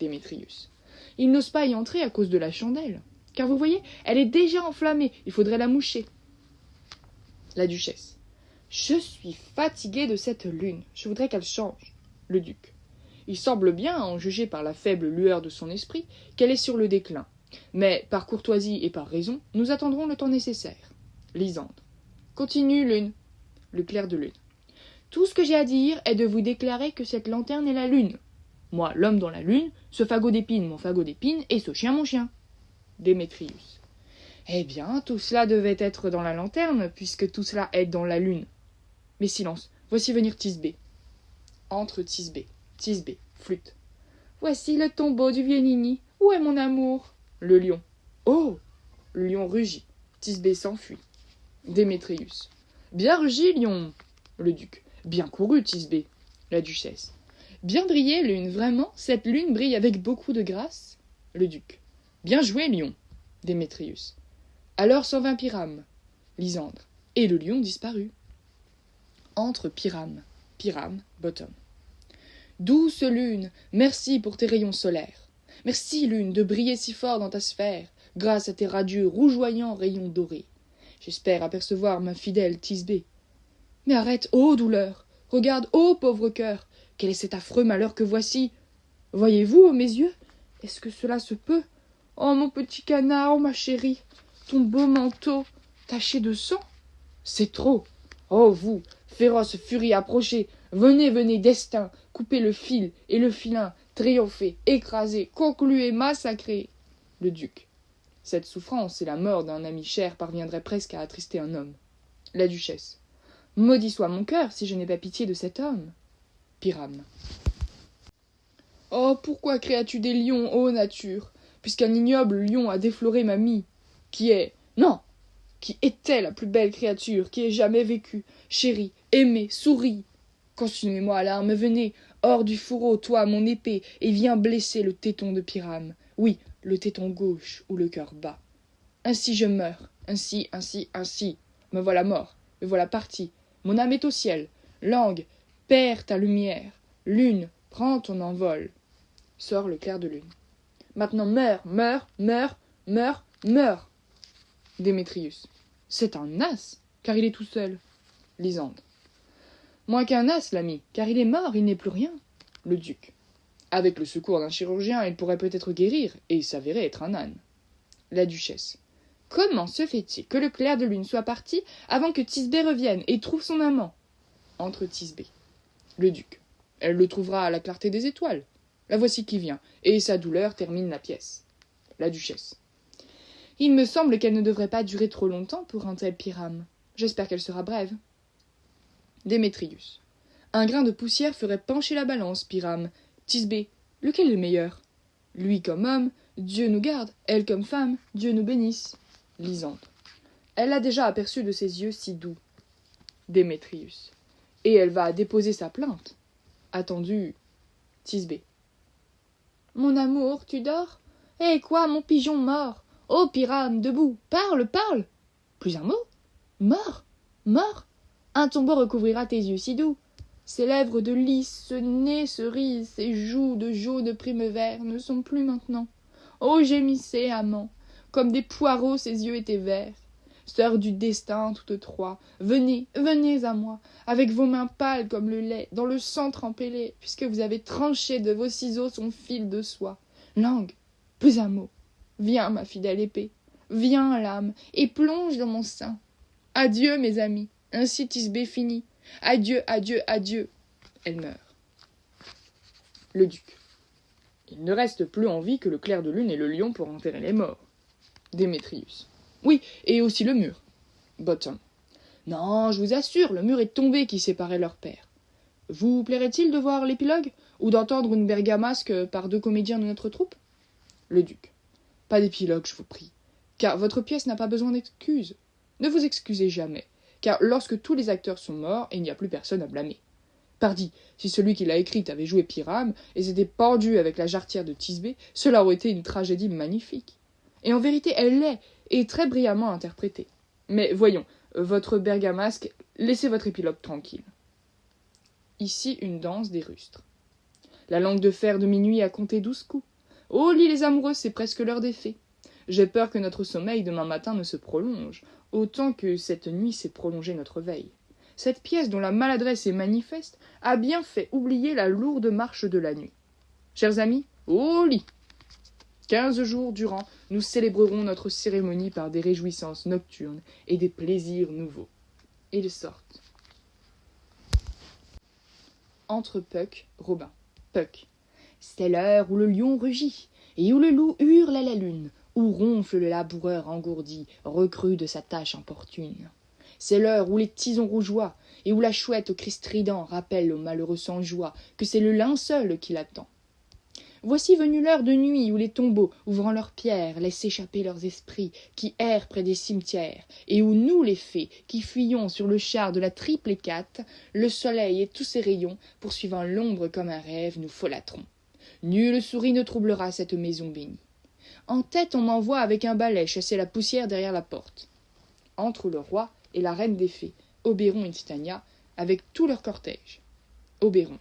Démétrius. Il n'ose pas y entrer à cause de la chandelle. Car vous voyez, elle est déjà enflammée, il faudrait la moucher. La duchesse. Je suis fatiguée de cette lune, je voudrais qu'elle change. Le duc. Il semble bien, à en juger par la faible lueur de son esprit, qu'elle est sur le déclin. Mais, par courtoisie et par raison, nous attendrons le temps nécessaire. Lysandre. Continue, lune. Le clair de lune. Tout ce que j'ai à dire est de vous déclarer que cette lanterne est la lune. Moi, l'homme dans la lune, ce fagot d'épines, mon fagot d'épines, et ce chien, mon chien. Démétrius. Eh bien, tout cela devait être dans la lanterne, puisque tout cela est dans la lune. Mais silence, voici venir Thisbé. Entre Thisbé, flûte. Voici le tombeau du vieux Nini. Où est mon amour? Le lion. Oh! Le lion rugit. Thisbé s'enfuit. Démétrius. Bien rugi, lion. Le duc. Bien couru, Thisbé. La duchesse. Bien brillé, lune, vraiment, cette lune brille avec beaucoup de grâce. Le duc. Bien joué, lion. Démétrius. Alors s'en vint Pyrame. Lysandre. Et le lion disparut. Entre Pyrame, Bottom. Douce lune, merci pour tes rayons solaires. Merci, lune, de briller si fort dans ta sphère, grâce à tes radieux, rougeoyants rayons dorés. J'espère apercevoir ma fidèle Thisbé. Mais arrête, ô douleur! Regarde, ô pauvre cœur! Quel est cet affreux malheur que voici? Voyez-vous, ô mes yeux? Est-ce que cela se peut? Oh, mon petit canard, oh ma chérie! Ton beau manteau, taché de sang? C'est trop! Oh, vous, féroce furie, approchez! Venez, venez, destin, coupez le fil et le filin, triomphez, écrasez, concluez, massacrez. Le duc. Cette souffrance et la mort d'un ami cher parviendraient presque à attrister un homme. La duchesse. Maudit soit mon cœur si je n'ai pas pitié de cet homme. Pyrame. Oh, pourquoi créas-tu des lions, ô nature, puisqu'un ignoble lion a défloré ma mie, qui était la plus belle créature qui ait jamais vécu, chérie, aimée, sourie. Continuez-moi l'arme, venez, hors du fourreau, toi, mon épée, et viens blesser le téton de Pyrame. Oui, le téton gauche, où le cœur bat. Ainsi je meurs, ainsi. Me voilà mort, me voilà parti. Mon âme est au ciel. Langue, perds ta lumière. Lune, prends ton envol. Sort le clair de lune. Maintenant meurs. Démétrius. C'est un as, car il est tout seul. Lysandre. Moins qu'un as, l'ami, car il est mort, il n'est plus rien. Le duc. Avec le secours d'un chirurgien, il pourrait peut-être guérir, et s'avérer être un âne. La duchesse. Comment se fait-il que le clair de lune soit parti avant que Thisbé revienne et trouve son amant? Entre Thisbé. Le duc. Elle le trouvera à la clarté des étoiles. La voici qui vient, et sa douleur termine la pièce. La duchesse. Il me semble qu'elle ne devrait pas durer trop longtemps pour un tel Pyrame. J'espère qu'elle sera brève. Démétrius. Un grain de poussière ferait pencher la balance, Pyrame. Thisbé, lequel est le meilleur? Lui comme homme, Dieu nous garde, elle comme femme, Dieu nous bénisse. Lysandre. Elle l'a déjà aperçu de ses yeux si doux. Démétrius. Et elle va déposer sa plainte. Attendu. Thisbé. Mon amour, tu dors? Eh quoi, mon pigeon mort? Ô Pyrame, debout, parle. Plus un mot? Mort? Un tombeau recouvrira tes yeux si doux. Ses lèvres de lys, ce nez cerise, ses joues de jaune prime vert ne sont plus maintenant. Oh, gémissez, amant, comme des poireaux ses yeux étaient verts. Sœurs du destin toutes trois, venez à moi, avec vos mains pâles comme le lait, dans le sang trempé, puisque vous avez tranché de vos ciseaux son fil de soie. Langue, plus un mot. Viens, ma fidèle épée, viens, l'âme, et plonge dans mon sein. Adieu, mes amis, ainsi Thisbé finit. Adieu. Elle meurt. Le duc. Il ne reste plus en vie que le clair de lune et le lion pour enterrer les morts. Démétrius. Oui, et aussi le mur. Bottom. Non, je vous assure, le mur est tombé qui séparait leur père. Vous plairait-il de voir l'épilogue, ou d'entendre une bergamasque par 2 comédiens de notre troupe? Le duc. Pas d'épilogue, je vous prie, car votre pièce n'a pas besoin d'excuses. Ne vous excusez jamais, car lorsque tous les acteurs sont morts, il n'y a plus personne à blâmer. Pardi, si celui qui l'a écrite avait joué Pyrame et s'était pendu avec la jarretière de Thisbé, cela aurait été une tragédie magnifique. Et en vérité, elle l'est, et très brillamment interprétée. Mais voyons, votre bergamasque, laissez votre épilogue tranquille. Ici une danse des rustres. La langue de fer de minuit a compté 12 coups. Au lit les amoureux, c'est presque l'heure des fées. J'ai peur que notre sommeil demain matin ne se prolonge, autant que cette nuit s'est prolongée notre veille. Cette pièce, dont la maladresse est manifeste, a bien fait oublier la lourde marche de la nuit. Chers amis, au lit! 15 jours durant, nous célébrerons notre cérémonie par des réjouissances nocturnes et des plaisirs nouveaux. Ils sortent. Entre Puck, Robin. Puck. C'est l'heure où le lion rugit, et où le loup hurle à la lune, où ronfle le laboureur engourdi, recru de sa tâche importune. C'est l'heure où les tisons rougeoient, et où la chouette au cri strident rappelle au malheureux sans joie que c'est le linceul qui l'attend. Voici venue l'heure de nuit où les tombeaux, ouvrant leurs pierres, laissent échapper leurs esprits qui errent près des cimetières, et où nous, les fées, qui fuyons sur le char de la triple hécate, le soleil et tous ses rayons, poursuivant l'ombre comme un rêve, nous folâtrons. Nulle souris ne troublera cette maison bénie. En tête, on m'envoie avec un balai chasser la poussière derrière la porte. Entre le roi et la reine des fées, Oberon et Titania, avec tout leur cortège. Oberon.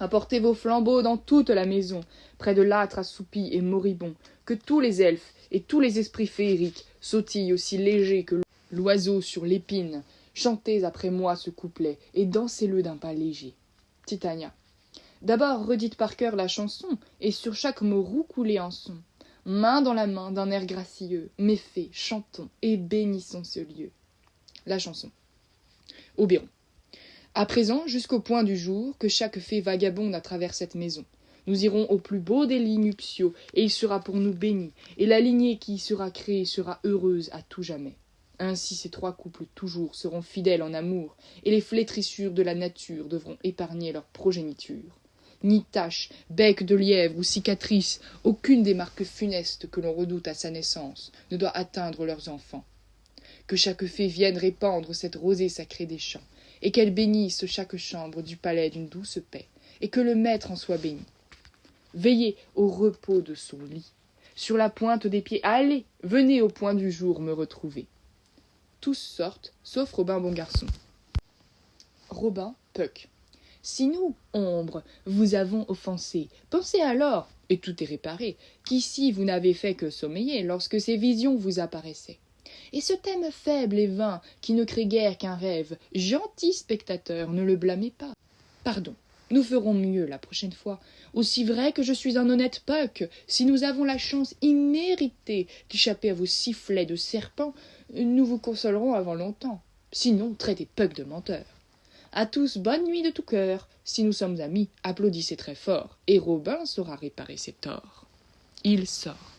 Apportez vos flambeaux dans toute la maison, près de l'âtre assoupi et moribond, que tous les elfes et tous les esprits féeriques sautillent aussi légers que l'oiseau sur l'épine. Chantez après moi ce couplet, et dansez-le d'un pas léger. Titania. D'abord redites par cœur la chanson, et sur chaque mot roucoulez en son. Main dans la main d'un air gracieux, mes fées, chantons, et bénissons ce lieu. La chanson. Oberon. À présent, jusqu'au point du jour, que chaque fée vagabonde à travers cette maison. Nous irons au plus beau des lits nuptiaux, et il sera pour nous béni, et la lignée qui y sera créée sera heureuse à tout jamais. Ainsi ces trois couples toujours seront fidèles en amour, et les flétrissures de la nature devront épargner leur progéniture. Ni tache, bec de lièvre ou cicatrice, aucune des marques funestes que l'on redoute à sa naissance ne doit atteindre leurs enfants. Que chaque fée vienne répandre cette rosée sacrée des champs, et qu'elle bénisse chaque chambre du palais d'une douce paix, et que le maître en soit béni. Veillez au repos de son lit, sur la pointe des pieds, allez, venez au point du jour me retrouver. Tous sortent, sauf Robin bon garçon. Robin, Puck. Si nous, ombre, vous avons offensé, pensez alors, et tout est réparé, qu'ici vous n'avez fait que sommeiller lorsque ces visions vous apparaissaient. Et ce thème faible et vain, qui ne crée guère qu'un rêve, gentil spectateur, ne le blâmez pas. Pardon, nous ferons mieux la prochaine fois. Aussi vrai que je suis un honnête Puck, si nous avons la chance imméritée d'échapper à vos sifflets de serpent, nous vous consolerons avant longtemps. Sinon, traitez Puck de menteur. À tous, bonne nuit de tout cœur. Si nous sommes amis, applaudissez très fort, et Robin saura réparer ses torts. Il sort.